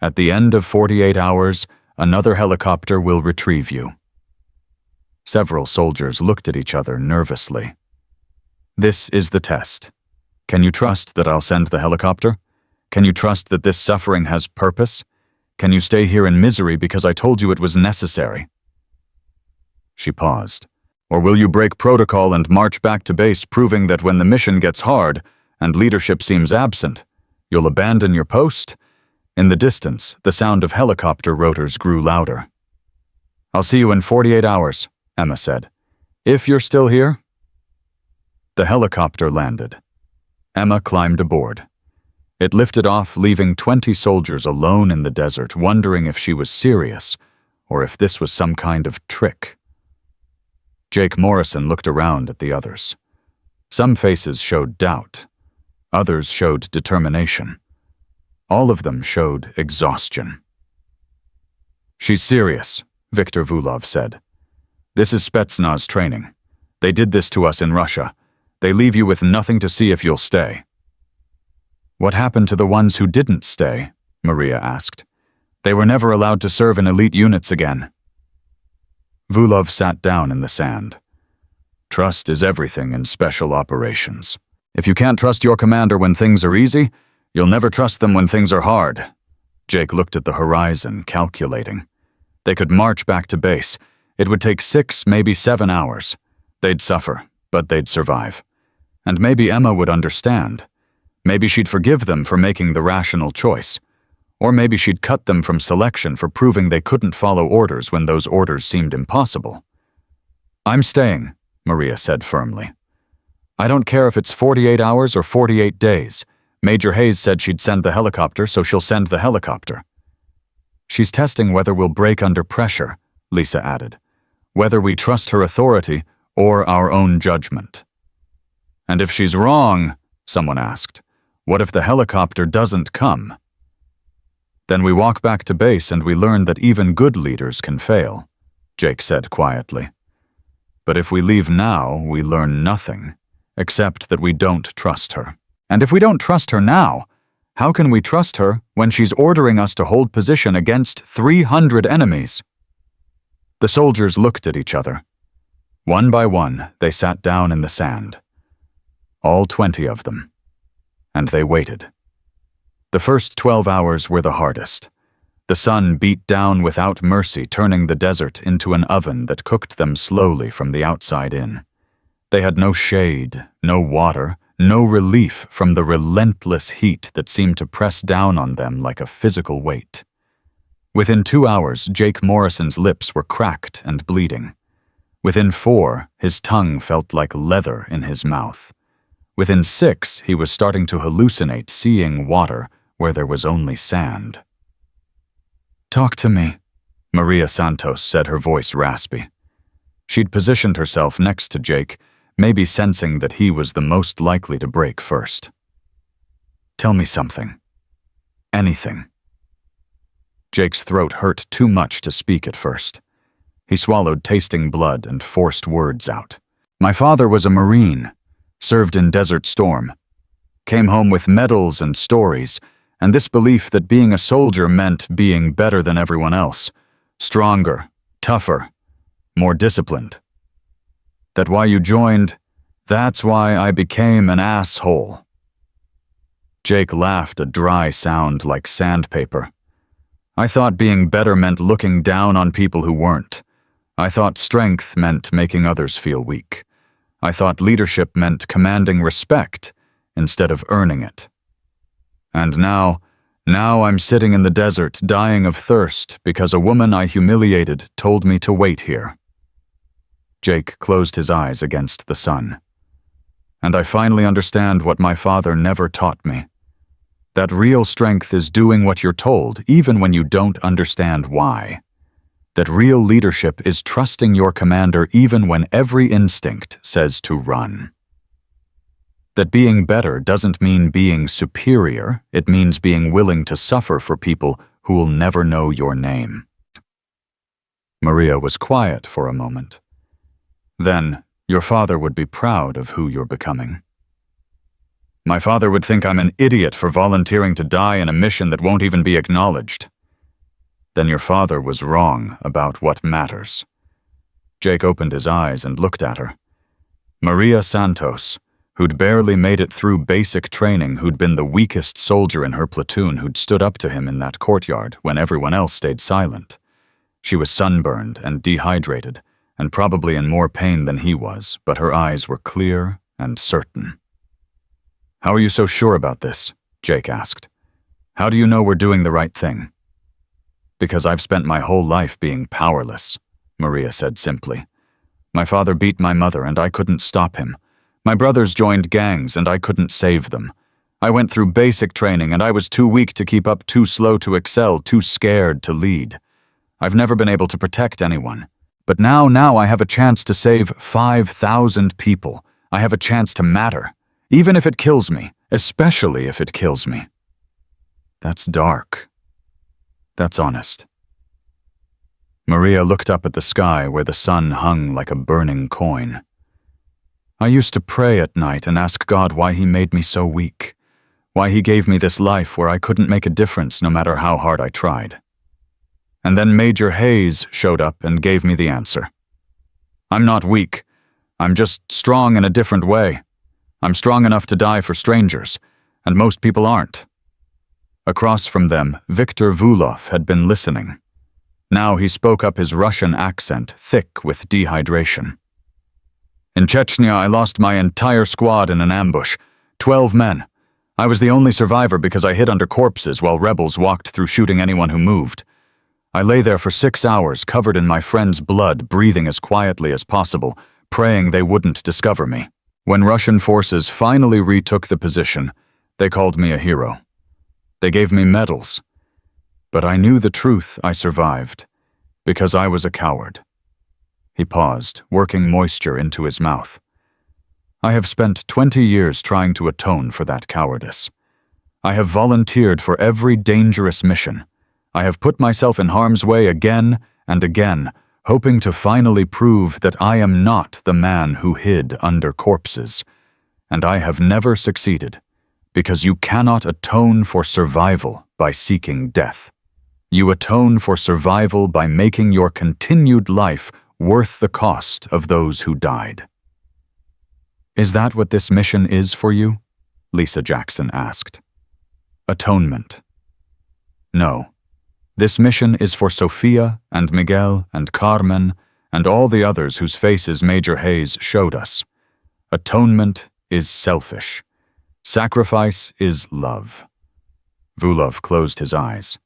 At the end of 48 hours, another helicopter will retrieve you." Several soldiers looked at each other nervously. "This is the test. Can you trust that I'll send the helicopter? Can you trust that this suffering has purpose? Can you stay here in misery because I told you it was necessary?" She paused. "Or will you break protocol and march back to base, proving that when the mission gets hard, and leadership seems absent. You'll abandon your post?" In the distance, the sound of helicopter rotors grew louder. "I'll see you in 48 hours, Emma said. "If you're still here?" The helicopter landed. Emma climbed aboard. It lifted off, leaving 20 soldiers alone in the desert, wondering if she was serious or if this was some kind of trick. Jake Morrison looked around at the others. Some faces showed doubt. Others showed determination. All of them showed exhaustion. "She's serious," Viktor Vulov said. "This is Spetsnaz training. They did this to us in Russia. They leave you with nothing to see if you'll stay." "What happened to the ones who didn't stay?" Maria asked. "They were never allowed to serve in elite units again." Vulov sat down in the sand. "Trust is everything in special operations. If you can't trust your commander when things are easy, you'll never trust them when things are hard." Jake looked at the horizon, calculating. They could march back to base. It would take 6, maybe 7 hours. They'd suffer, but they'd survive. And maybe Emma would understand. Maybe she'd forgive them for making the rational choice. Or maybe she'd cut them from selection for proving they couldn't follow orders when those orders seemed impossible. "I'm staying," Maria said firmly. "I don't care if it's 48 hours or 48 days. Major Hayes said she'd send the helicopter, so she'll send the helicopter." "She's testing whether we'll break under pressure," Lisa added. "Whether we trust her authority or our own judgment." "And if she's wrong," someone asked, "what if the helicopter doesn't come?" "Then we walk back to base and we learn that even good leaders can fail," Jake said quietly. "But if we leave now, we learn nothing, except that we don't trust her. And if we don't trust her now, how can we trust her when she's ordering us to hold position against 300 enemies?" The soldiers looked at each other. One by one, they sat down in the sand. All 20 of them. And they waited. The first 12 hours were the hardest. The sun beat down without mercy, turning the desert into an oven that cooked them slowly from the outside in. They had no shade, no water, no relief from the relentless heat that seemed to press down on them like a physical weight. Within 2 hours, Jake Morrison's lips were cracked and bleeding. Within 4, his tongue felt like leather in his mouth. Within 6, he was starting to hallucinate, seeing water where there was only sand. "Talk to me," Maria Santos said, her voice raspy. She'd positioned herself next to Jake, maybe sensing that he was the most likely to break first. "Tell me something. Anything." Jake's throat hurt too much to speak at first. He swallowed, tasting blood, and forced words out. "My father was a Marine, served in Desert Storm, came home with medals and stories, and this belief that being a soldier meant being better than everyone else, stronger, tougher, more disciplined. That why you joined, that's why I became an asshole." Jake laughed, a dry sound like sandpaper. "I thought being better meant looking down on people who weren't. I thought strength meant making others feel weak. I thought leadership meant commanding respect instead of earning it. And now I'm sitting in the desert, dying of thirst because a woman I humiliated told me to wait here." Jake closed his eyes against the sun. "And I finally understand what my father never taught me. That real strength is doing what you're told, even when you don't understand why. That real leadership is trusting your commander even when every instinct says to run. That being better doesn't mean being superior, it means being willing to suffer for people who will never know your name." Maria was quiet for a moment. "Then, your father would be proud of who you're becoming." "My father would think I'm an idiot for volunteering to die in a mission that won't even be acknowledged." "Then your father was wrong about what matters." Jake opened his eyes and looked at her. Maria Santos, who'd barely made it through basic training, who'd been the weakest soldier in her platoon, who'd stood up to him in that courtyard when everyone else stayed silent. She was sunburned and dehydrated, and probably in more pain than he was, but her eyes were clear and certain. How are you so sure about this? Jake asked. How do you know we're doing the right thing? Because I've spent my whole life being powerless, Maria said simply. My father beat my mother and I couldn't stop him. My brothers joined gangs and I couldn't save them. I went through basic training and I was too weak to keep up, too slow to excel, too scared to lead. I've never been able to protect anyone. But now I have a chance to save 5,000 people. I have a chance to matter, even if it kills me, especially if it kills me. That's dark. That's honest. Maria looked up at the sky where the sun hung like a burning coin. I used to pray at night and ask God why he made me so weak, why he gave me this life where I couldn't make a difference no matter how hard I tried. And then Major Hayes showed up and gave me the answer. I'm not weak. I'm just strong in a different way. I'm strong enough to die for strangers, and most people aren't. Across from them, Viktor Vulov had been listening. Now he spoke up, his Russian accent thick with dehydration. In Chechnya, I lost my entire squad in an ambush. 12 men. I was the only survivor because I hid under corpses while rebels walked through, shooting anyone who moved. I lay there for 6 hours, covered in my friend's blood, breathing as quietly as possible, praying they wouldn't discover me. When Russian forces finally retook the position, they called me a hero. They gave me medals. But I knew the truth. I survived, because I was a coward. He paused, working moisture into his mouth. I have spent 20 years trying to atone for that cowardice. I have volunteered for every dangerous mission. I have put myself in harm's way again and again, hoping to finally prove that I am not the man who hid under corpses. And I have never succeeded, because you cannot atone for survival by seeking death. You atone for survival by making your continued life worth the cost of those who died. Is that what this mission is for you? Lisa Jackson asked. Atonement. No. This mission is for Sophia and Miguel and Carmen and all the others whose faces Major Hayes showed us. Atonement is selfish. Sacrifice is love. Vulov closed his eyes.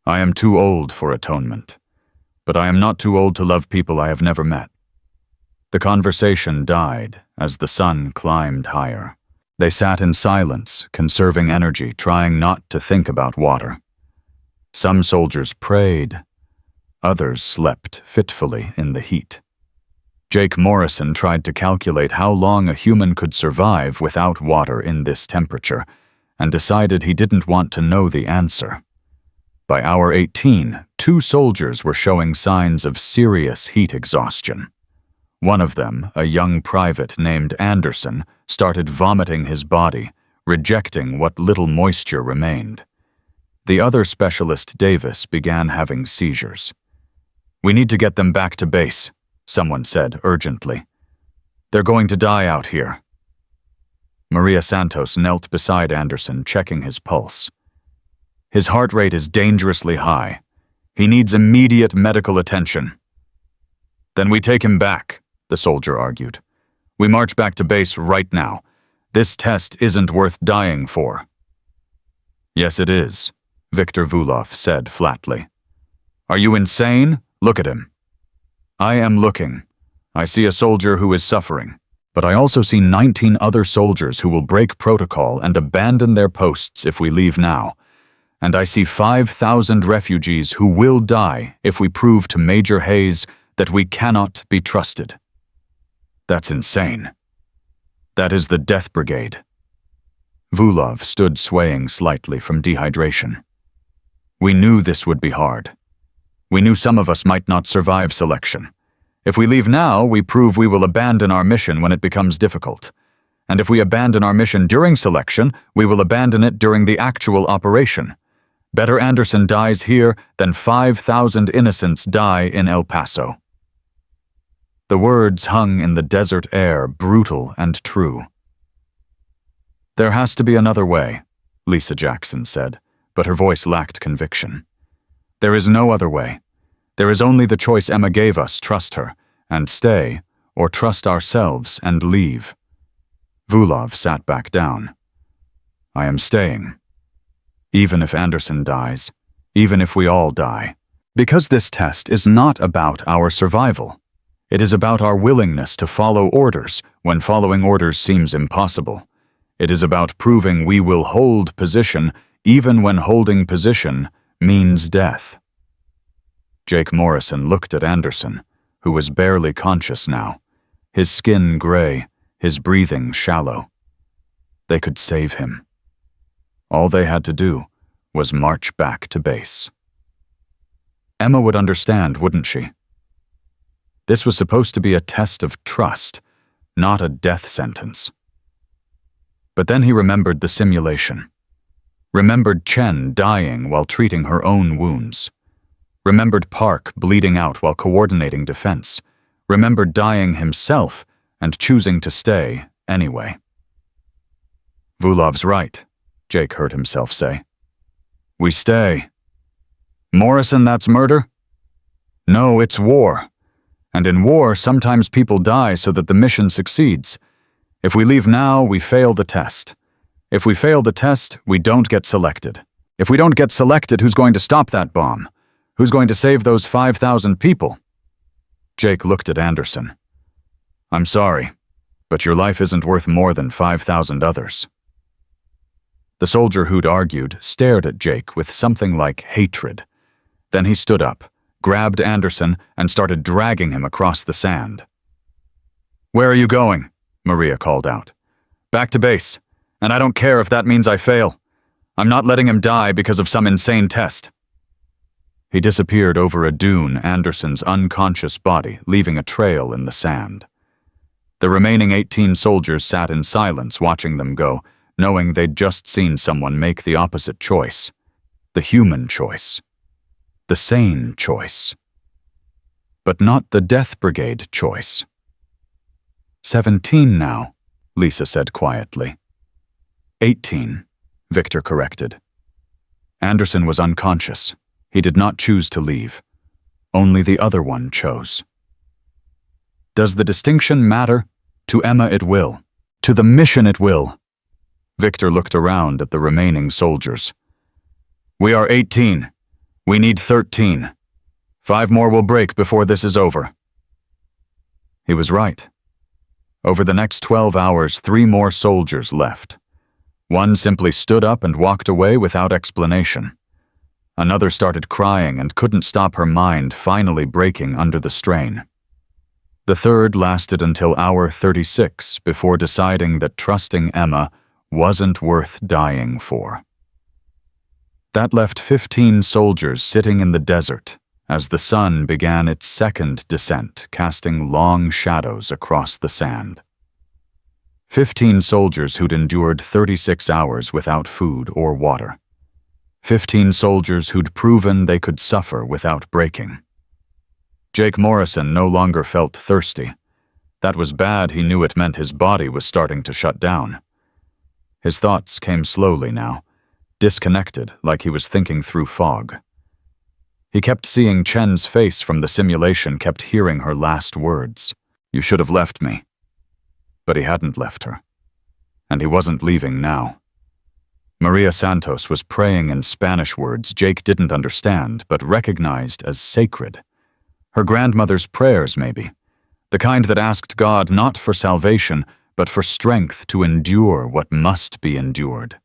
I am too old for atonement, but I am not too old to love people I have never met. The conversation died as the sun climbed higher. They sat in silence, conserving energy, trying not to think about water. Some soldiers prayed. Others slept fitfully in the heat. Jake Morrison tried to calculate how long a human could survive without water in this temperature, and decided he didn't want to know the answer. By hour 18, 2 soldiers were showing signs of serious heat exhaustion. One of them, a young private named Anderson, started vomiting his body, rejecting what little moisture remained. The other specialist, Davis, began having seizures. We need to get them back to base, someone said urgently. They're going to die out here. Maria Santos knelt beside Anderson, checking his pulse. His heart rate is dangerously high. He needs immediate medical attention. Then we take him back, the soldier argued. We march back to base right now. This test isn't worth dying for. Yes, it is, Viktor Vulov said flatly. Are you insane? Look at him. I am looking. I see a soldier who is suffering, but I also see 19 other soldiers who will break protocol and abandon their posts if we leave now. And I see 5,000 refugees who will die if we prove to Major Hayes that we cannot be trusted. That's insane. That is the Death Brigade. Vulov stood swaying slightly from dehydration. We knew this would be hard. We knew some of us might not survive selection. If we leave now, we prove we will abandon our mission when it becomes difficult. And if we abandon our mission during selection, we will abandon it during the actual operation. Better Anderson dies here than 5,000 innocents die in El Paso. The words hung in the desert air, brutal and true. There has to be another way, Lisa Jackson said, but her voice lacked conviction. There is no other way. There is only the choice Emma gave us, trust her, and stay, or trust ourselves and leave. Vulov sat back down. I am staying. Even if Anderson dies, even if we all die. Because this test is not about our survival. It is about our willingness to follow orders when following orders seems impossible. It is about proving we will hold position even when holding position means death. Jake Morrison looked at Anderson, who was barely conscious now, his skin gray, his breathing shallow. They could save him. All they had to do was march back to base. Emma would understand, wouldn't she? This was supposed to be a test of trust, not a death sentence. But then he remembered the simulation. Remembered Chen dying while treating her own wounds. Remembered Park bleeding out while coordinating defense. Remembered dying himself and choosing to stay anyway. Vulov's right, Jake heard himself say. We stay. Morrison, that's murder? No, it's war. And in war, sometimes people die so that the mission succeeds. If we leave now, we fail the test. If we fail the test, we don't get selected. If we don't get selected, who's going to stop that bomb? Who's going to save those 5,000 people? Jake looked at Anderson. I'm sorry, but your life isn't worth more than 5,000 others. The soldier who'd argued stared at Jake with something like hatred. Then he stood up, grabbed Anderson, and started dragging him across the sand. Where are you going? Maria called out. Back to base, and I don't care if that means I fail. I'm not letting him die because of some insane test. He disappeared over a dune, Anderson's unconscious body leaving a trail in the sand. The remaining 18 soldiers sat in silence watching them go, knowing they'd just seen someone make the opposite choice. The human choice. The sane choice. But not the Death Brigade choice. 17 now, Lisa said quietly. 18, Victor corrected. Anderson was unconscious. He did not choose to leave. Only the other one chose. Does the distinction matter? To Emma it will. To the mission it will. Victor looked around at the remaining soldiers. We are 18. We need 13. 5 more will break before this is over. He was right. Over the next 12 hours, 3 more soldiers left. One simply stood up and walked away without explanation. Another started crying and couldn't stop her mind finally breaking under the strain. The third lasted until hour 36 before deciding that trusting Emma wasn't worth dying for. That left 15 soldiers sitting in the desert as the sun began its second descent, casting long shadows across the sand. 15 soldiers who'd endured 36 hours without food or water. 15 soldiers who'd proven they could suffer without breaking. Jake Morrison no longer felt thirsty. That was bad. He knew it meant his body was starting to shut down. His thoughts came slowly now, disconnected, like he was thinking through fog. He kept seeing Chen's face from the simulation, kept hearing her last words. You should have left me. But he hadn't left her. And he wasn't leaving now. Maria Santos was praying in Spanish words Jake didn't understand, but recognized as sacred. Her grandmother's prayers, maybe. The kind that asked God not for salvation, but for strength to endure what must be endured.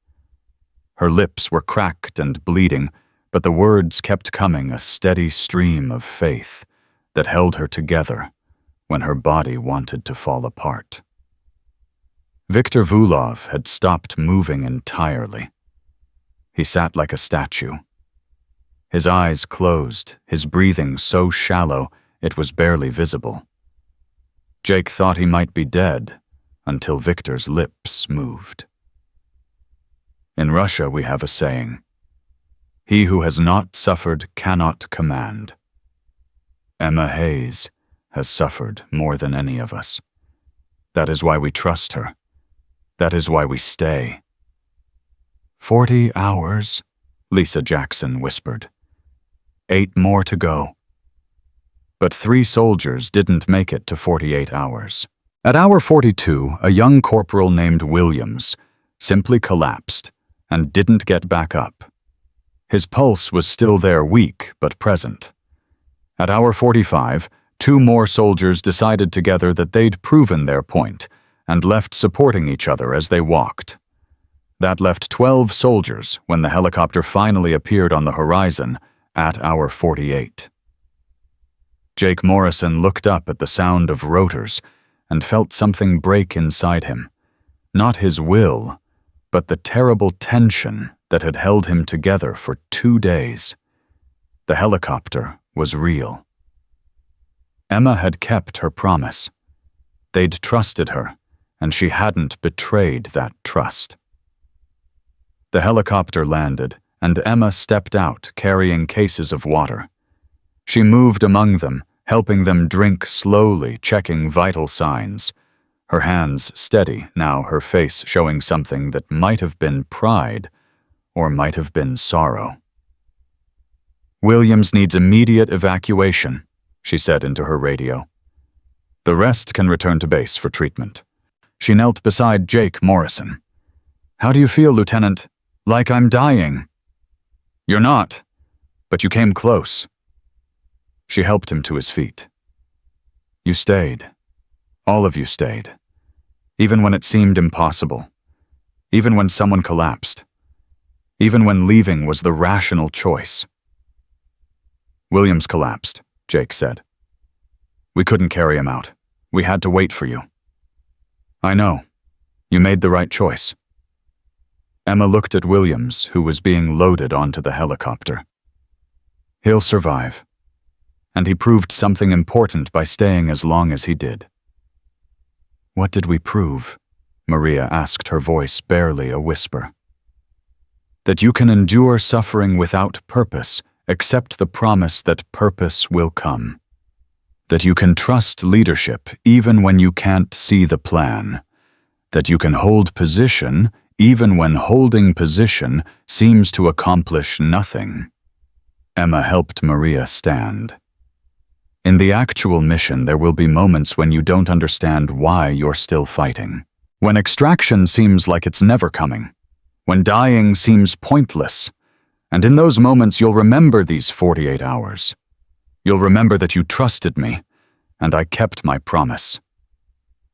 Her lips were cracked and bleeding, but the words kept coming, a steady stream of faith that held her together when her body wanted to fall apart. Victor Vulov had stopped moving entirely. He sat like a statue. His eyes closed, his breathing so shallow it was barely visible. Jake thought he might be dead until Victor's lips moved. In Russia we have a saying, "He who has not suffered cannot command." Emma Hayes has suffered more than any of us. That is why we trust her. That is why we stay. 40 hours, Lisa Jackson whispered. 8 more to go. But 3 soldiers didn't make it to 48 hours. At hour 42, a young corporal named Williams simply collapsed, and didn't get back up. His pulse was still there, weak but present. At hour 45, 2 more soldiers decided together that they'd proven their point and left supporting each other as they walked. That left 12 soldiers when the helicopter finally appeared on the horizon at hour 48. Jake Morrison looked up at the sound of rotors and felt something break inside him. Not his will, but the terrible tension that had held him together for 2 days. The helicopter was real. Emma had kept her promise. They'd trusted her, and she hadn't betrayed that trust. The helicopter landed, and Emma stepped out carrying cases of water. She moved among them, helping them drink slowly, checking vital signs. Her hands steady, now her face showing something that might have been pride or might have been sorrow. "Williams needs immediate evacuation," she said into her radio. "The rest can return to base for treatment." She knelt beside Jake Morrison. "How do you feel, Lieutenant?" "Like I'm dying." "You're not, but you came close." She helped him to his feet. "You stayed. All of you stayed. Even when it seemed impossible. Even when someone collapsed. Even when leaving was the rational choice." "Williams collapsed," Jake said. "We couldn't carry him out. We had to wait for you." "I know. You made the right choice." Emma looked at Williams, who was being loaded onto the helicopter. "He'll survive." And he proved something important by staying as long as he did. "What did we prove?" Maria asked, her voice barely a whisper. "That you can endure suffering without purpose, accept the promise that purpose will come. That you can trust leadership even when you can't see the plan. That you can hold position even when holding position seems to accomplish nothing." Emma helped Maria stand. "In the actual mission, there will be moments when you don't understand why you're still fighting. When extraction seems like it's never coming. When dying seems pointless. And in those moments, you'll remember these 48 hours. You'll remember that you trusted me, and I kept my promise.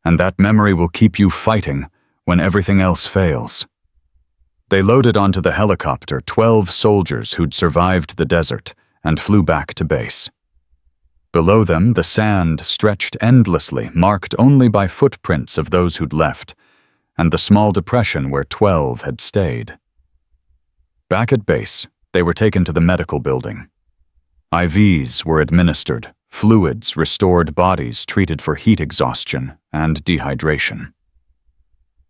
And that memory will keep you fighting when everything else fails." They loaded onto the helicopter 12 soldiers who'd survived the desert and flew back to base. Below them, the sand stretched endlessly, marked only by footprints of those who'd left, and the small depression where 12 had stayed. Back at base, they were taken to the medical building. IVs were administered, fluids restored, bodies treated for heat exhaustion and dehydration.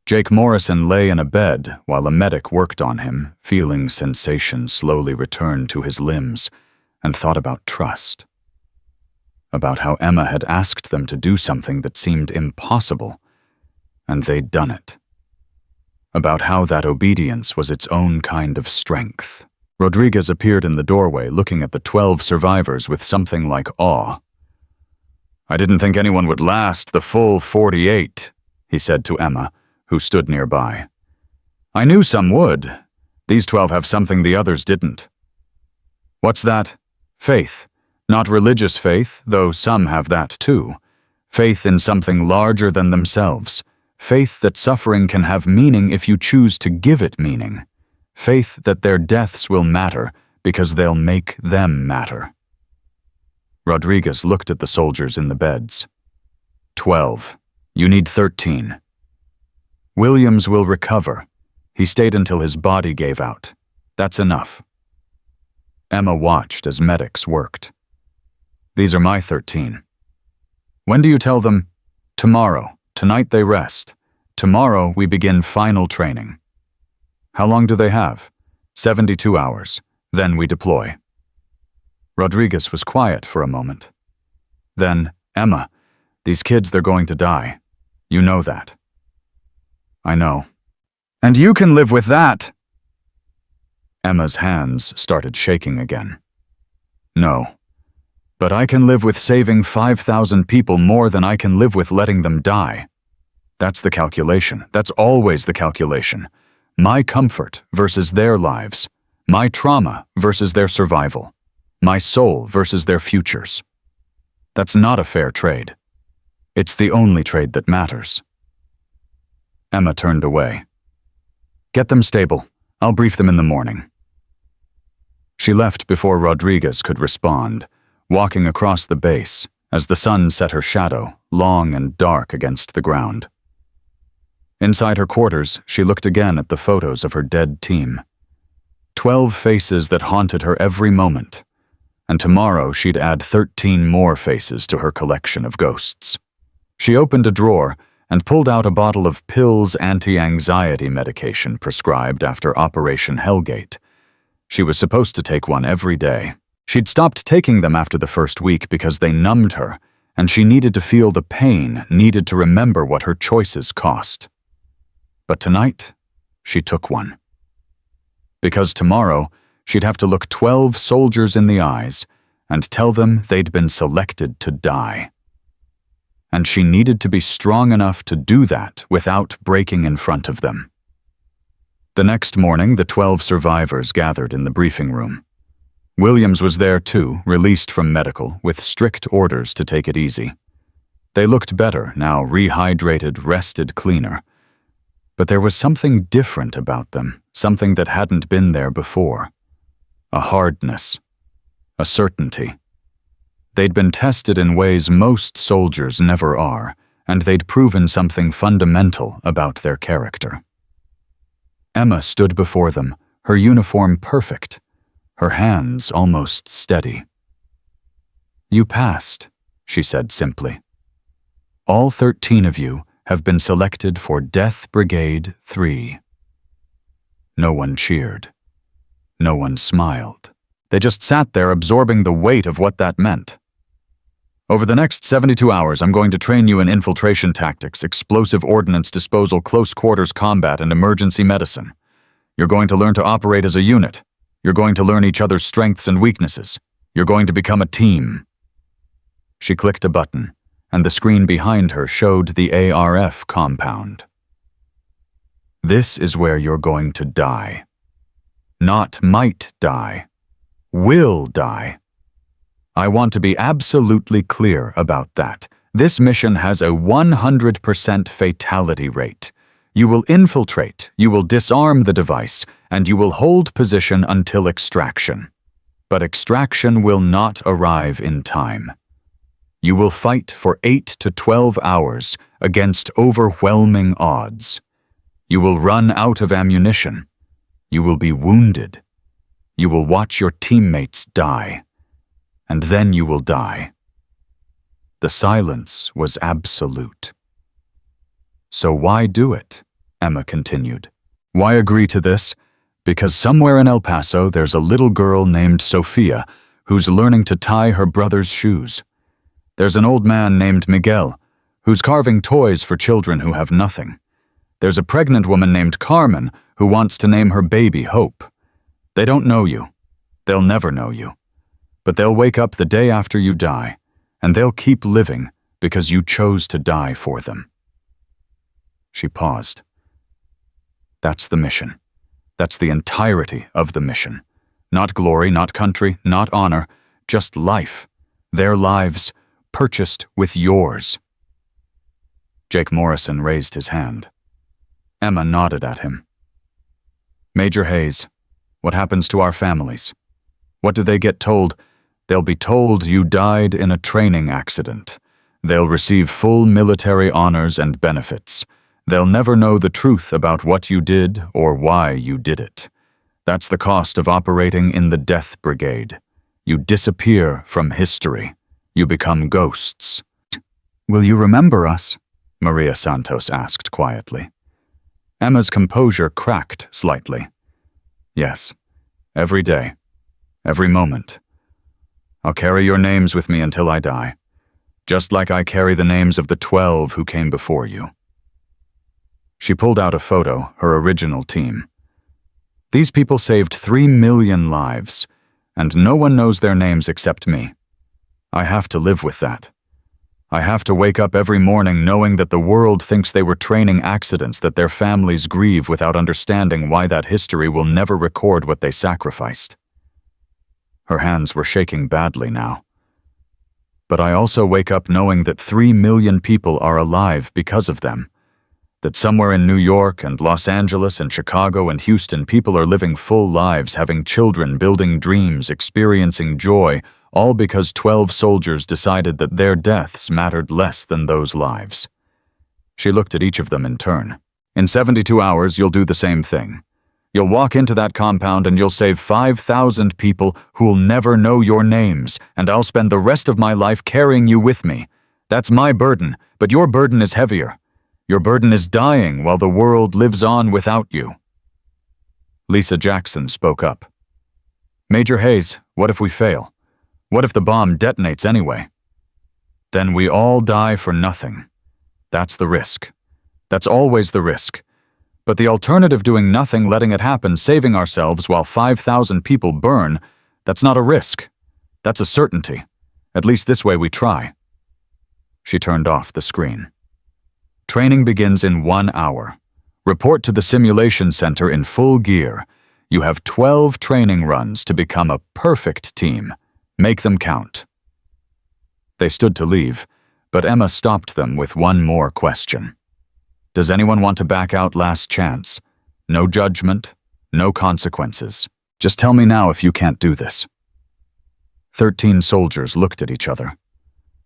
Jake Morrison lay in a bed while a medic worked on him, feeling sensation slowly return to his limbs, and thought about trust. About how Emma had asked them to do something that seemed impossible, and they'd done it. About how that obedience was its own kind of strength. Rodriguez appeared in the doorway, looking at the 12 survivors with something like awe. "I didn't think anyone would last the full 48, he said to Emma, who stood nearby. "I knew some would. These 12 have something the others didn't." "What's that?" "Faith. Not religious faith, though some have that too. Faith in something larger than themselves. Faith that suffering can have meaning if you choose to give it meaning. Faith that their deaths will matter because they'll make them matter." Rodriguez looked at the soldiers in the beds. 12. You need 13. Williams will recover. He stayed until his body gave out. That's enough. Emma watched as medics worked. "These are my 13. When do you tell them?" "Tomorrow. Tonight they rest. Tomorrow we begin final training." "How long do they have?" 72 hours. Then we deploy." Rodriguez was quiet for a moment. Then, "Emma, these kids, they're going to die. You know that." "I know." "And you can live with that." Emma's hands started shaking again. "No. But I can live with saving 5,000 people more than I can live with letting them die. That's the calculation. That's always the calculation. My comfort versus their lives. My trauma versus their survival. My soul versus their futures. That's not a fair trade. It's the only trade that matters. Emma turned away. Get them stable. I'll brief them in the morning. She left before Rodriguez could respond, walking across the base as the sun set her shadow, long and dark against the ground. Inside her quarters, she looked again at the photos of her dead team. 12 faces that haunted her every moment, and tomorrow she'd add 13 more faces to her collection of ghosts. She opened a drawer and pulled out a bottle of Pill's anti-anxiety medication prescribed after Operation Hellgate. She was supposed to take one every day. She'd stopped taking them after the first week because they numbed her, and she needed to feel the pain, needed to remember what her choices cost. But tonight, she took one. Because tomorrow, she'd have to look 12 soldiers in the eyes and tell them they'd been selected to die. And she needed to be strong enough to do that without breaking in front of them. The next morning, the 12 survivors gathered in the briefing room. Williams was there too, released from medical, with strict orders to take it easy. They looked better, now rehydrated, rested, cleaner. But there was something different about them, something that hadn't been there before. A hardness, a certainty. They'd been tested in ways most soldiers never are, and they'd proven something fundamental about their character. Emma stood before them, her uniform perfect, her hands almost steady. You passed, she said simply. All 13 of you have been selected for Death Brigade 3. No one cheered. No one smiled. They just sat there absorbing the weight of what that meant. Over the next 72 hours, I'm going to train you in infiltration tactics, explosive ordnance disposal, close quarters combat, and emergency medicine. You're going to learn to operate as a unit. You're going to learn each other's strengths and weaknesses. You're going to become a team. She clicked a button, and the screen behind her showed the ARF compound. This is where you're going to die. Not might die. Will die. I want to be absolutely clear about that. This mission has a 100% fatality rate. You will infiltrate, you will disarm the device, and you will hold position until extraction. But extraction will not arrive in time. You will fight for 8 to 12 hours against overwhelming odds. You will run out of ammunition. You will be wounded. You will watch your teammates die. And then you will die. The silence was absolute. So why do it? Emma continued. Why agree to this? Because somewhere in El Paso there's a little girl named Sophia who's learning to tie her brother's shoes. There's an old man named Miguel who's carving toys for children who have nothing. There's a pregnant woman named Carmen who wants to name her baby Hope. They don't know you. They'll never know you. But they'll wake up the day after you die, and they'll keep living because you chose to die for them. She paused. That's the mission. That's the entirety of the mission. Not glory, not country, not honor, just life. Their lives purchased with yours. Jake Morrison raised his hand. Emma nodded at him. Major Hayes, what happens to our families? What do they get told? They'll be told you died in a training accident. They'll receive full military honors and benefits. They'll never know the truth about what you did or why you did it. That's the cost of operating in the Death Brigade. You disappear from history. You become ghosts. Will you remember us? Maria Santos asked quietly. Emma's composure cracked slightly. Yes, every day, every moment. I'll carry your names with me until I die, just like I carry the names of the 12 who came before you. She pulled out a photo, her original team. These people saved 3 million lives, and no one knows their names except me. I have to live with that. I have to wake up every morning knowing that the world thinks they were training accidents that their families grieve without understanding why that history will never record what they sacrificed. Her hands were shaking badly now. But I also wake up knowing that 3 million people are alive because of them. That somewhere in New York and Los Angeles and Chicago and Houston, people are living full lives, having children, building dreams, experiencing joy, all because 12 soldiers decided that their deaths mattered less than those lives. She looked at each of them in turn. In 72 hours, you'll do the same thing. You'll walk into that compound and you'll save 5,000 people who'll never know your names, and I'll spend the rest of my life carrying you with me. That's my burden, but your burden is heavier. Your burden is dying while the world lives on without you. Lisa Jackson spoke up. Major Hayes, what if we fail? What if the bomb detonates anyway? Then we all die for nothing. That's the risk. That's always the risk. But the alternative, doing nothing, letting it happen, saving ourselves while 5,000 people burn, that's not a risk. That's a certainty. At least this way we try. She turned off the screen. Training begins in 1 hour. Report to the simulation center in full gear. You have 12 training runs to become a perfect team. Make them count. They stood to leave, but Emma stopped them with one more question. Does anyone want to back out last chance? No judgment, no consequences. Just tell me now if you can't do this. 13 soldiers looked at each other.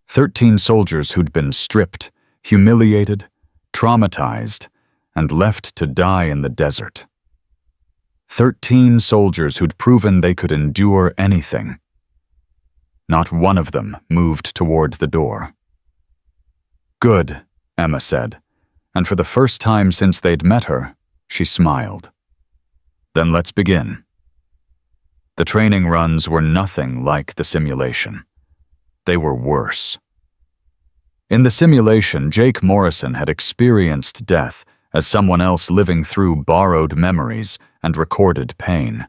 13 soldiers who'd been stripped, humiliated, traumatized, and left to die in the desert. 13 soldiers who'd proven they could endure anything. Not one of them moved toward the door. Good, Emma said, and for the first time since they'd met her, she smiled. Then let's begin. The training runs were nothing like the simulation. They were worse. In the simulation, Jake Morrison had experienced death as someone else living through borrowed memories and recorded pain.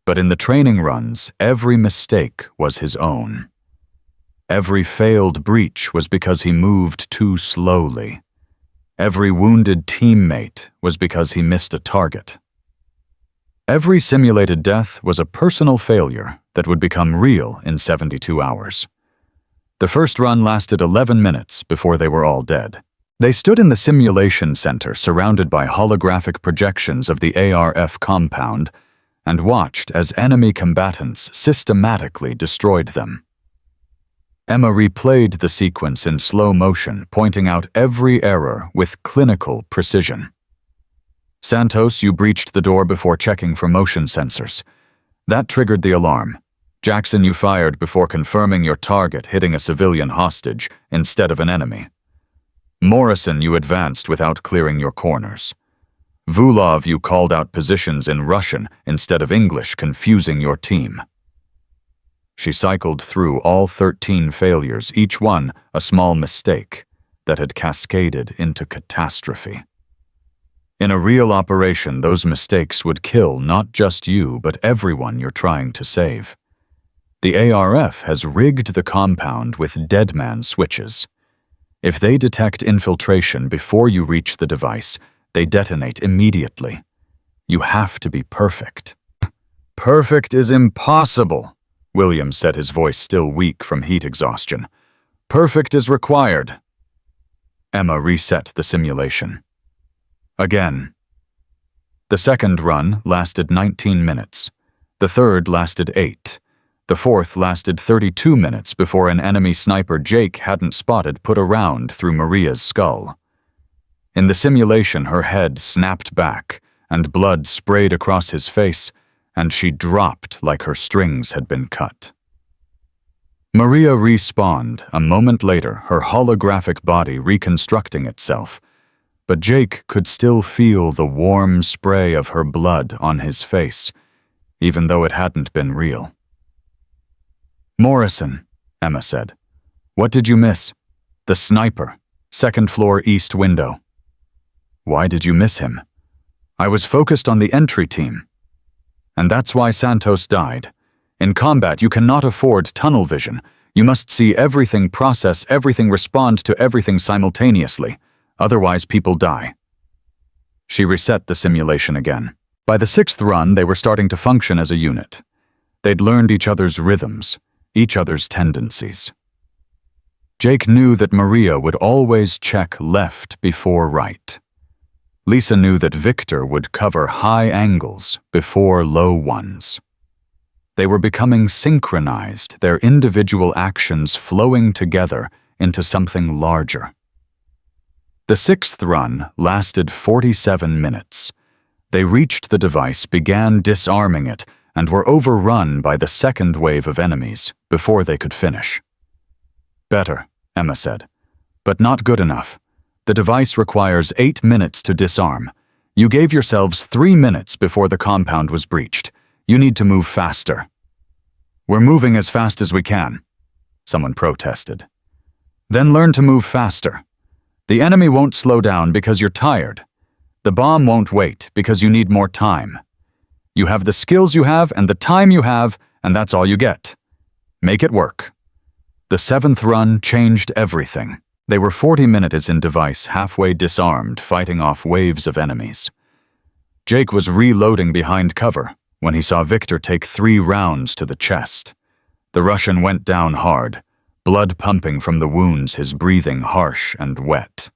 But in the training runs, every mistake was his own. Every failed breach was because he moved too slowly. Every wounded teammate was because he missed a target. Every simulated death was a personal failure that would become real in 72 hours. The first run lasted 11 minutes before they were all dead. They stood in the simulation center surrounded by holographic projections of the ARF compound and watched as enemy combatants systematically destroyed them. Emma replayed the sequence in slow motion, pointing out every error with clinical precision. Santos, you breached the door before checking for motion sensors. That triggered the alarm. Jackson, you fired before confirming your target hitting a civilian hostage instead of an enemy. Morrison, you advanced without clearing your corners. Vulov, you called out positions in Russian instead of English, confusing your team. She cycled through all 13 failures, each one a small mistake that had cascaded into catastrophe. In a real operation, those mistakes would kill not just you, but everyone you're trying to save. The ARF has rigged the compound with deadman switches. If they detect infiltration before you reach the device, they detonate immediately. You have to be perfect. Perfect is impossible, Williams said, his voice still weak from heat exhaustion. Perfect is required. Emma reset the simulation. Again. The second run lasted 19 minutes. The third lasted 8. The fourth lasted 32 minutes before an enemy sniper Jake hadn't spotted put a round through Maria's skull. In the simulation, her head snapped back, and blood sprayed across his face, and she dropped like her strings had been cut. Maria respawned a moment later, her holographic body reconstructing itself, but Jake could still feel the warm spray of her blood on his face, even though it hadn't been real. Morrison, Emma said. What did you miss? The sniper, second floor east window. Why did you miss him? I was focused on the entry team. And that's why Santos died. In combat, you cannot afford tunnel vision. You must see everything, process everything, respond to everything simultaneously. Otherwise, people die. She reset the simulation again. By the 6th run, they were starting to function as a unit. They'd learned each other's rhythms, each other's tendencies. Jake knew that Maria would always check left before right. Lisa knew that Victor would cover high angles before low ones. They were becoming synchronized, their individual actions flowing together into something larger. The 6th run lasted 47 minutes. They reached the device, began disarming it, and were overrun by the 2nd wave of enemies before they could finish. "Better," Emma said, "but not good enough. The device requires 8 minutes to disarm. You gave yourselves 3 minutes before the compound was breached. You need to move faster." "We're moving as fast as we can," someone protested. "Then learn to move faster. The enemy won't slow down because you're tired. The bomb won't wait because you need more time. You have the skills you have and the time you have, and that's all you get. Make it work." The 7th run changed everything. They were 40 minutes in device, halfway disarmed, fighting off waves of enemies. Jake was reloading behind cover when he saw Victor take 3 rounds to the chest. The Russian went down hard, blood pumping from the wounds, his breathing harsh and wet.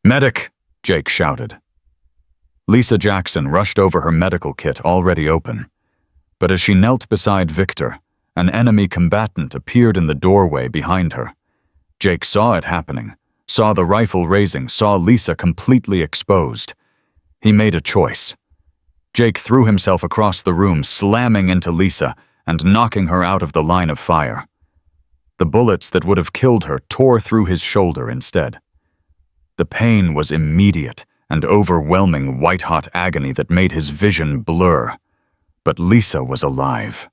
"Medic!" Jake shouted. Lisa Jackson rushed over her medical kit already open, but as she knelt beside Victor, an enemy combatant appeared in the doorway behind her. Jake saw it happening, saw the rifle raising, saw Lisa completely exposed. He made a choice. Jake threw himself across the room, slamming into Lisa and knocking her out of the line of fire. The bullets that would have killed her tore through his shoulder instead. The pain was immediate and overwhelming, white-hot agony that made his vision blur. But Lisa was alive.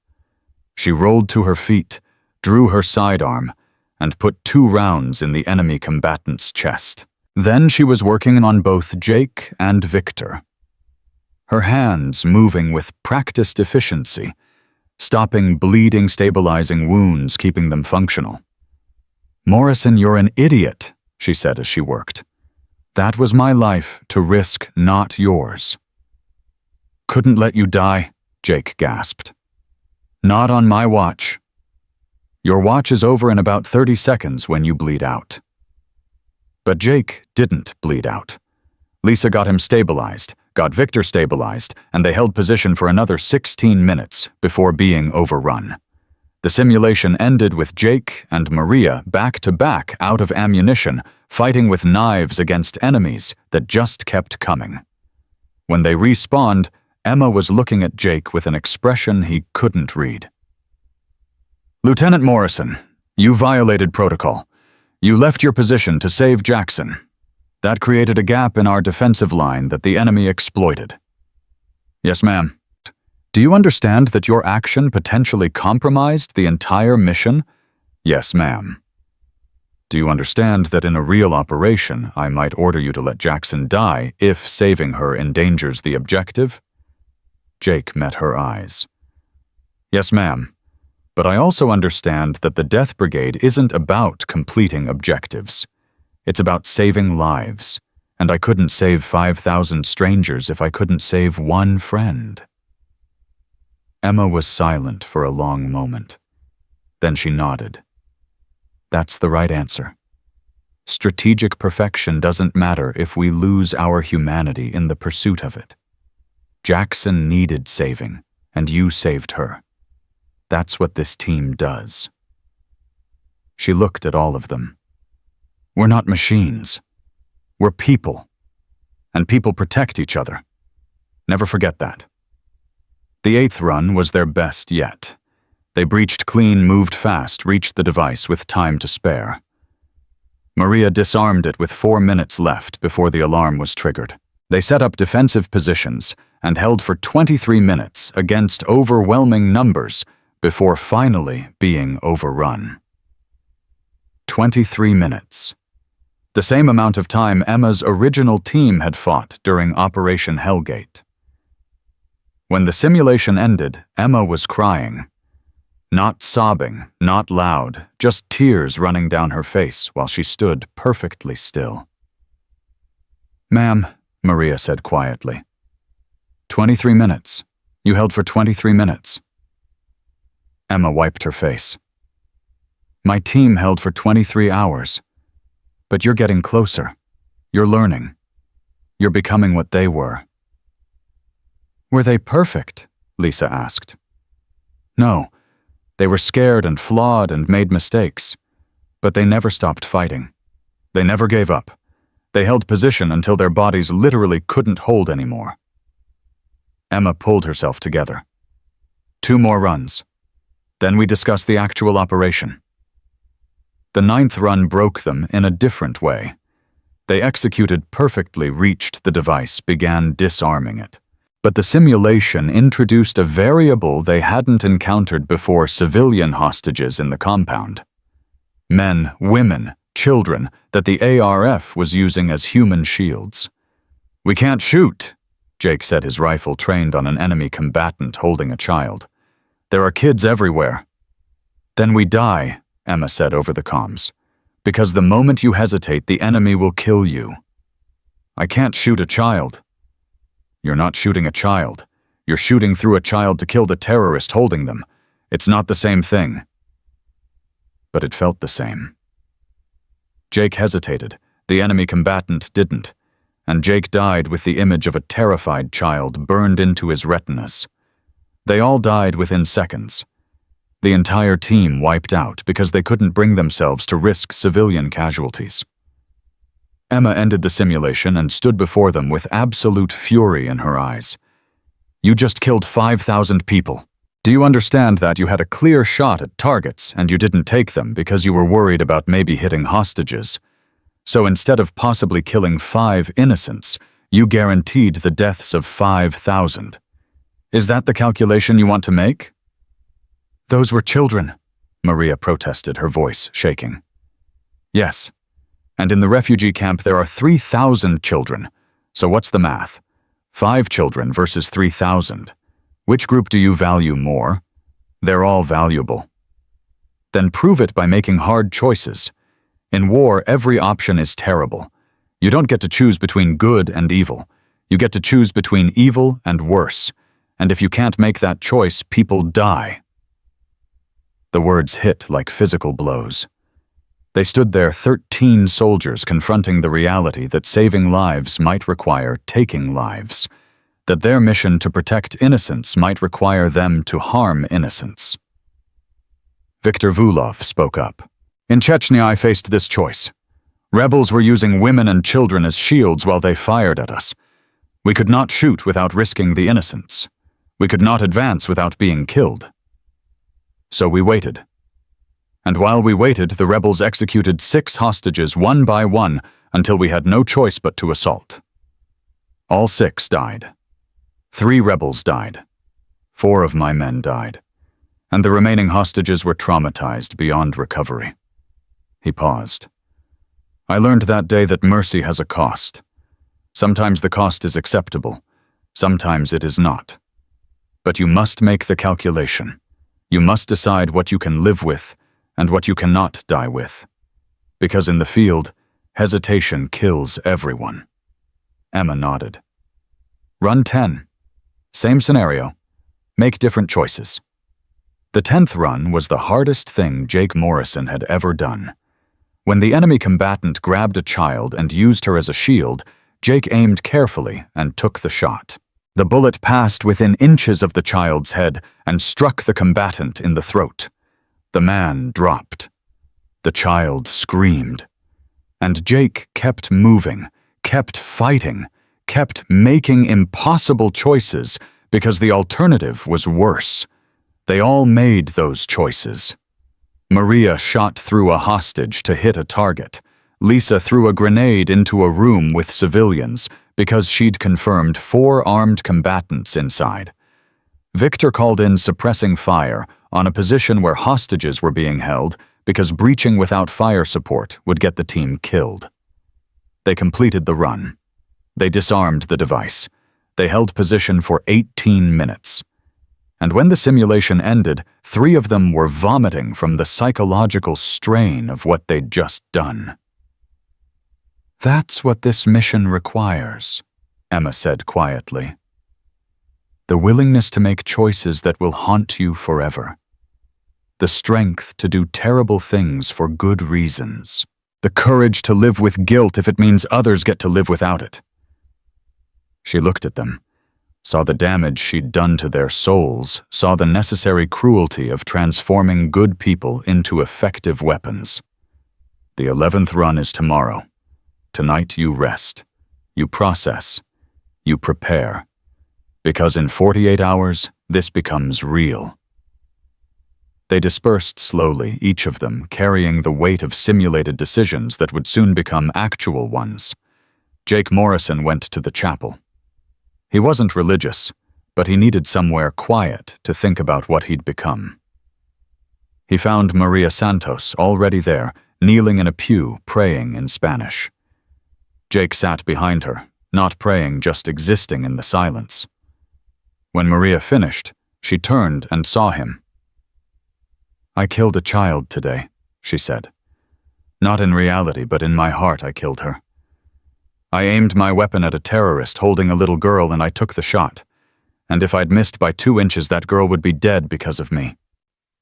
She rolled to her feet, drew her sidearm, and put 2 rounds in the enemy combatant's chest. Then she was working on both Jake and Victor. Her hands moving with practiced efficiency, stopping bleeding, stabilizing wounds, keeping them functional. "Morrison, you're an idiot," she said as she worked. "That was my life to risk, not yours." "Couldn't let you die," Jake gasped. "Not on my watch. Your watch is over in about 30 seconds when you bleed out." But Jake didn't bleed out. Lisa got him stabilized, got Victor stabilized, and they held position for another 16 minutes before being overrun. The simulation ended with Jake and Maria back-to-back out of ammunition, fighting with knives against enemies that just kept coming. When they respawned, Emma was looking at Jake with an expression he couldn't read. "Lieutenant Morrison, you violated protocol. You left your position to save Jackson. That created a gap in our defensive line that the enemy exploited." "Yes, ma'am." "Do you understand that your action potentially compromised the entire mission?" "Yes, ma'am." "Do you understand that in a real operation, I might order you to let Jackson die if saving her endangers the objective?" Jake met her eyes. "Yes, ma'am. But I also understand that the Death Brigade isn't about completing objectives. It's about saving lives, and I couldn't save 5,000 strangers if I couldn't save one friend." Emma was silent for a long moment. Then she nodded. "That's the right answer. Strategic perfection doesn't matter if we lose our humanity in the pursuit of it. Jackson needed saving, and you saved her. That's what this team does." She looked at all of them. "We're not machines. We're people. And people protect each other. Never forget that." The 8th run was their best yet. They breached clean, moved fast, reached the device with time to spare. Maria disarmed it with 4 minutes left before the alarm was triggered. They set up defensive positions and held for 23 minutes against overwhelming numbers before finally being overrun. 23 minutes. The same amount of time Emma's original team had fought during Operation Hellgate. When the simulation ended, Emma was crying. Not sobbing, not loud, just tears running down her face while she stood perfectly still. "Ma'am," Maria said quietly. 23 minutes. You held for 23 minutes. Emma wiped her face. "My team held for 23 hours. But you're getting closer. You're learning. You're becoming what they were." "Were they perfect?" Lisa asked. "No. They were scared and flawed and made mistakes. But they never stopped fighting. They never gave up. They held position until their bodies literally couldn't hold anymore." Emma pulled herself together. 2 more runs. Then we discuss the actual operation. The 9th run broke them in a different way. They executed perfectly, reached the device, began disarming it. But the simulation introduced a variable they hadn't encountered before: civilian hostages in the compound. Men, women, children that the ARF was using as human shields. "We can't shoot," Jake said, his rifle trained on an enemy combatant holding a child. "There are kids everywhere." "Then we die," Emma said over the comms. "Because the moment you hesitate, the enemy will kill you." "I can't shoot a child." "You're not shooting a child. You're shooting through a child to kill the terrorist holding them. It's not the same thing." But it felt the same. Jake hesitated. The enemy combatant didn't. And Jake died with the image of a terrified child burned into his retinas. They all died within seconds. The entire team wiped out because they couldn't bring themselves to risk civilian casualties. Emma ended the simulation and stood before them with absolute fury in her eyes. "You just killed 5,000 people. Do you understand that you had a clear shot at targets and you didn't take them because you were worried about maybe hitting hostages? So instead of possibly killing 5 innocents, you guaranteed the deaths of 5,000. Is that the calculation you want to make?" "Those were children," Maria protested, her voice shaking. "Yes. And in the refugee camp there are 3,000 children. So what's the math? 5 children versus 3,000. Which group do you value more? They're all valuable. Then prove it by making hard choices. In war, every option is terrible. You don't get to choose between good and evil. You get to choose between evil and worse. And if you can't make that choice, people die." The words hit like physical blows. They stood there, 13 soldiers confronting the reality that saving lives might require taking lives, that their mission to protect innocents might require them to harm innocents. Viktor Vulov spoke up. "In Chechnya, I faced this choice. Rebels were using women and children as shields while they fired at us. We could not shoot without risking the innocents. We could not advance without being killed. So we waited. And while we waited, the rebels executed 6 hostages one by one until we had no choice but to assault. All 6 died. 3 rebels died. 4 of my men died. And the remaining hostages were traumatized beyond recovery." He paused. "I learned that day that mercy has a cost. Sometimes the cost is acceptable. Sometimes it is not. But you must make the calculation. You must decide what you can live with and what you cannot die with. Because in the field, hesitation kills everyone." Emma nodded. "Run 10. Same scenario. Make different choices." The 10th run was the hardest thing Jake Morrison had ever done. When the enemy combatant grabbed a child and used her as a shield, Jake aimed carefully and took the shot. The bullet passed within inches of the child's head and struck the combatant in the throat. The man dropped. The child screamed. And Jake kept moving, kept fighting, kept making impossible choices because the alternative was worse. They all made those choices. Maria shot through a hostage to hit a target. Lisa threw a grenade into a room with civilians because she'd confirmed 4 armed combatants inside. Victor called in suppressing fire on a position where hostages were being held because breaching without fire support would get the team killed. They completed the run. They disarmed the device. They held position for 18 minutes. And when the simulation ended, 3 of them were vomiting from the psychological strain of what they'd just done. "That's what this mission requires," Emma said quietly. "The willingness to make choices that will haunt you forever. The strength to do terrible things for good reasons. The courage to live with guilt if it means others get to live without it." She looked at them, saw the damage she'd done to their souls, saw the necessary cruelty of transforming good people into effective weapons. "The 11th run is tomorrow. Tonight you rest, you process, you prepare. Because in 48 hours, this becomes real." They dispersed slowly, each of them carrying the weight of simulated decisions that would soon become actual ones. Jake Morrison went to the chapel. He wasn't religious, but he needed somewhere quiet to think about what he'd become. He found Maria Santos already there, kneeling in a pew, praying in Spanish. Jake sat behind her, not praying, just existing in the silence. When Maria finished, she turned and saw him. "I killed a child today," she said. "Not in reality, but in my heart I killed her. I aimed my weapon at a terrorist holding a little girl and I took the shot. And if I'd missed by 2 inches, that girl would be dead because of me.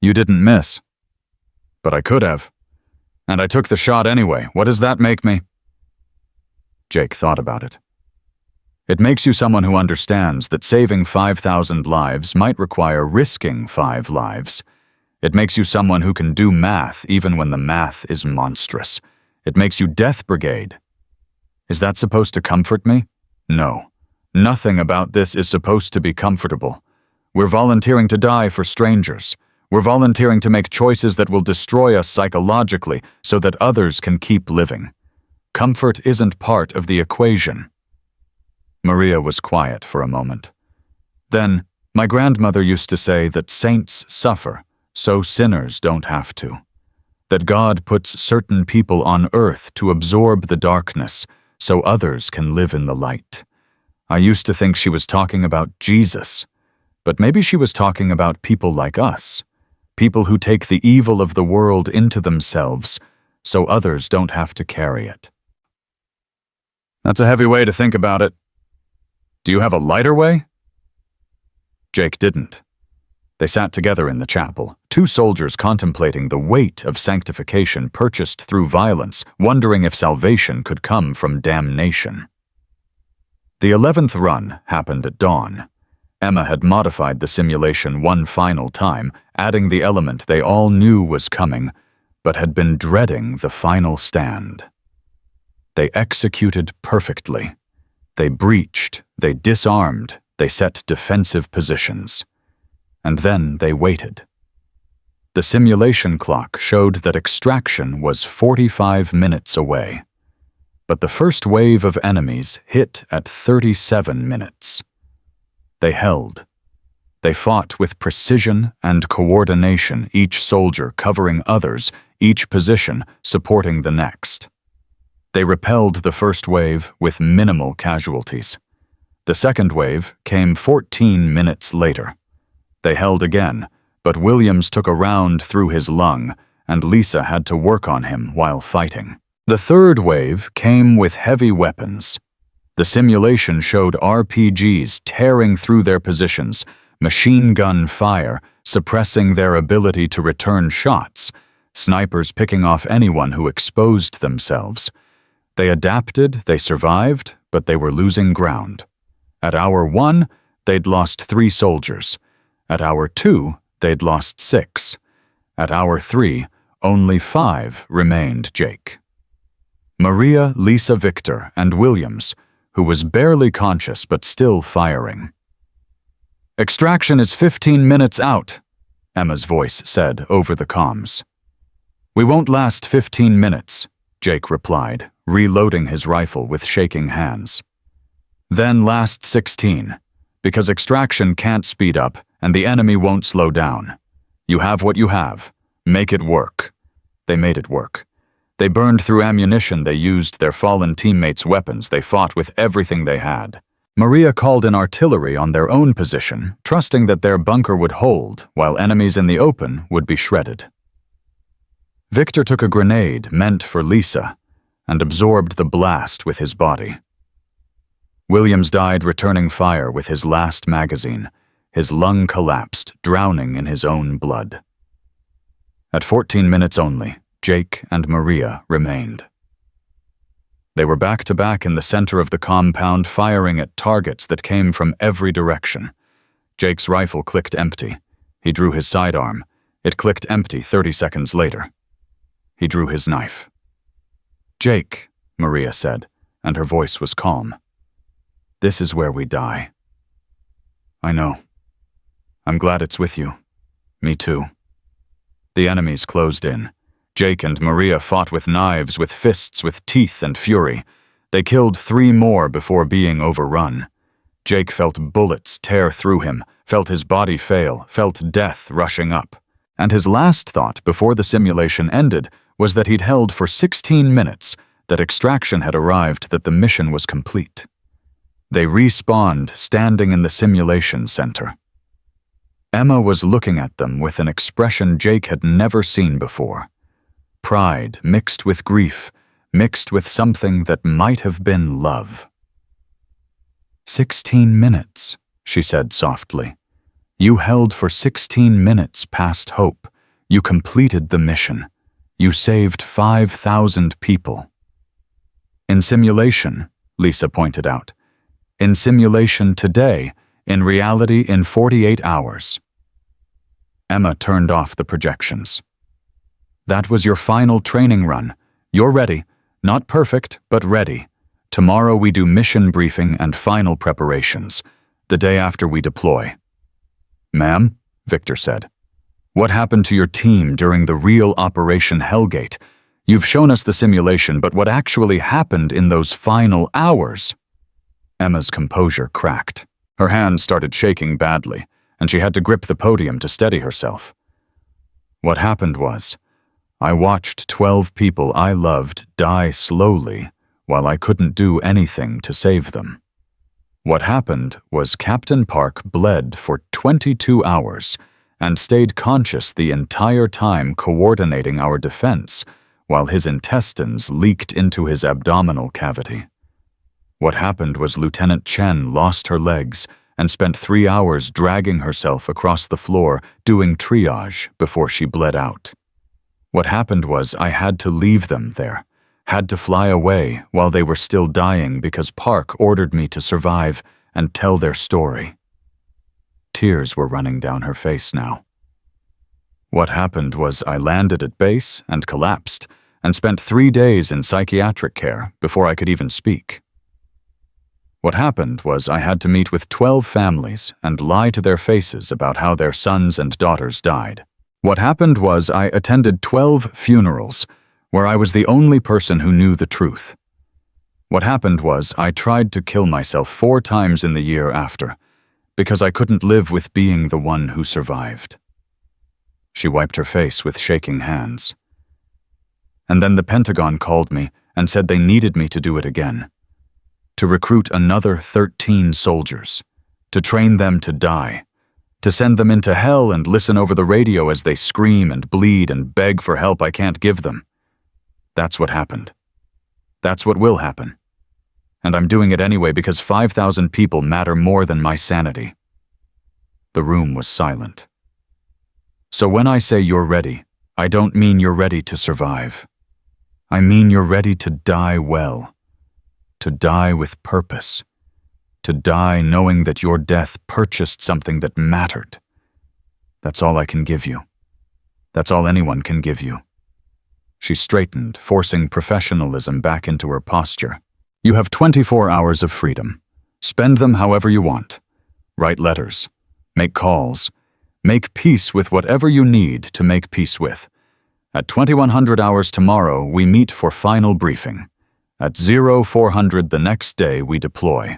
You didn't miss." "But I could have. And I took the shot anyway. What does that make me?" Jake thought about it. "It makes you someone who understands that saving 5,000 lives might require risking 5 lives. It makes you someone who can do math even when the math is monstrous. It makes you Death Brigade. Is that supposed to comfort me? No. Nothing about this is supposed to be comfortable. We're volunteering to die for strangers. We're volunteering to make choices that will destroy us psychologically so that others can keep living. Comfort isn't part of the equation." Maria was quiet for a moment. Then, "My grandmother used to say that saints suffer, so sinners don't have to. That God puts certain people on earth to absorb the darkness, so others can live in the light. I used to think she was talking about Jesus, but maybe she was talking about people like us, people who take the evil of the world into themselves, so others don't have to carry it." "That's a heavy way to think about it. Do you have a lighter way?" Jake didn't. They sat together in the chapel, 2 soldiers contemplating the weight of sanctification purchased through violence, wondering if salvation could come from damnation. The 11th run happened at dawn. Emma had modified the simulation one final time, adding the element they all knew was coming, but had been dreading the final stand. They executed perfectly. They breached, they disarmed, they set defensive positions. And then they waited. The simulation clock showed that extraction was 45 minutes away. But the first wave of enemies hit at 37 minutes. They held. They fought with precision and coordination, each soldier covering others, each position supporting the next. They repelled the first wave with minimal casualties. The second wave came 14 minutes later. They held again, but Williams took a round through his lung, and Lisa had to work on him while fighting. The third wave came with heavy weapons. The simulation showed RPGs tearing through their positions, machine gun fire suppressing their ability to return shots, snipers picking off anyone who exposed themselves. They adapted, they survived, but they were losing ground. At hour 1, they'd lost 3 soldiers. At hour 2, they'd lost 6. At hour 3, only 5 remained Jake. Maria, Lisa, Victor, and Williams, who was barely conscious but still firing. "Extraction is 15 minutes out," Emma's voice said over the comms. "We won't last 15 minutes," Jake replied, reloading his rifle with shaking hands. "Then last 16, because extraction can't speed up and the enemy won't slow down. You have what you have. Make it work." They made it work. They burned through ammunition, they used their fallen teammates' weapons, they fought with everything they had. Maria called in artillery on their own position, trusting that their bunker would hold while enemies in the open would be shredded. Victor took a grenade meant for Lisa and absorbed the blast with his body. Williams died returning fire with his last magazine. His lung collapsed, drowning in his own blood. At 14 minutes only, Jake and Maria remained. They were back-to-back in the center of the compound, firing at targets that came from every direction. Jake's rifle clicked empty. He drew his sidearm. It clicked empty 30 seconds later. He drew his knife. "Jake," Maria said, and her voice was calm. "This is where we die." "I know. I'm glad it's with you. Me too." The enemies closed in. Jake and Maria fought with knives, with fists, with teeth and fury. They killed 3 more before being overrun. Jake felt bullets tear through him, felt his body fail, felt death rushing up. And his last thought before the simulation ended was that he'd held for 16 minutes, that extraction had arrived, that the mission was complete. They respawned, standing in the simulation center. Emma was looking at them with an expression Jake had never seen before. Pride mixed with grief, mixed with something that might have been love. 16 minutes, she said softly. You held for 16 minutes past hope. You completed the mission. You saved 5,000 people. In simulation, Lisa pointed out. In simulation today, in reality in 48 hours. Emma turned off the projections. That was your final training run. You're ready. Not perfect, but ready. Tomorrow we do mission briefing and final preparations. The day after we deploy. Ma'am, Victor said. What happened to your team during the real Operation Hellgate? You've shown us the simulation, but what actually happened in those final hours? Emma's composure cracked. Her hands started shaking badly, and she had to grip the podium to steady herself. What happened was, I watched 12 people I loved die slowly while I couldn't do anything to save them. What happened was Captain Park bled for 22 hours and stayed conscious the entire time coordinating our defense while his intestines leaked into his abdominal cavity. What happened was Lieutenant Chen lost her legs and spent 3 hours dragging herself across the floor doing triage before she bled out. What happened was I had to leave them there, had to fly away while they were still dying because Park ordered me to survive and tell their story. Tears were running down her face now. What happened was I landed at base and collapsed and spent 3 days in psychiatric care before I could even speak. What happened was I had to meet with 12 families and lie to their faces about how their sons and daughters died. What happened was I attended 12 funerals where I was the only person who knew the truth. What happened was I tried to kill myself 4 times in the year after because I couldn't live with being the one who survived. She wiped her face with shaking hands. And then the Pentagon called me and said they needed me to do it again. To recruit another 13 soldiers, to train them to die, to send them into hell and listen over the radio as they scream and bleed and beg for help I can't give them. That's what happened. That's what will happen. And I'm doing it anyway because 5,000 people matter more than my sanity. The room was silent. So when I say you're ready, I don't mean you're ready to survive. I mean you're ready to die well. To die with purpose. To die knowing that your death purchased something that mattered. That's all I can give you. That's all anyone can give you. She straightened, forcing professionalism back into her posture. You have 24 hours of freedom. Spend them however you want. Write letters. Make calls. Make peace with whatever you need to make peace with. At 2100 hours tomorrow, we meet for final briefing. At 0400 the next day, we deploy.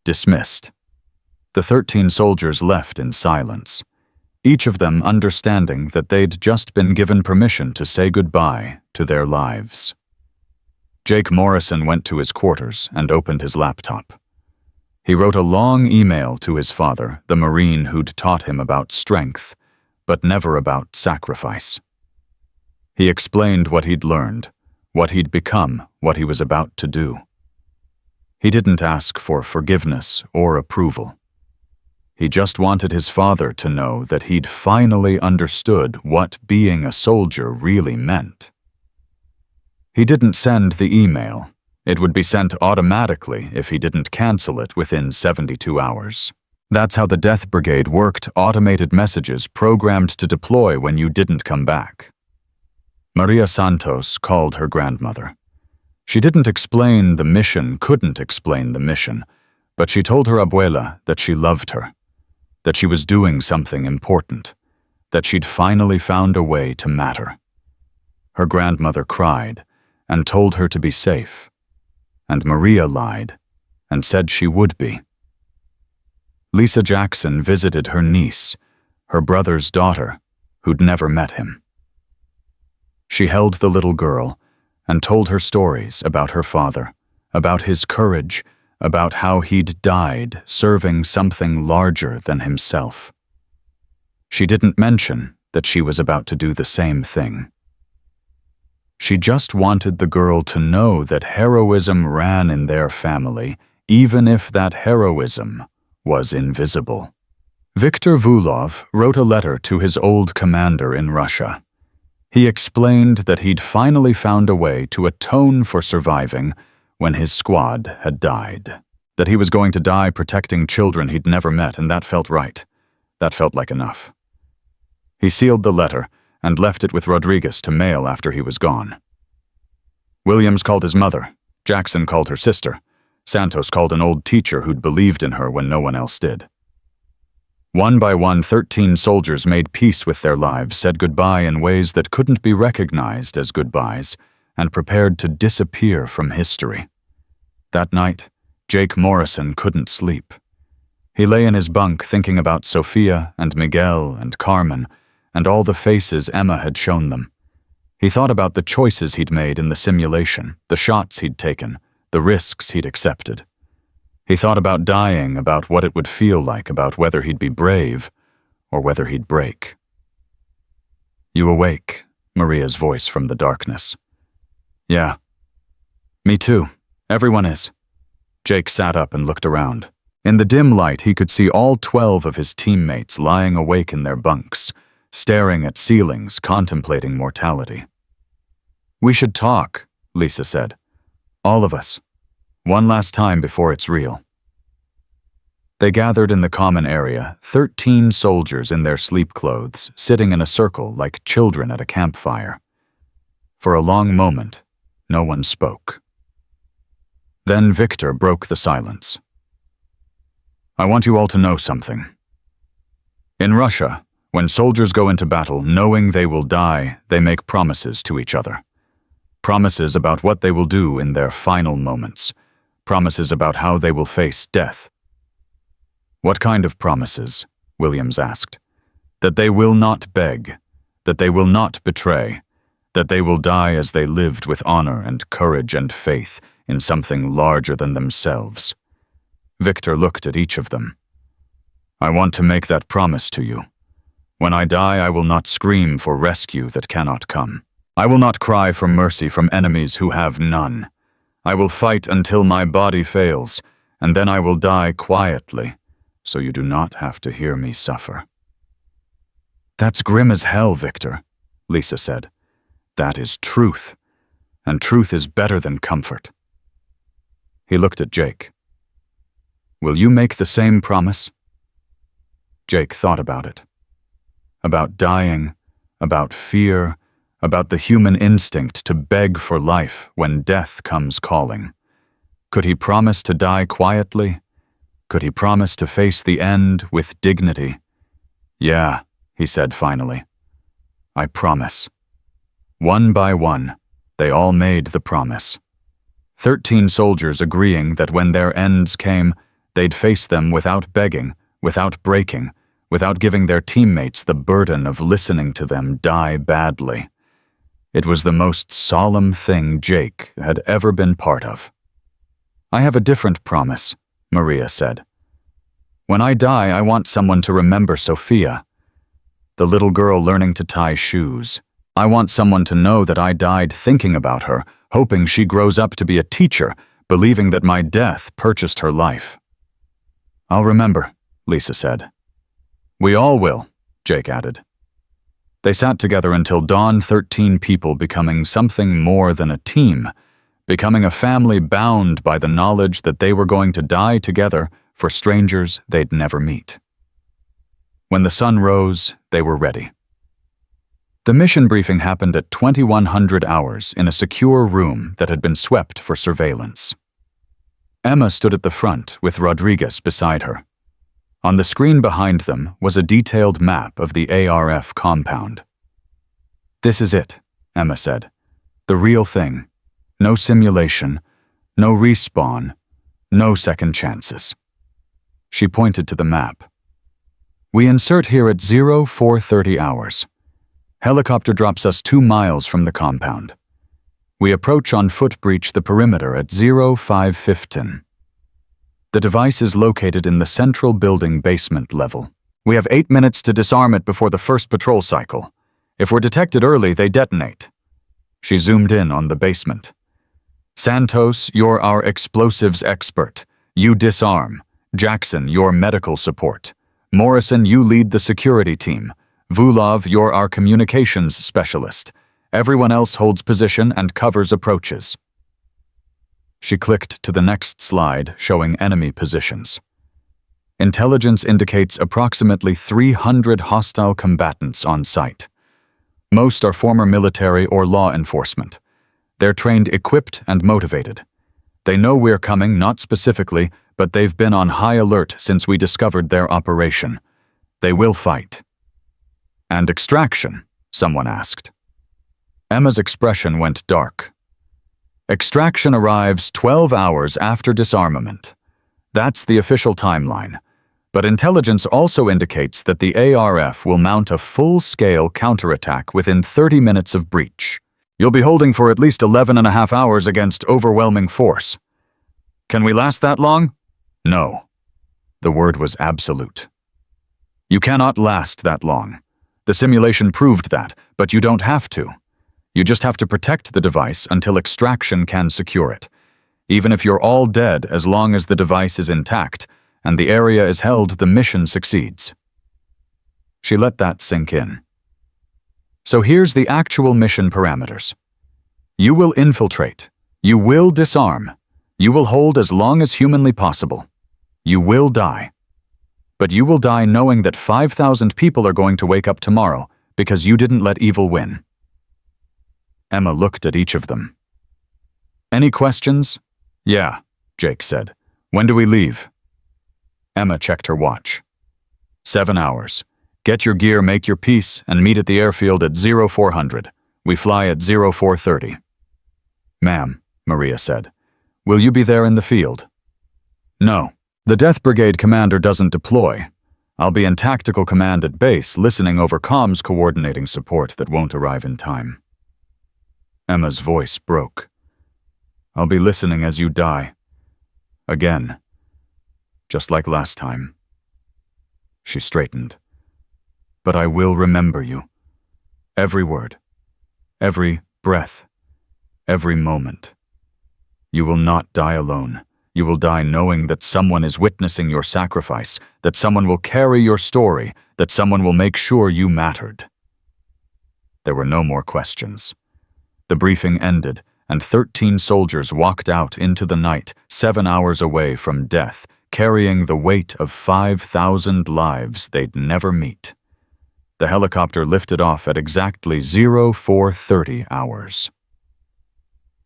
Dismissed. The 13 soldiers left in silence, each of them understanding that they'd just been given permission to say goodbye to their lives. Jake Morrison went to his quarters and opened his laptop. He wrote a long email to his father, the Marine who'd taught him about strength, but never about sacrifice. He explained what he'd learned, what he'd become, what he was about to do. He didn't ask for forgiveness or approval. He just wanted his father to know that he'd finally understood what being a soldier really meant. He didn't send the email. It would be sent automatically if he didn't cancel it within 72 hours. That's how the Death Brigade worked, automated messages programmed to deploy when you didn't come back. Maria Santos called her grandmother. She didn't explain the mission, couldn't explain the mission, but she told her abuela that she loved her, that she was doing something important, that she'd finally found a way to matter. Her grandmother cried and told her to be safe, and Maria lied and said she would be. Lisa Jackson visited her niece, her brother's daughter, who'd never met him. She held the little girl and told her stories about her father, about his courage, about how he'd died serving something larger than himself. She didn't mention that she was about to do the same thing. She just wanted the girl to know that heroism ran in their family, even if that heroism was invisible. Viktor Vulov wrote a letter to his old commander in Russia. He explained that he'd finally found a way to atone for surviving when his squad had died. That he was going to die protecting children he'd never met, and that felt right. That felt like enough. He sealed the letter and left it with Rodriguez to mail after he was gone. Williams called his mother. Jackson called her sister. Santos called an old teacher who'd believed in her when no one else did. One by one, 13 soldiers made peace with their lives, said goodbye in ways that couldn't be recognized as goodbyes, and prepared to disappear from history. That night, Jake Morrison couldn't sleep. He lay in his bunk thinking about Sophia and Miguel and Carmen and all the faces Emma had shown them. He thought about the choices he'd made in the simulation, the shots he'd taken, the risks he'd accepted. He thought about dying, about what it would feel like, about whether he'd be brave or whether he'd break. "You awake?" Maria's voice from the darkness. "Yeah. Me too. Everyone is." Jake sat up and looked around. In the dim light, he could see all 12 of his teammates lying awake in their bunks, staring at ceilings, contemplating mortality. "We should talk," Lisa said. "All of us. One last time before it's real." They gathered in the common area, 13 soldiers in their sleep clothes, sitting in a circle like children at a campfire. For a long moment, no one spoke. Then Victor broke the silence. "I want you all to know something. In Russia, when soldiers go into battle knowing they will die, they make promises to each other. Promises about what they will do in their final moments. Promises about how they will face death." "What kind of promises?" Williams asked. "That they will not beg, that they will not betray, that they will die as they lived with honor and courage and faith in something larger than themselves." Victor looked at each of them. "I want to make that promise to you. When I die, I will not scream for rescue that cannot come. I will not cry for mercy from enemies who have none. I will fight until my body fails, and then I will die quietly, so you do not have to hear me suffer." "That's grim as hell, Victor," Lisa said. "That is truth, and truth is better than comfort." He looked at Jake. "Will you make the same promise?" Jake thought about it. About dying, about fear, about the human instinct to beg for life when death comes calling. Could he promise to die quietly? Could he promise to face the end with dignity? "Yeah," he said finally. "I promise." One by one, they all made the promise. 13 soldiers agreeing that when their ends came, they'd face them without begging, without breaking, without giving their teammates the burden of listening to them die badly. It was the most solemn thing Jake had ever been part of. "I have a different promise," Maria said. When I die, I want someone to remember Sophia, the little girl learning to tie shoes. I want someone to know that I died thinking about her, hoping she grows up to be a teacher, believing that my death purchased her life. I'll remember, Lisa said. We all will, Jake added. They sat together until dawn, 13 people becoming something more than a team, becoming a family bound by the knowledge that they were going to die together for strangers they'd never meet. When the sun rose, they were ready. The mission briefing happened at 2100 hours in a secure room that had been swept for surveillance. Emma stood at the front with Rodriguez beside her. On the screen behind them was a detailed map of the ARF compound. This is it, Emma said. The real thing. No simulation, no respawn, no second chances. She pointed to the map. We insert here at 0430 hours. Helicopter drops us 2 miles from the compound. We approach on foot breach the perimeter at 0515. The device is located in the central building basement level. We have 8 minutes to disarm it before the first patrol cycle. If we're detected early, they detonate. She zoomed in on the basement. Santos, you're our explosives expert. You disarm. Jackson, you're medical support. Morrison, you lead the security team. Vulov, you're our communications specialist. Everyone else holds position and covers approaches. She clicked to the next slide showing enemy positions. Intelligence indicates approximately 300 hostile combatants on site. Most are former military or law enforcement. They're trained, equipped, and motivated. They know we're coming, not specifically, but they've been on high alert since we discovered their operation. They will fight. And extraction? Someone asked. Emma's expression went dark. Extraction arrives 12 hours after disarmament. That's the official timeline. But intelligence also indicates that the ARF will mount a full-scale counterattack within 30 minutes of breach. You'll be holding for at least 11.5 hours against overwhelming force. Can we last that long? No. The word was absolute. You cannot last that long. The simulation proved that, but you don't have to. You just have to protect the device until extraction can secure it. Even if you're all dead, as long as the device is intact and the area is held, the mission succeeds. She let that sink in. So here's the actual mission parameters. You will infiltrate. You will disarm. You will hold as long as humanly possible. You will die. But you will die knowing that 5,000 people are going to wake up tomorrow because you didn't let evil win. Emma looked at each of them. Any questions? Yeah, Jake said. When do we leave? Emma checked her watch. 7 hours. Get your gear, make your peace, and meet at the airfield at 0400. We fly at 0430. Ma'am, Maria said. Will you be there in the field? No. The Death Brigade commander doesn't deploy. I'll be in tactical command at base, listening over comms, coordinating support that won't arrive in time. Emma's voice broke. I'll be listening as you die. Again. Just like last time. She straightened. But I will remember you. Every word. Every breath. Every moment. You will not die alone. You will die knowing that someone is witnessing your sacrifice, that someone will carry your story, that someone will make sure you mattered. There were no more questions. The briefing ended, and 13 soldiers walked out into the night, 7 hours away from death, carrying the weight of 5,000 lives they'd never meet. The helicopter lifted off at exactly 0430 hours.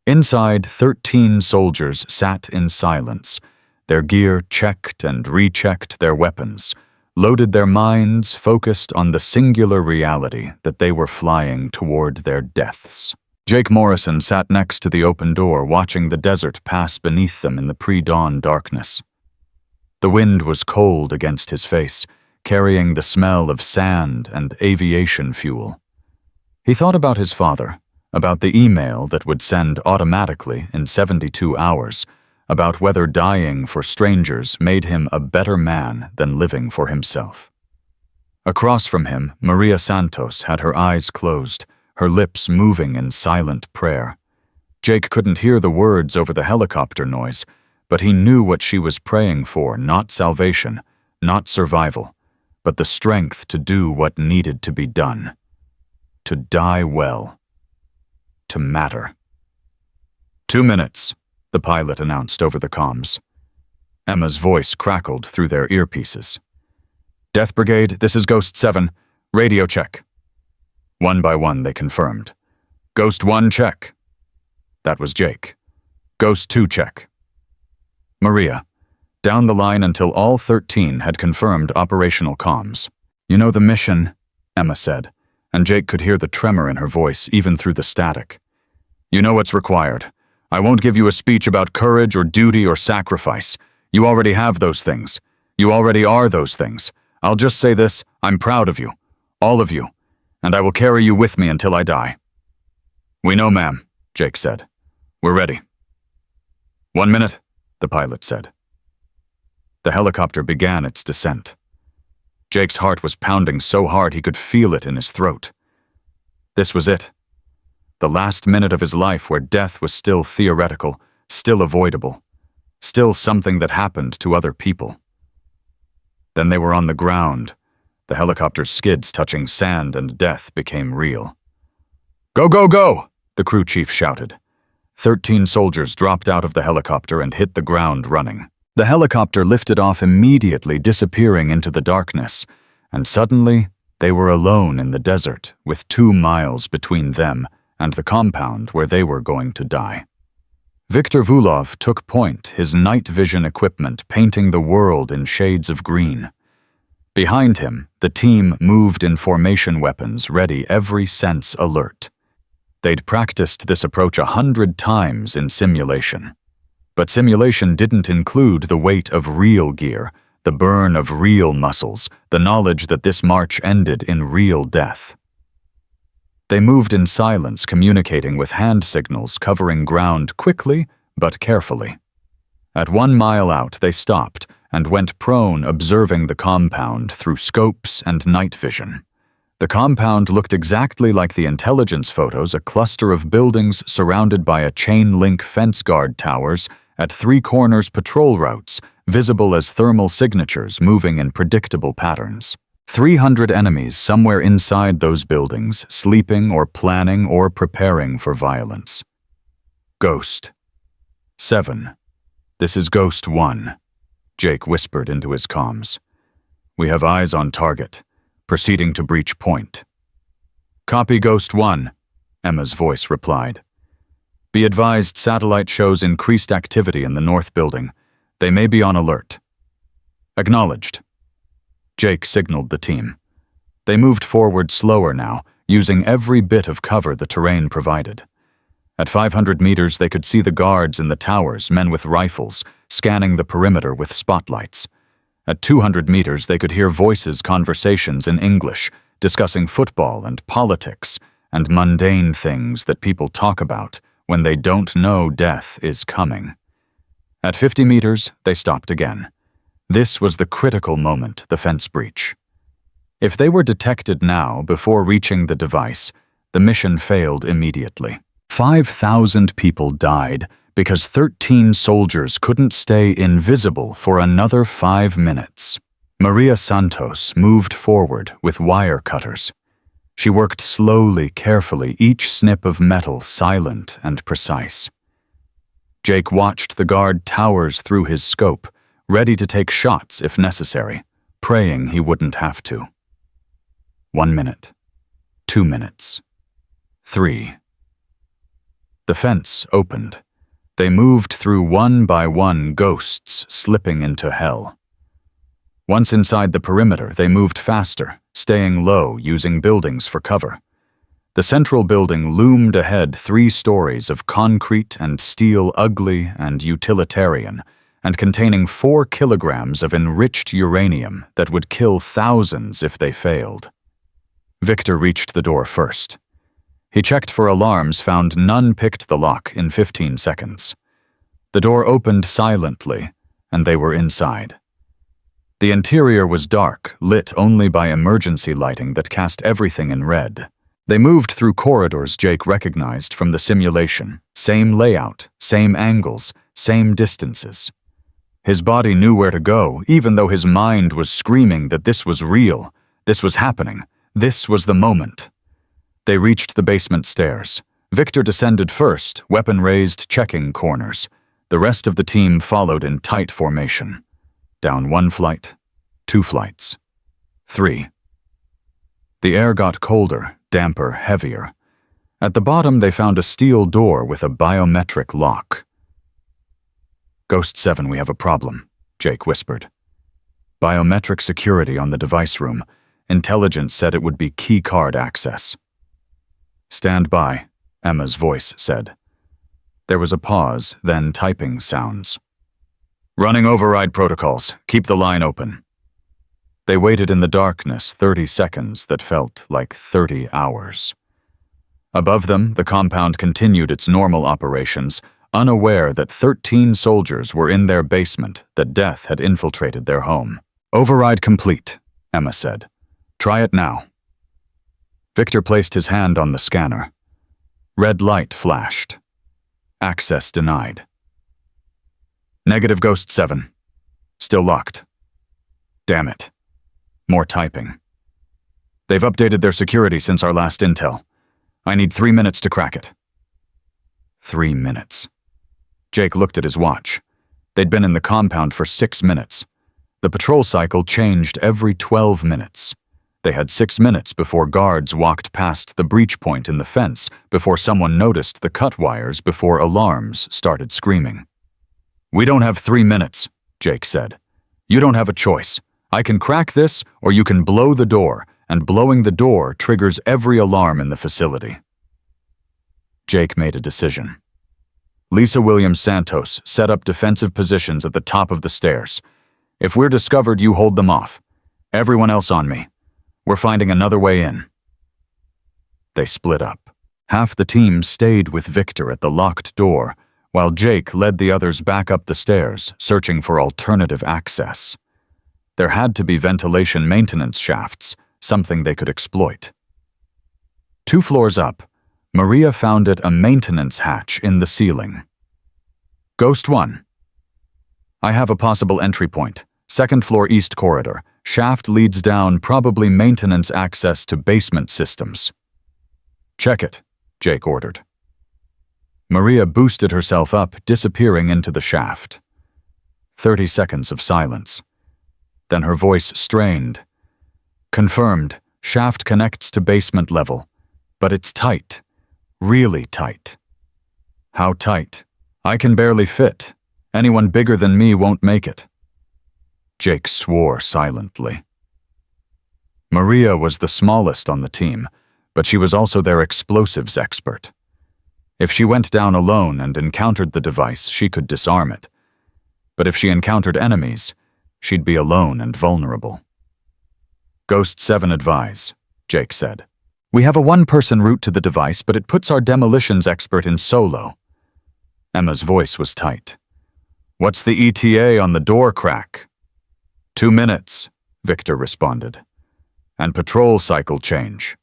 Inside, 13 soldiers sat in silence, their gear checked and rechecked, their weapons, loaded their minds, focused on the singular reality that they were flying toward their deaths. Jake Morrison sat next to the open door, watching the desert pass beneath them in the pre-dawn darkness. The wind was cold against his face, carrying the smell of sand and aviation fuel. He thought about his father, about the email that would send automatically in 72 hours, about whether dying for strangers made him a better man than living for himself. Across from him, Maria Santos had her eyes closed, her lips moving in silent prayer. Jake couldn't hear the words over the helicopter noise, but he knew what she was praying for: not salvation, not survival, but the strength to do what needed to be done. To die well. To matter. 2 minutes, the pilot announced over the comms. Emma's voice crackled through their earpieces. Death Brigade, this is Ghost 7. Radio check. One by one they confirmed. Ghost 1 check. That was Jake. Ghost 2 check. Maria, down the line until all 13 had confirmed operational comms. You know the mission, Emma said, and Jake could hear the tremor in her voice even through the static. You know what's required. I won't give you a speech about courage or duty or sacrifice. You already have those things. You already are those things. I'll just say this: I'm proud of you, all of you, and I will carry you with me until I die. We know, ma'am, Jake said. We're ready. 1 minute, the pilot said. The helicopter began its descent. Jake's heart was pounding so hard he could feel it in his throat. This was it. The last minute of his life where death was still theoretical, still avoidable, still something that happened to other people. Then they were on the ground. The helicopter's skids touching sand and death became real. Go, go, go! The crew chief shouted. 13 soldiers dropped out of the helicopter and hit the ground running. The helicopter lifted off immediately, disappearing into the darkness, and suddenly they were alone in the desert, with 2 miles between them and the compound where they were going to die. Viktor Vulov took point, his night vision equipment painting the world in shades of green. Behind him, the team moved in formation, weapons ready, every sense alert. They'd practiced this approach 100 times in simulation. But simulation didn't include the weight of real gear, the burn of real muscles, the knowledge that this march ended in real death. They moved in silence, communicating with hand signals, covering ground quickly but carefully. At 1 mile out, they stopped and went prone, observing the compound through scopes and night vision. The compound looked exactly like the intelligence photos, a cluster of buildings surrounded by a chain-link fence guard towers at 3 corners, patrol routes, visible as thermal signatures moving in predictable patterns. 300 enemies somewhere inside those buildings, sleeping or planning or preparing for violence. Ghost 7. This is Ghost 1, Jake whispered into his comms. We have eyes on target, proceeding to breach point. Copy, Ghost 1, Emma's voice replied. Be advised, satellite shows increased activity in the north building. They may be on alert. Acknowledged. Jake signaled the team. They moved forward slower now, using every bit of cover the terrain provided. At 500 meters, they could see the guards in the towers, men with rifles, scanning the perimeter with spotlights. At 200 meters, they could hear voices, conversations in English, discussing football and politics and mundane things that people talk about when they don't know death is coming. At 50 meters, they stopped again. This was the critical moment, the fence breach. If they were detected now, before reaching the device, the mission failed immediately. 5,000 people died because 13 soldiers couldn't stay invisible for another 5 minutes. Maria Santos moved forward with wire cutters. She worked slowly, carefully, each snip of metal silent and precise. Jake watched the guard towers through his scope, ready to take shots if necessary, praying he wouldn't have to. 1 minute. 2 minutes. 3. The fence opened. They moved through one by one, ghosts slipping into hell. Once inside the perimeter, they moved faster, staying low, using buildings for cover. The central building loomed ahead, 3 stories of concrete and steel, ugly and utilitarian, and containing 4 kilograms of enriched uranium that would kill thousands if they failed. Victor reached the door first. He checked for alarms, found none, picked the lock in 15 seconds. The door opened silently, and they were inside. The interior was dark, lit only by emergency lighting that cast everything in red. They moved through corridors Jake recognized from the simulation. Same layout, same angles, same distances. His body knew where to go, even though his mind was screaming that this was real, this was happening, this was the moment. They reached the basement stairs. Victor descended first, weapon raised, checking corners. The rest of the team followed in tight formation. Down 1 flight, 2 flights, 3. The air got colder, damper, heavier. At the bottom, they found a steel door with a biometric lock. "Ghost 7, we have a problem," Jake whispered. "Biometric security on the device room. Intelligence said it would be key card access." "Stand by," Emma's voice said. There was a pause, then typing sounds. "Running override protocols. Keep the line open." They waited in the darkness 30 seconds that felt like 30 hours. Above them, the compound continued its normal operations, unaware that 13 soldiers were in their basement, that death had infiltrated their home. "Override complete," Emma said. "Try it now." Victor placed his hand on the scanner. Red light flashed. Access denied. "Negative, Ghost 7. Still locked." "Damn it." More typing. "They've updated their security since our last intel. I need 3 minutes to crack it." 3 minutes. Jake looked at his watch. They'd been in the compound for 6 minutes. The patrol cycle changed every 12 minutes. They had 6 minutes before guards walked past the breach point in the fence, before someone noticed the cut wires, before alarms started screaming. "We don't have 3 minutes," Jake said. "You don't have a choice. I can crack this, or you can blow the door, and blowing the door triggers every alarm in the facility." Jake made a decision. "Lisa Williams Santos, set up defensive positions at the top of the stairs. If we're discovered, you hold them off. Everyone else on me. We're finding another way in." They split up. Half the team stayed with Victor at the locked door, while Jake led the others back up the stairs, searching for alternative access. There had to be ventilation maintenance shafts, something they could exploit. 2 floors up, Maria found it a maintenance hatch in the ceiling. "Ghost 1. I have a possible entry point. 2nd floor east corridor. Shaft leads down, probably maintenance access to basement systems." "Check it," Jake ordered. Maria boosted herself up, disappearing into the shaft. 30 seconds of silence. Then her voice strained. "Confirmed. Shaft connects to basement level. But it's tight. Really tight." "How tight?" "I can barely fit. Anyone bigger than me won't make it." Jake swore silently. Maria was the smallest on the team, but she was also their explosives expert. If she went down alone and encountered the device, she could disarm it. But if she encountered enemies, she'd be alone and vulnerable. "Ghost 7 advise," Jake said. "We have a 1-person route to the device, but it puts our demolitions expert in solo." Emma's voice was tight. "What's the ETA on the door crack?" 2 minutes, Victor responded. "And patrol cycle change."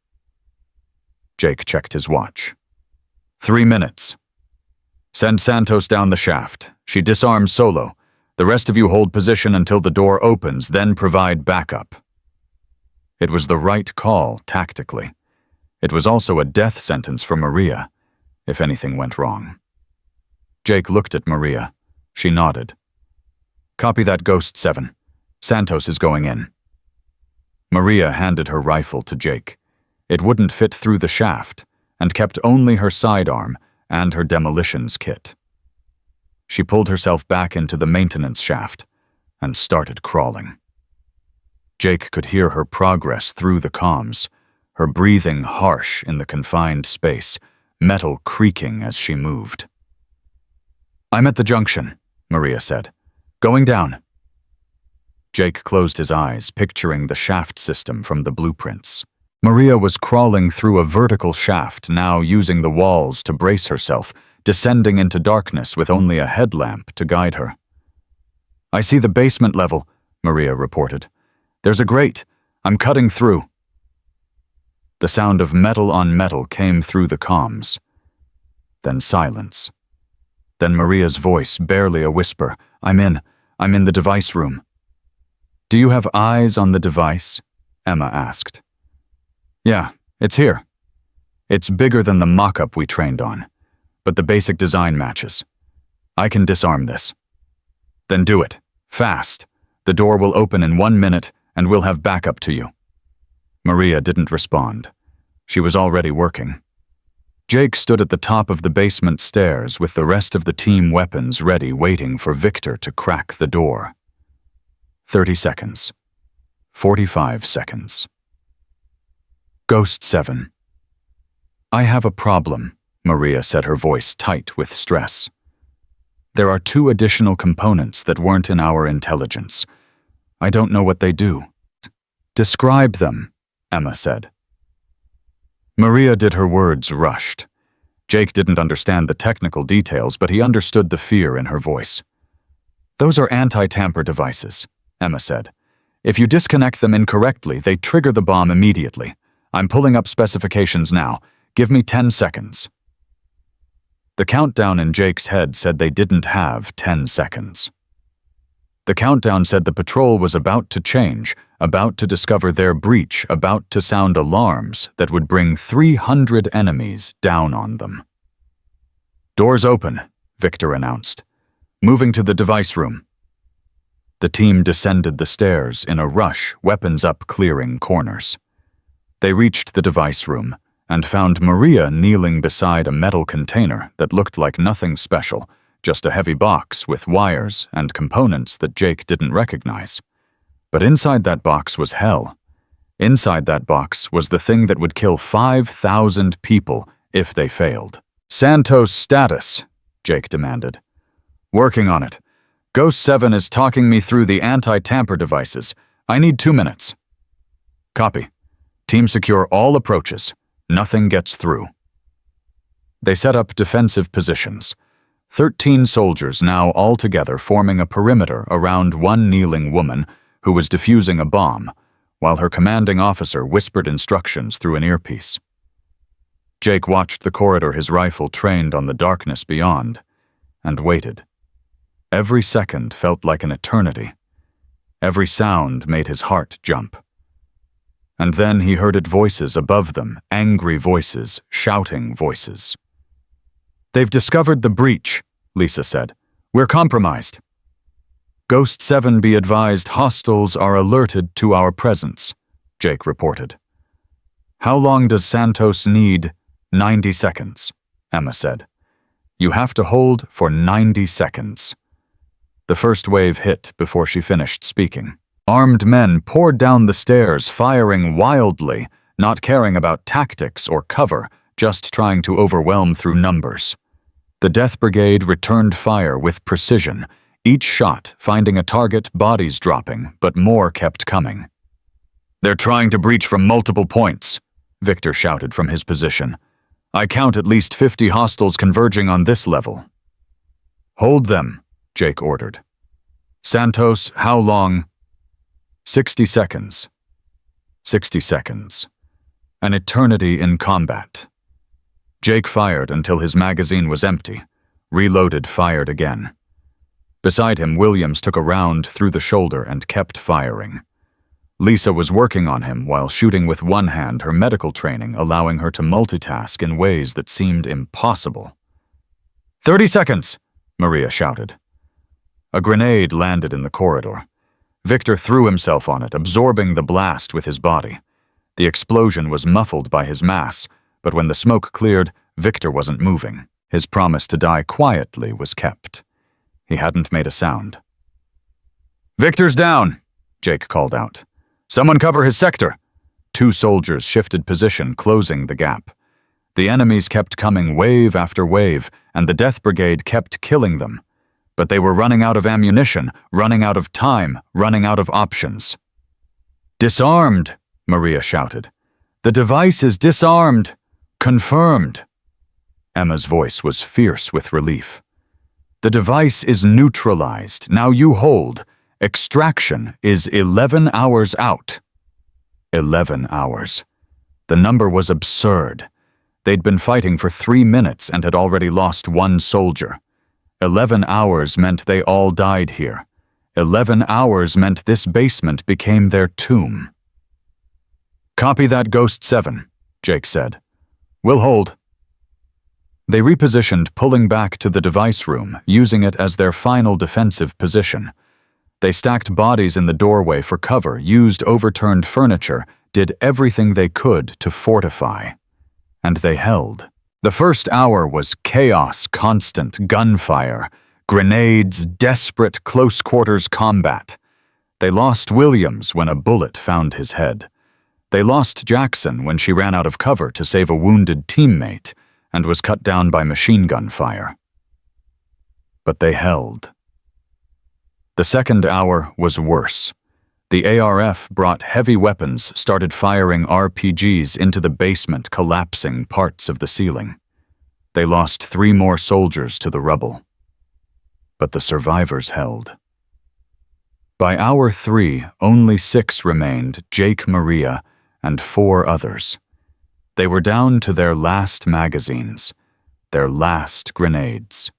Jake checked his watch. 3 minutes. "Send Santos down the shaft. She disarms solo. The rest of you hold position until the door opens, then provide backup." It was the right call, tactically. It was also a death sentence for Maria, if anything went wrong. Jake looked at Maria. She nodded. "Copy that, Ghost 7. Santos is going in." Maria handed her rifle to Jake. It wouldn't fit through the shaft, and kept only her sidearm and her demolitions kit. She pulled herself back into the maintenance shaft and started crawling. Jake could hear her progress through the comms, her breathing harsh in the confined space, metal creaking as she moved. "I'm at the junction," Maria said. "Going down." Jake closed his eyes, picturing the shaft system from the blueprints. Maria was crawling through a vertical shaft, now using the walls to brace herself, descending into darkness with only a headlamp to guide her. "I see the basement level," Maria reported. "There's a grate. I'm cutting through." The sound of metal on metal came through the comms. Then silence. Then Maria's voice, barely a whisper. I'm in the device room." "Do you have eyes on the device?" Emma asked. "Yeah, it's here. It's bigger than the mock-up we trained on, but the basic design matches. I can disarm this." "Then do it. Fast. The door will open in 1 minute, and we'll have backup to you." Maria didn't respond. She was already working. Jake stood at the top of the basement stairs with the rest of the team weapons ready, waiting for Victor to crack the door. 30 seconds. 45 seconds. Ghost 7. "I have a problem," Maria said, her voice tight with stress. "There are 2 additional components that weren't in our intelligence. I don't know what they do." "Describe them," Emma said. Maria did, her words rushed. Jake didn't understand the technical details, but he understood the fear in her voice. "Those are anti-tamper devices," Emma said. "If you disconnect them incorrectly, they trigger the bomb immediately. I'm pulling up specifications now. Give me 10 seconds. The countdown in Jake's head said they didn't have 10 seconds. The countdown said the patrol was about to change, about to discover their breach, about to sound alarms that would bring 300 enemies down on them. "Doors open," Victor announced. "Moving to the device room." The team descended the stairs in a rush, weapons up, clearing corners. They reached the device room and found Maria kneeling beside a metal container that looked like nothing special, just a heavy box with wires and components that Jake didn't recognize. But inside that box was hell. Inside that box was the thing that would kill 5,000 people if they failed. "Santos status," Jake demanded. "Working on it. Ghost 7 is talking me through the anti-tamper devices. I need 2 minutes." "Copy. Team secure all approaches. Nothing gets through." They set up defensive positions. 13 soldiers now all together forming a perimeter around one kneeling woman who was defusing a bomb, while her commanding officer whispered instructions through an earpiece. Jake watched the corridor, his rifle trained on the darkness beyond, and waited. Every second felt like an eternity. Every sound made his heart jump. And then he heard voices above them, angry voices, shouting voices. "They've discovered the breach," Lisa said. "We're compromised." "Ghost 7, be advised, hostiles are alerted to our presence," Jake reported. "How long does Santos need?" 90 seconds, Emma said. "You have to hold for 90 seconds. The first wave hit before she finished speaking. Armed men poured down the stairs, firing wildly, not caring about tactics or cover, just trying to overwhelm through numbers. The Death Brigade returned fire with precision, each shot finding a target, bodies dropping, but more kept coming. "They're trying to breach from multiple points," Victor shouted from his position. "I count at least 50 hostiles converging on this level." "Hold them," Jake ordered. "Santos, how long?" 60 seconds. 60 seconds. An eternity in combat. Jake fired until his magazine was empty, reloaded, fired again. Beside him, Williams took a round through the shoulder and kept firing. Lisa was working on him while shooting with one hand, her medical training allowing her to multitask in ways that seemed impossible. 30 seconds, Maria shouted. A grenade landed in the corridor. Victor threw himself on it, absorbing the blast with his body. The explosion was muffled by his mass, but when the smoke cleared, Victor wasn't moving. His promise to die quietly was kept. He hadn't made a sound. "Victor's down," Jake called out. "Someone cover his sector." 2 soldiers shifted position, closing the gap. The enemies kept coming wave after wave, and the Death Brigade kept killing them. But they were running out of ammunition, running out of time, running out of options. "Disarmed," Maria shouted. "The device is disarmed. Confirmed." Emma's voice was fierce with relief. "The device is neutralized. Now you hold. Extraction is 11 hours out." 11 hours. The number was absurd. They'd been fighting for 3 minutes and had already lost 1 soldier. 11 hours meant they all died here. 11 hours meant this basement became their tomb. "Copy that, Ghost 7, Jake said. "We'll hold." They repositioned, pulling back to the device room, using it as their final defensive position. They stacked bodies in the doorway for cover, used overturned furniture, did everything they could to fortify. And they held. The first hour was chaos, constant gunfire, grenades, desperate close-quarters combat. They lost Williams when a bullet found his head. They lost Jackson when she ran out of cover to save a wounded teammate and was cut down by machine gun fire. But they held. The second hour was worse. The ARF brought heavy weapons, started firing RPGs into the basement, collapsing parts of the ceiling. They lost 3 more soldiers to the rubble. But the survivors held. By hour 3, only 6 remained, Jake, Maria, and 4 others. They were down to their last magazines, their last grenades.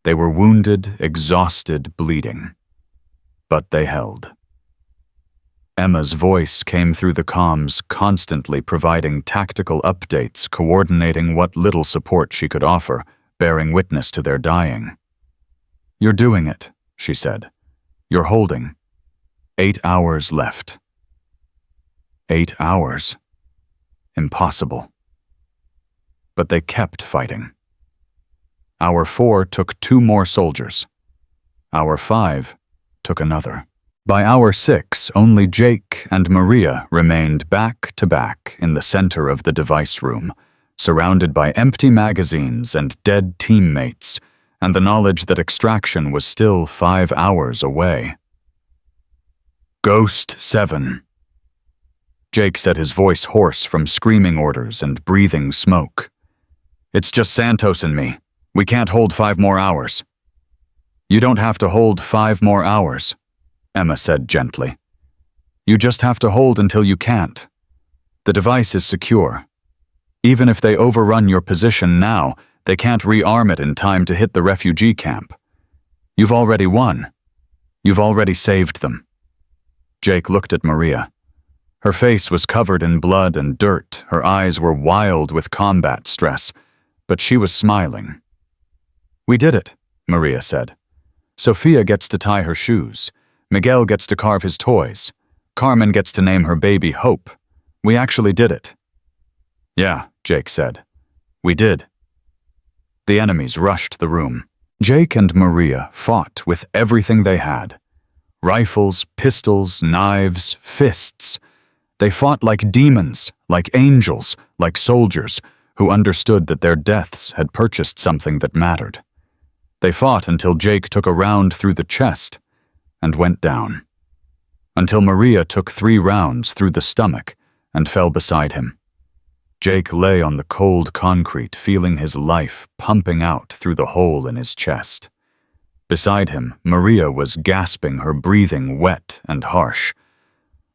They were wounded, exhausted, bleeding. But they held. Emma's voice came through the comms, constantly providing tactical updates, coordinating what little support she could offer, bearing witness to their dying. "You're doing it," she said. "You're holding. 8 hours left." 8 hours. Impossible. But they kept fighting. Hour 4 took 2 more soldiers. Hour 5 took another. By hour 6, only Jake and Maria remained back to back in the center of the device room, surrounded by empty magazines and dead teammates, and the knowledge that extraction was still 5 hours away. "Ghost 7. Jake said, his voice hoarse from screaming orders and breathing smoke. "It's just Santos and me. We can't hold 5 more hours." "You don't have to hold 5 more hours," Emma said gently. "You just have to hold until you can't. The device is secure. Even if they overrun your position now, they can't rearm it in time to hit the refugee camp. You've already won. You've already saved them." Jake looked at Maria. Her face was covered in blood and dirt, her eyes were wild with combat stress, but she was smiling. "We did it," Maria said. "Sophia gets to tie her shoes. Miguel gets to carve his toys. Carmen gets to name her baby Hope. We actually did it." "Yeah," Jake said. "We did." The enemies rushed the room. Jake and Maria fought with everything they had. Rifles, pistols, knives, fists. They fought like demons, like angels, like soldiers who understood that their deaths had purchased something that mattered. They fought until Jake took a round through the chest and went down. Until Maria took 3 rounds through the stomach and fell beside him. Jake lay on the cold concrete, feeling his life pumping out through the hole in his chest. Beside him, Maria was gasping, her breathing wet and harsh.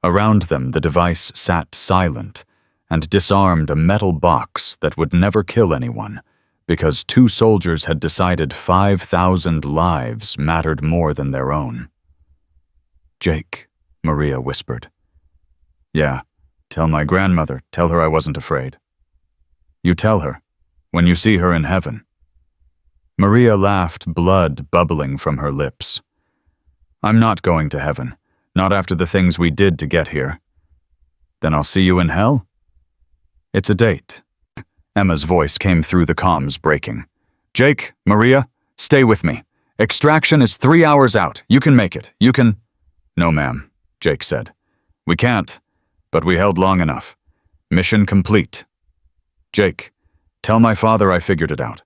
Around them, the device sat silent and disarmed a metal box that would never kill anyone, because 2 soldiers had decided 5,000 lives mattered more than their own. "Jake," Maria whispered. "Yeah, tell my grandmother, tell her I wasn't afraid." "You tell her, when you see her in heaven." Maria laughed, blood bubbling from her lips. "I'm not going to heaven, not after the things we did to get here." "Then I'll see you in hell?" "It's a date." Emma's voice came through the comms, breaking. "Jake, Maria, stay with me. Extraction is 3 hours out. You can make it. You can—" "No, ma'am," Jake said. "We can't, but we held long enough. Mission complete." "Jake, tell my father I figured it out.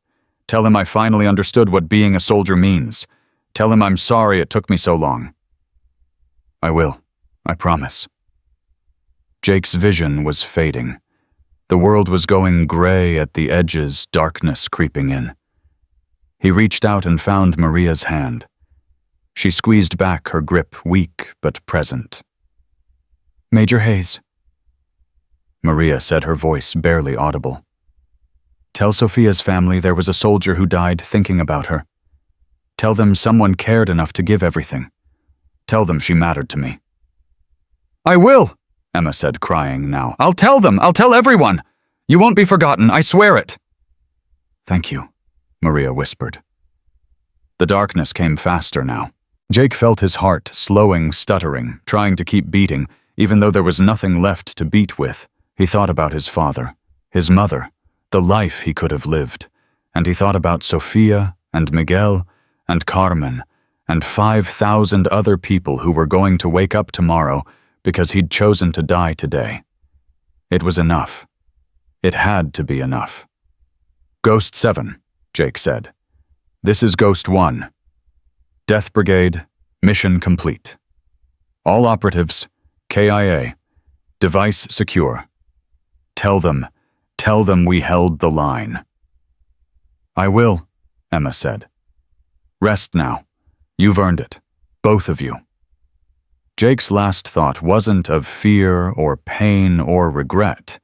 Tell him I finally understood what being a soldier means. Tell him I'm sorry it took me so long." "I will, I promise." Jake's vision was fading. The world was going gray at the edges, darkness creeping in. He reached out and found Maria's hand. She squeezed back, her grip weak but present. "Major Hayes," Maria said, her voice barely audible. "Tell Sophia's family there was a soldier who died thinking about her. Tell them someone cared enough to give everything. Tell them she mattered to me." "I will," Emma said, crying now. "I'll tell them. I'll tell everyone. You won't be forgotten, I swear it." "Thank you," Maria whispered. The darkness came faster now. Jake felt his heart slowing, stuttering, trying to keep beating, even though there was nothing left to beat with. He thought about his father, his mother, the life he could have lived, and he thought about Sophia and Miguel and Carmen and 5,000 other people who were going to wake up tomorrow because he'd chosen to die today. It was enough. It had to be enough. "Ghost 7, Jake said. "This is Ghost 1. Death Brigade, mission complete. All operatives, KIA, device secure. Tell them we held the line." "I will," Emma said. "Rest now. You've earned it, both of you." Jake's last thought wasn't of fear or pain or regret.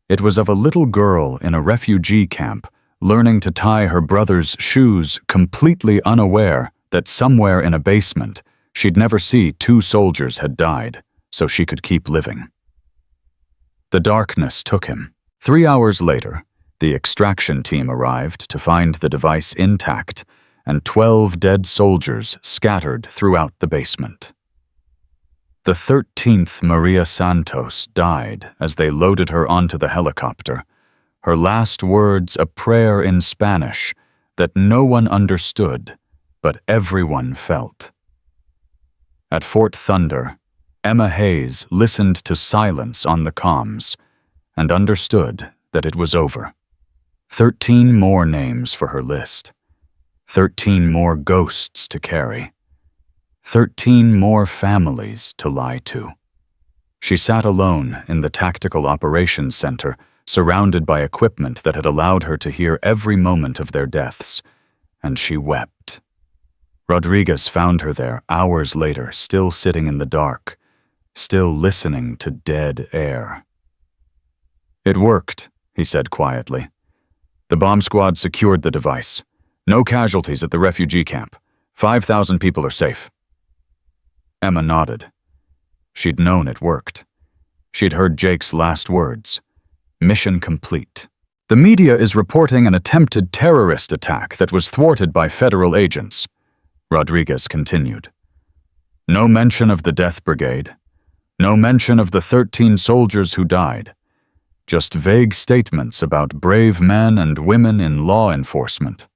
It was of a little girl in a refugee camp learning to tie her brother's shoes, completely unaware that somewhere in a basement she'd never see 2 soldiers had died, so she could keep living. The darkness took him. 3 hours later, the extraction team arrived to find the device intact and 12 dead soldiers scattered throughout the basement. The 13th Maria Santos died as they loaded her onto the helicopter, her last words a prayer in Spanish that no one understood, but everyone felt. At Fort Thunder, Emma Hayes listened to silence on the comms and understood that it was over. 13 more names for her list. 13 more ghosts to carry. 13 more families to lie to. She sat alone in the Tactical Operations Center, surrounded by equipment that had allowed her to hear every moment of their deaths, and she wept. Rodriguez found her there hours later, still sitting in the dark, still listening to dead air. "It worked," he said quietly. "The bomb squad secured the device. No casualties at the refugee camp. 5,000 people are safe." Emma nodded. She'd known it worked. She'd heard Jake's last words. Mission complete. "The media is reporting an attempted terrorist attack that was thwarted by federal agents," Rodriguez continued. "No mention of the Death Brigade. No mention of the 13 soldiers who died. Just vague statements about brave men and women in law enforcement."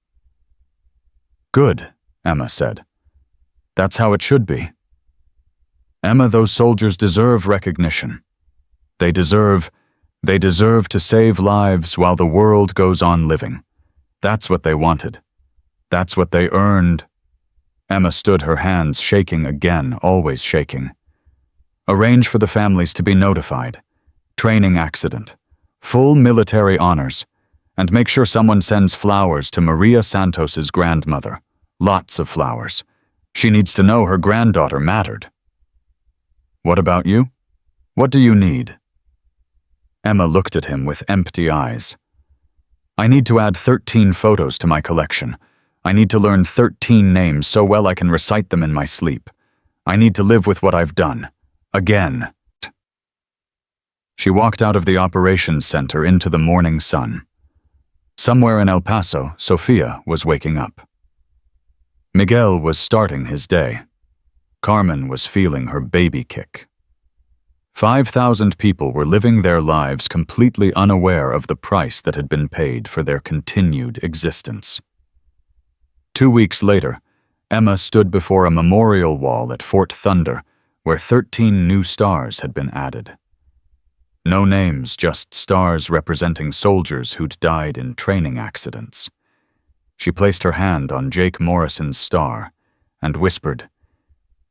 "Good," Emma said. "That's how it should be. Emma, those soldiers deserve recognition. They deserve to save lives while the world goes on living. That's what they wanted. That's what they earned." Emma stood, her hands shaking again, always shaking. "Arrange for the families to be notified. Training accident. Full military honors. And make sure someone sends flowers to Maria Santos's grandmother. Lots of flowers. She needs to know her granddaughter mattered." "What about you? What do you need?" Emma looked at him with empty eyes. "I need to add 13 photos to my collection. I need to learn 13 names so well I can recite them in my sleep. I need to live with what I've done. Again." She walked out of the operations center into the morning sun. Somewhere in El Paso, Sofia was waking up. Miguel was starting his day. Carmen was feeling her baby kick. 5,000 people were living their lives completely unaware of the price that had been paid for their continued existence. 2 weeks later, Emma stood before a memorial wall at Fort Thunder where 13 new stars had been added. No names, just stars representing soldiers who'd died in training accidents. She placed her hand on Jake Morrison's star and whispered,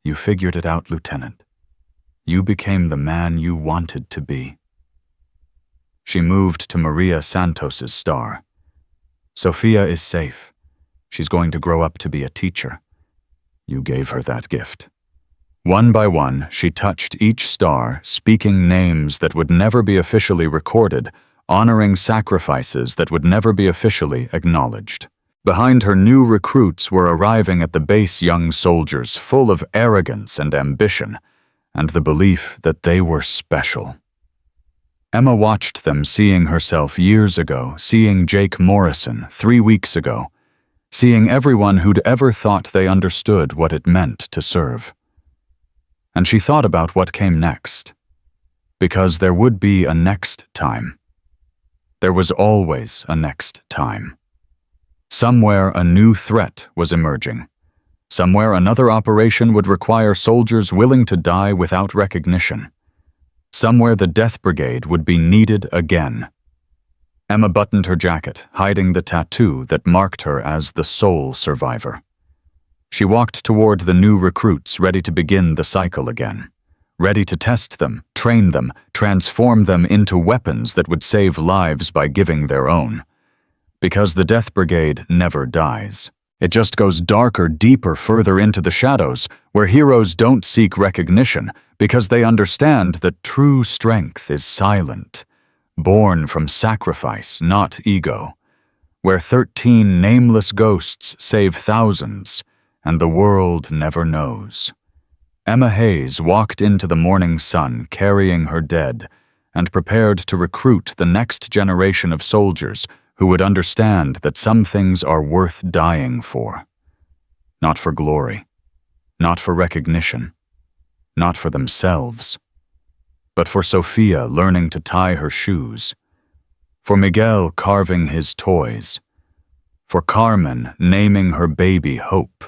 "You figured it out, Lieutenant. You became the man you wanted to be." She moved to Maria Santos's star. Sophia is safe. She's going to grow up to be a teacher. You gave her that gift. One by one, she touched each star, speaking names that would never be officially recorded, honoring sacrifices that would never be officially acknowledged. Behind her, new recruits were arriving at the base, young soldiers full of arrogance and ambition, and the belief that they were special. Emma watched them, seeing herself years ago, seeing Jake Morrison 3 weeks ago, seeing everyone who'd ever thought they understood what it meant to serve. And she thought about what came next, because there would be a next time. There was always a next time. Somewhere a new threat was emerging. Somewhere another operation would require soldiers willing to die without recognition. Somewhere the Death Brigade would be needed again. Emma buttoned her jacket, hiding the tattoo that marked her as the sole survivor. She walked toward the new recruits, ready to begin the cycle again, ready to test them, train them, transform them into weapons that would save lives by giving their own. Because the Death Brigade never dies. It just goes darker, deeper, further into the shadows, where heroes don't seek recognition because they understand that true strength is silent, born from sacrifice, not ego, where 13 nameless ghosts save thousands, and the world never knows. Emma Hayes walked into the morning sun carrying her dead and prepared to recruit the next generation of soldiers who would understand that some things are worth dying for. Not for glory, not for recognition, not for themselves, but for Sophia learning to tie her shoes, for Miguel carving his toys, for Carmen naming her baby Hope,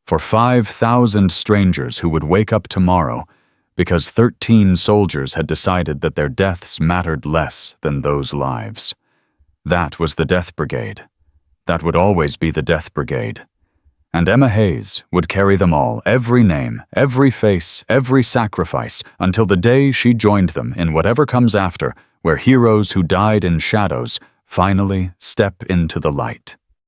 for 5,000 strangers who would wake up tomorrow because 13 soldiers had decided that their deaths mattered less than those lives. That was the Death Brigade. That would always be the Death Brigade. And Emma Hayes would carry them all, every name, every face, every sacrifice, until the day she joined them in whatever comes after, where heroes who died in shadows finally step into the light.